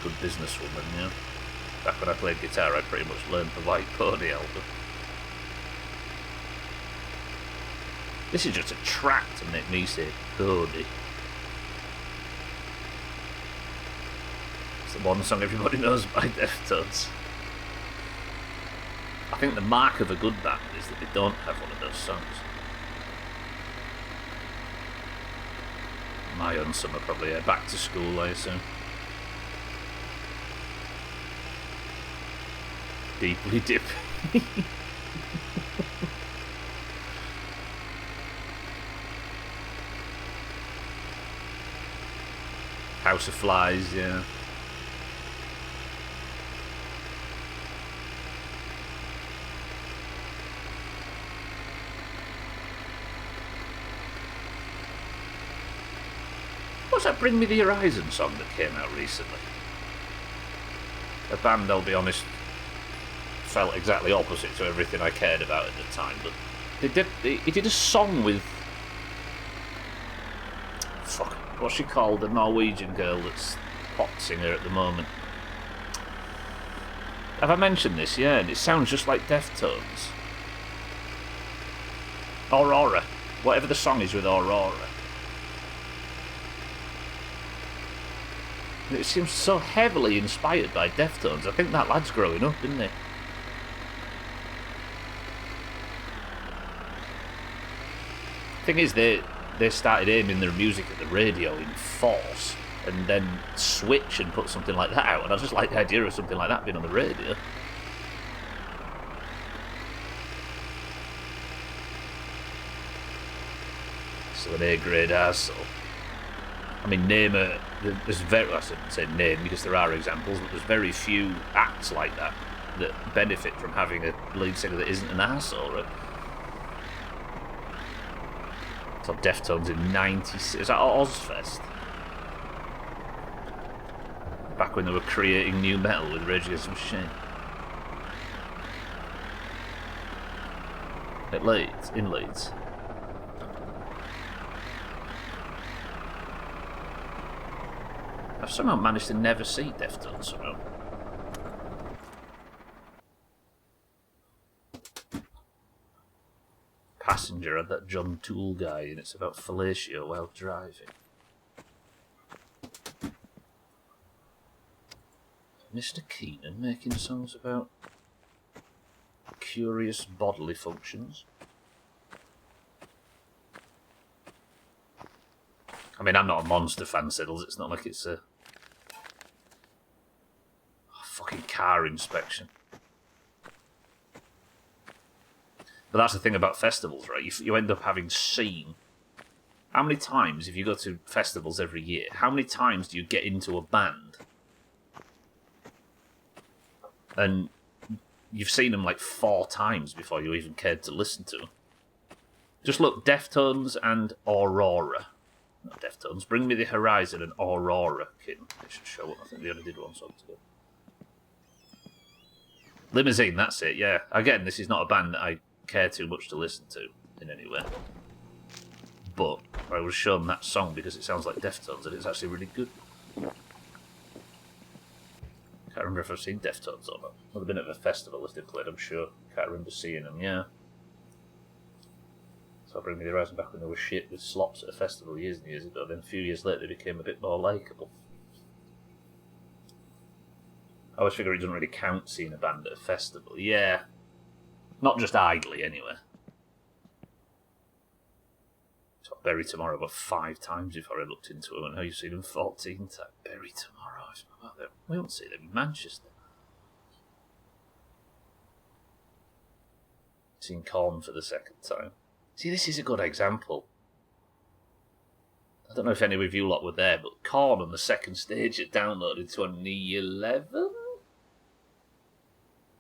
Good businesswoman, yeah. Back when I played guitar, I pretty much learned the White Pony album. This is just a track to make me say Pony. It's the one song everybody knows by Deftones. I think the mark of a good band is that they don't have one of those songs. My own summer probably, yeah. Back to School, I assume. Deeply dippy. House of Flies, yeah. What's that Bring Me the Horizon song that came out recently? A band, I'll be honest, felt exactly opposite to everything I cared about at the time, but he did a song with what's she called, the Norwegian girl that's pop singer at the moment. Have I mentioned this? Yeah, and it sounds just like Deftones. Aurora, whatever the song is with Aurora. It seems so heavily inspired by Deftones. I think that lad's growing up, isn't he? Thing is, they started aiming their music at the radio in force, and then switch and put something like that out. And I just like the idea of something like that being on the radio. So an A-grade arsehole. I mean, there's very, I shouldn't say name because there are examples, but there's very few acts like that benefit from having a lead singer that isn't an arsehole, right? So Deftones in 96, is that Ozfest? Back when they were creating new metal with Rage Against the Machine. At Leeds, in Leeds. I've somehow managed to never see Deftones somehow. Passenger had that John Toole guy, and it's about fellatio while driving. Mr. Keenan making songs about curious bodily functions. I mean, I'm not a Monster fan, Siddles. It's not like it's a fucking car inspection. But that's the thing about festivals, right? You end up having seen... How many times, if you go to festivals every year, how many times do you get into a band and you've seen them like 4 times before you even cared to listen to them? Just look, Deftones and Aurora. Not Deftones, Bring Me the Horizon and Aurora. They should show up. I think they only did one song together. Limousine, that's it, yeah. Again, this is not a band that I care too much to listen to in any way. But I was shown that song because it sounds like Deftones and it's actually really good. Can't remember if I've seen Deftones or not. Would have been at a festival if they played, I'm sure. Can't remember seeing them, yeah. So Bring Me the Horizon back when they were shit with slops at a festival years and years ago. Then a few years later they became a bit more likeable. I always figure it doesn't really count seeing a band at a festival. Yeah. Not just idly, anyway. So Bury Tomorrow about 5 times before I looked into them. I know you've seen them 14 times. Bury Tomorrow. We won't see them in Manchester. Seen Korn for the 2nd time. See, this is a good example. I don't know if any of you lot were there, but Korn on the 2nd stage it downloaded 2011?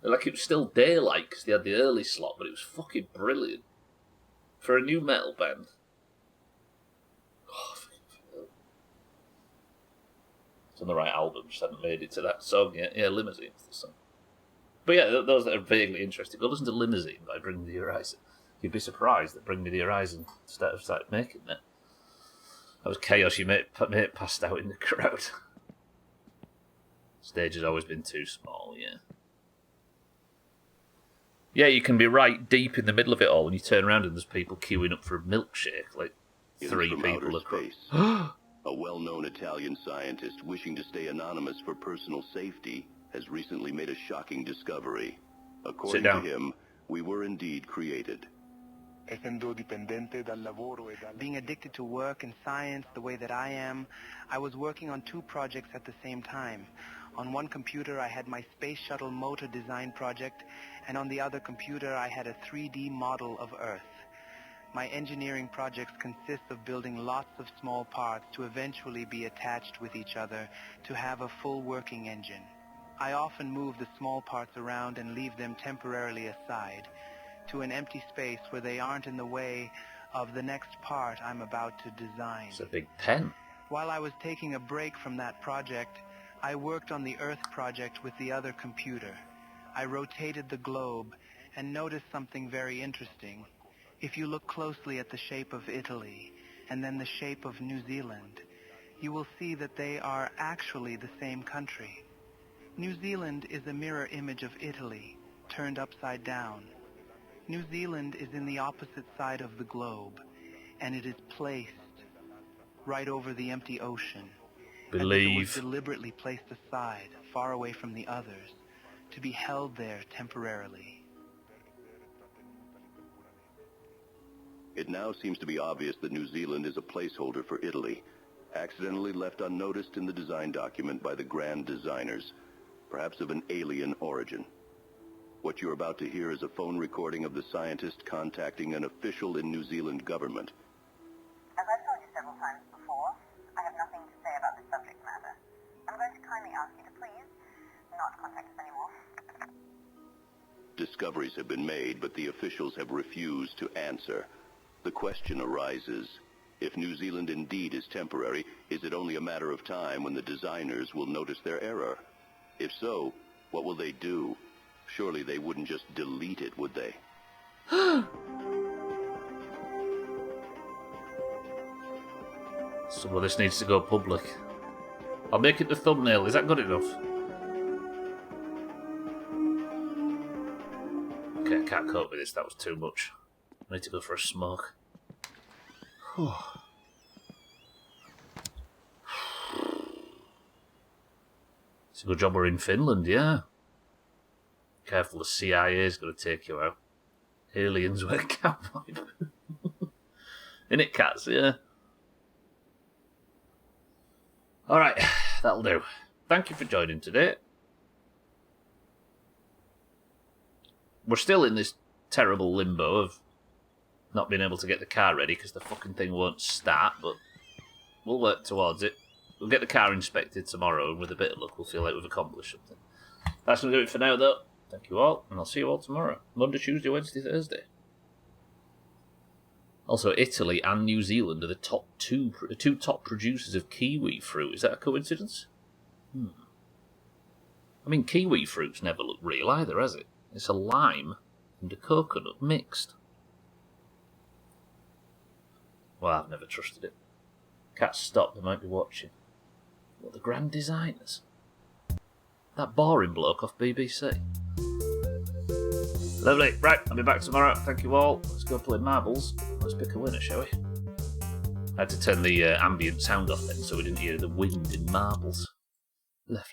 Like, it was still daylight because they had the early slot, but it was fucking brilliant. For a new metal band. Oh, it's on the right album, just hadn't made it to that song yet. Yeah, Limousine's the song. But yeah, those that are vaguely interested, go listen to Limousine by Bring Me the Horizon. You'd be surprised that Bring Me the Horizon started making that. That was chaos. Your mate passed out in the crowd. Stage has always been too small, yeah. Yeah, you can be right deep in the middle of it all when you turn around and there's people queuing up for a milkshake, like 3 people across. A well-known Italian scientist wishing to stay anonymous for personal safety has recently made a shocking discovery. According to him, we were indeed created. Being addicted to work and science the way that I am, I was working on 2 projects at the same time. On one computer I had my space shuttle motor design project, and on the other computer I had a 3D model of Earth. My engineering projects consist of building lots of small parts to eventually be attached with each other to have a full working engine. I often move the small parts around and leave them temporarily aside to an empty space where they aren't in the way of the next part I'm about to design. It's a big pen. While I was taking a break from that project, I worked on the Earth project with the other computer. I rotated the globe and noticed something very interesting. If you look closely at the shape of Italy and then the shape of New Zealand, you will see that they are actually the same country. New Zealand is a mirror image of Italy, turned upside down. New Zealand is in the opposite side of the globe, and it is placed right over the empty ocean. As if it was deliberately placed aside, far away from the others, to be held there temporarily. It now seems to be obvious that New Zealand is a placeholder for Italy, accidentally left unnoticed in the design document by the grand designers, perhaps of an alien origin. What you're about to hear is a phone recording of the scientist contacting an official in New Zealand government. As I've told you several times before, I have nothing to say about this subject matter. I'm going to kindly ask you to please not contact us anymore. Discoveries have been made, but the officials have refused to answer. The question arises, if New Zealand indeed is temporary, is it only a matter of time when the designers will notice their error? If so, what will they do? Surely they wouldn't just delete it, would they? Some of this needs to go public. I'll make it the thumbnail. Is that good enough? Okay, I can't cope with this. That was too much. I need to go for a smoke. It's a good job we're in Finland, yeah. Careful, the CIA is going to take you out. Aliens wear cowboy boots. Innit, cats, yeah. Alright, that'll do. Thank you for joining today. We're still in this terrible limbo of not being able to get the car ready because the fucking thing won't start, but we'll work towards it. We'll get the car inspected tomorrow, and with a bit of luck we'll feel like we've accomplished something. That's going to do it for now, though. Thank you all, and I'll see you all tomorrow. Monday, Tuesday, Wednesday, Thursday. Also, Italy and New Zealand are the two top producers of kiwi fruit. Is that a coincidence? I mean, kiwi fruit's never looked real either, has it? It's a lime and a coconut mixed. Well, I've never trusted it. Cats stop, they might be watching. What, the grand designers? That boring bloke off BBC. Lovely. Right, I'll be back tomorrow. Thank you all. Let's go play marbles. Let's pick a winner, shall we? I had to turn the ambient sound off then so we didn't hear the wind in marbles. Lovely.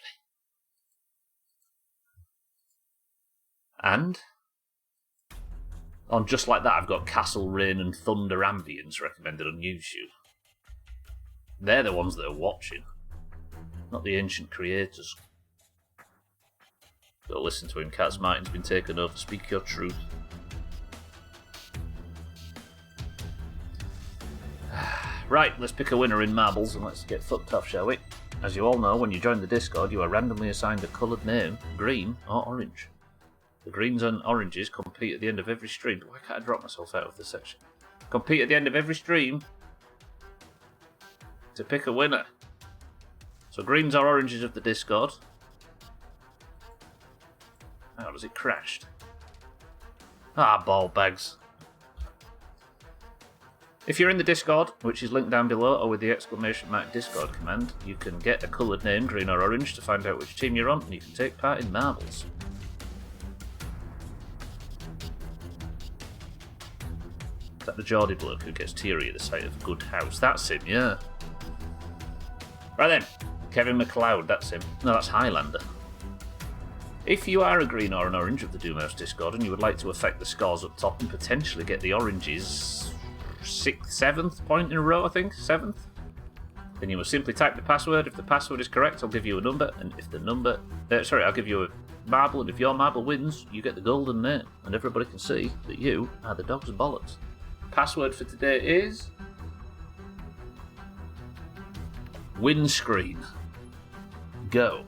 And on Just Like That, I've got Castle, Rain and Thunder ambience recommended on YouTube. They're the ones that are watching, not the ancient creators. Go listen to him. Cats Martin's been taken over. Speak your truth. Right, let's pick a winner in marbles and let's get fucked off, shall we? As you all know, when you join the Discord, you are randomly assigned a coloured name, green or orange. The greens and oranges compete at the end of every stream. Why can't I drop myself out of this section? Compete at the end of every stream to pick a winner. So greens or oranges of the Discord. Hang on, has it crashed? Ah, ball bags. If you're in the Discord, which is linked down below, or with the ! Discord command, you can get a coloured name, green or orange, to find out which team you're on, and you can take part in marbles. Is that the Geordie bloke who gets teary at the sight of Good House? That's him, yeah. Right then, Kevin McLeod, that's him. No, that's Highlander. If you are a green or an orange of the Doomhaus Discord and you would like to affect the scores up top and potentially get the oranges 7th point in a row, I think, 7th, then you must simply type the password. If the password is correct, I'll give you a number, and if the number... I'll give you a marble, and if your marble wins, you get the golden name, and everybody can see that you are the dog's bollocks. Password for today is... windscreen. Go.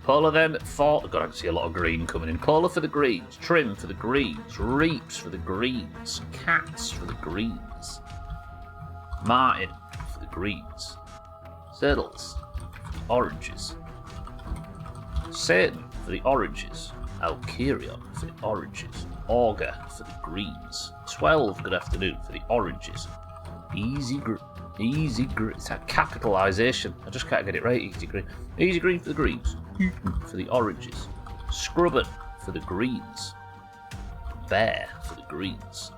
Polar then for... God, I can see a lot of green coming in. Polar for the greens. Trim for the greens. Reaps for the greens. Cats for the greens. Martin for the greens. Settles for the oranges. Satan for the oranges. Alkirion for the oranges. Augur for the greens. 12, good afternoon, for the oranges. Easy green. It's that capitalisation. I just can't get it right. Easy green. Easy green for the greens. For the oranges. Scrubbin for the greens. Bear for the greens.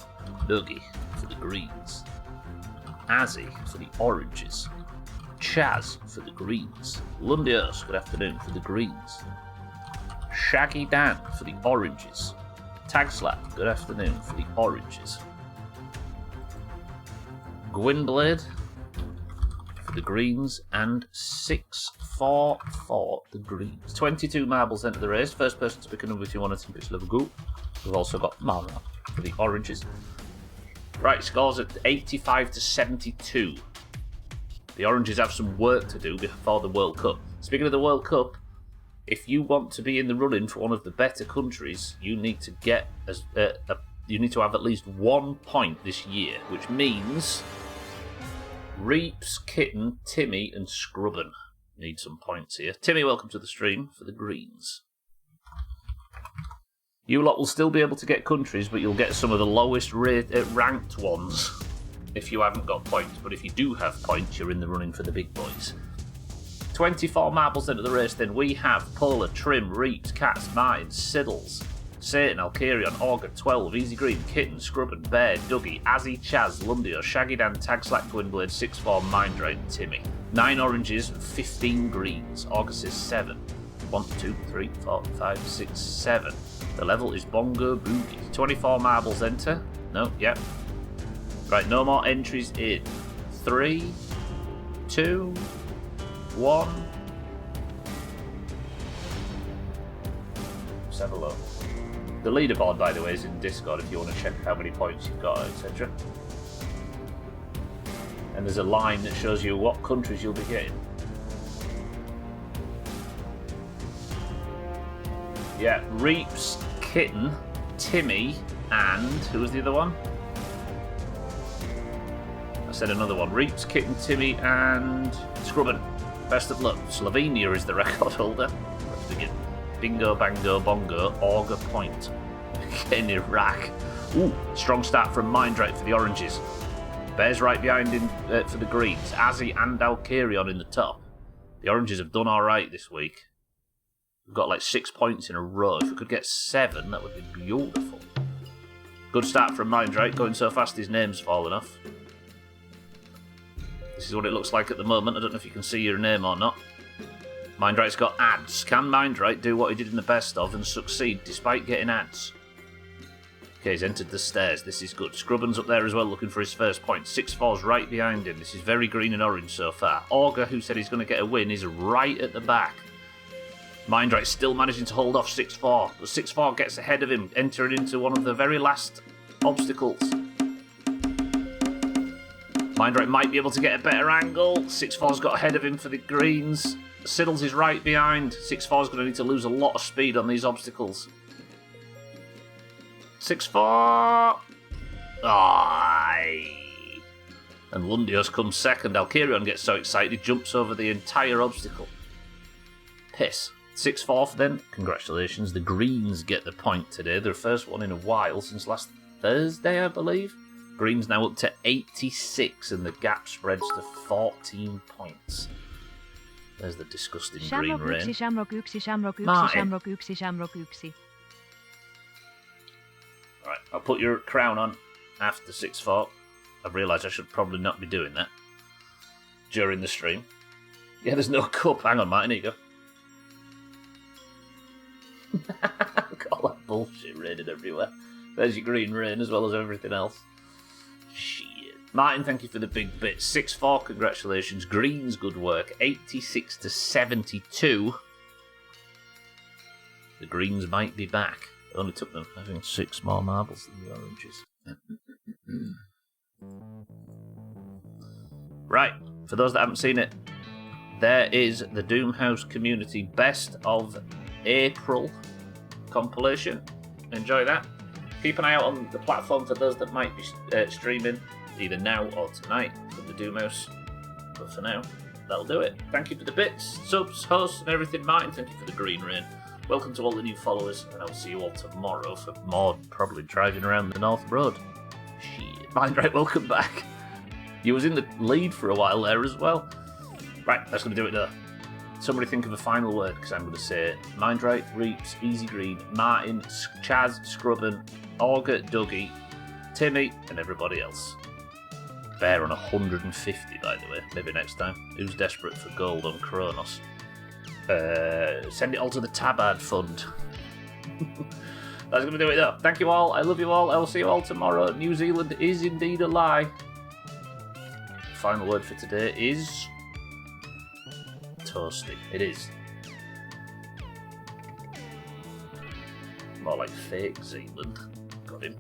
Dougie for the greens. Azzy for the oranges. Chaz for the greens. Lundios, good afternoon, for the greens. Shaggy Dan for the oranges. Tagslap, good afternoon, for the oranges. Gwynblade for the greens, and 6-4 for the greens. 22 marbles enter the race. First person to pick a number between 1 and 10 pitch level go. We've also got Mara for the oranges. Right, scores at 85 to 72. The oranges have some work to do before the World Cup. Speaking of the World Cup, if you want to be in the running for one of the better countries, you need to get you need to have at least 1 point this year, which means Reeps, Kitten, Timmy, and Scrubben need some points here. Timmy, welcome to the stream for the greens. You lot will still be able to get countries, but you'll get some of the lowest ranked ones if you haven't got points. But if you do have points, you're in the running for the big boys. 24 marbles into the race, then we have Polar, Trim, Reeps, Cats, Mines, Siddles, Satan, Alkarion, Augur, 12, Easy Green, Kitten, Scrubben, Bear, Dougie, Azzy, Chaz, Lundio, Shaggy Dan, Tagslack, Gwynblade, 6-4, Mindrake, Timmy. 9 oranges, 15 greens. August is 7. 1, 2, 3, 4, 5, 6, 7. The level is Bongo Boogie. 24 marbles enter. No, yep. Right, no more entries in. 3, 2, 1. Let's have a look. The leaderboard, by the way, is in Discord if you want to check how many points you've got, etc. And there's a line that shows you what countries you'll be getting. Yeah, Reeps, Kitten, Timmy, and who was the other one? I said another one. Reeps, Kitten, Timmy, and Scrubben. Best of luck. Slovenia is the record holder. Let's begin. Bingo, bango, bongo, Augur point. In Iraq. Ooh, strong start from Mindrake for the oranges. Bears right behind him for the greens. Azzy and Alkarion in the top. The oranges have done alright this week. We've got like 6 points in a row. If we could get 7, that would be beautiful. Good start from Mindrake, going so fast his name's fallen off. This is what it looks like at the moment. I don't know if you can see your name or not. Mindrake's got ads. Can Mindrake do what he did in the best of and succeed despite getting ads? Okay, he's entered the stairs. This is good. Scrubben's up there as well, looking for his first point. 6-4's right behind him. This is very green and orange so far. Augur, who said he's going to get a win, is right at the back. Mindrake's still managing to hold off 6-4, but 6-4 gets ahead of him, entering into one of the very last obstacles. Mindrake might be able to get a better angle. 6-4's got ahead of him for the greens. Siddles is right behind. 6-4's going to need to lose a lot of speed on these obstacles. 6-4. Aye. And Lundios comes second. Alkarion gets so excited he jumps over the entire obstacle. Piss. 6-4 then. Congratulations. The greens get the point today. Their first one in a while since last Thursday, I believe. Green's now up to 86 and the gap spreads to 14 points. There's the disgusting green rain. Shamrock 1, Shamrock 1, Martin. Shamrock 1, Shamrock 1. Alright, I'll put your crown on after 6-4. I've realised I should probably not be doing that during the stream. Yeah, there's no cup. Hang on, Martin, here you go. Got that bullshit raining everywhere. There's your green rain as well as everything else. Shit. Martin, thank you for the big bit. 6-4, congratulations. Green's good work. 86 to 72. The greens might be back. It only took them, I think, 6 more marbles than the oranges. Right, for those that haven't seen it, there is the Doomhaus Community Best of April compilation. Enjoy that. Keep an eye out on the platform for those that might be streaming either now or tonight for the Doomhaus. But for now, that'll do it. Thank you for the bits, subs, hosts, and everything. Martin, thank you for the green rain. Welcome to all the new followers, and I'll see you all tomorrow for more probably driving around the North Road. Shit. Mindrake, welcome back. You was in the lead for a while there as well. Right, that's going to do it there. Somebody think of a final word, because I'm going to say Mindright, Reeps, Easy Green, Martin, Chaz, Scrubben, Auger, Dougie, Timmy, and everybody else. Bear on 150, by the way. Maybe next time. Who's desperate for gold on Kronos? Send it all to the Tabard Fund. That's going to do it though. Thank you all. I love you all. I will see you all tomorrow. New Zealand is indeed a lie. Final word for today is toasty. It is. More like fake Zealand. Got him.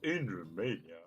In Romania,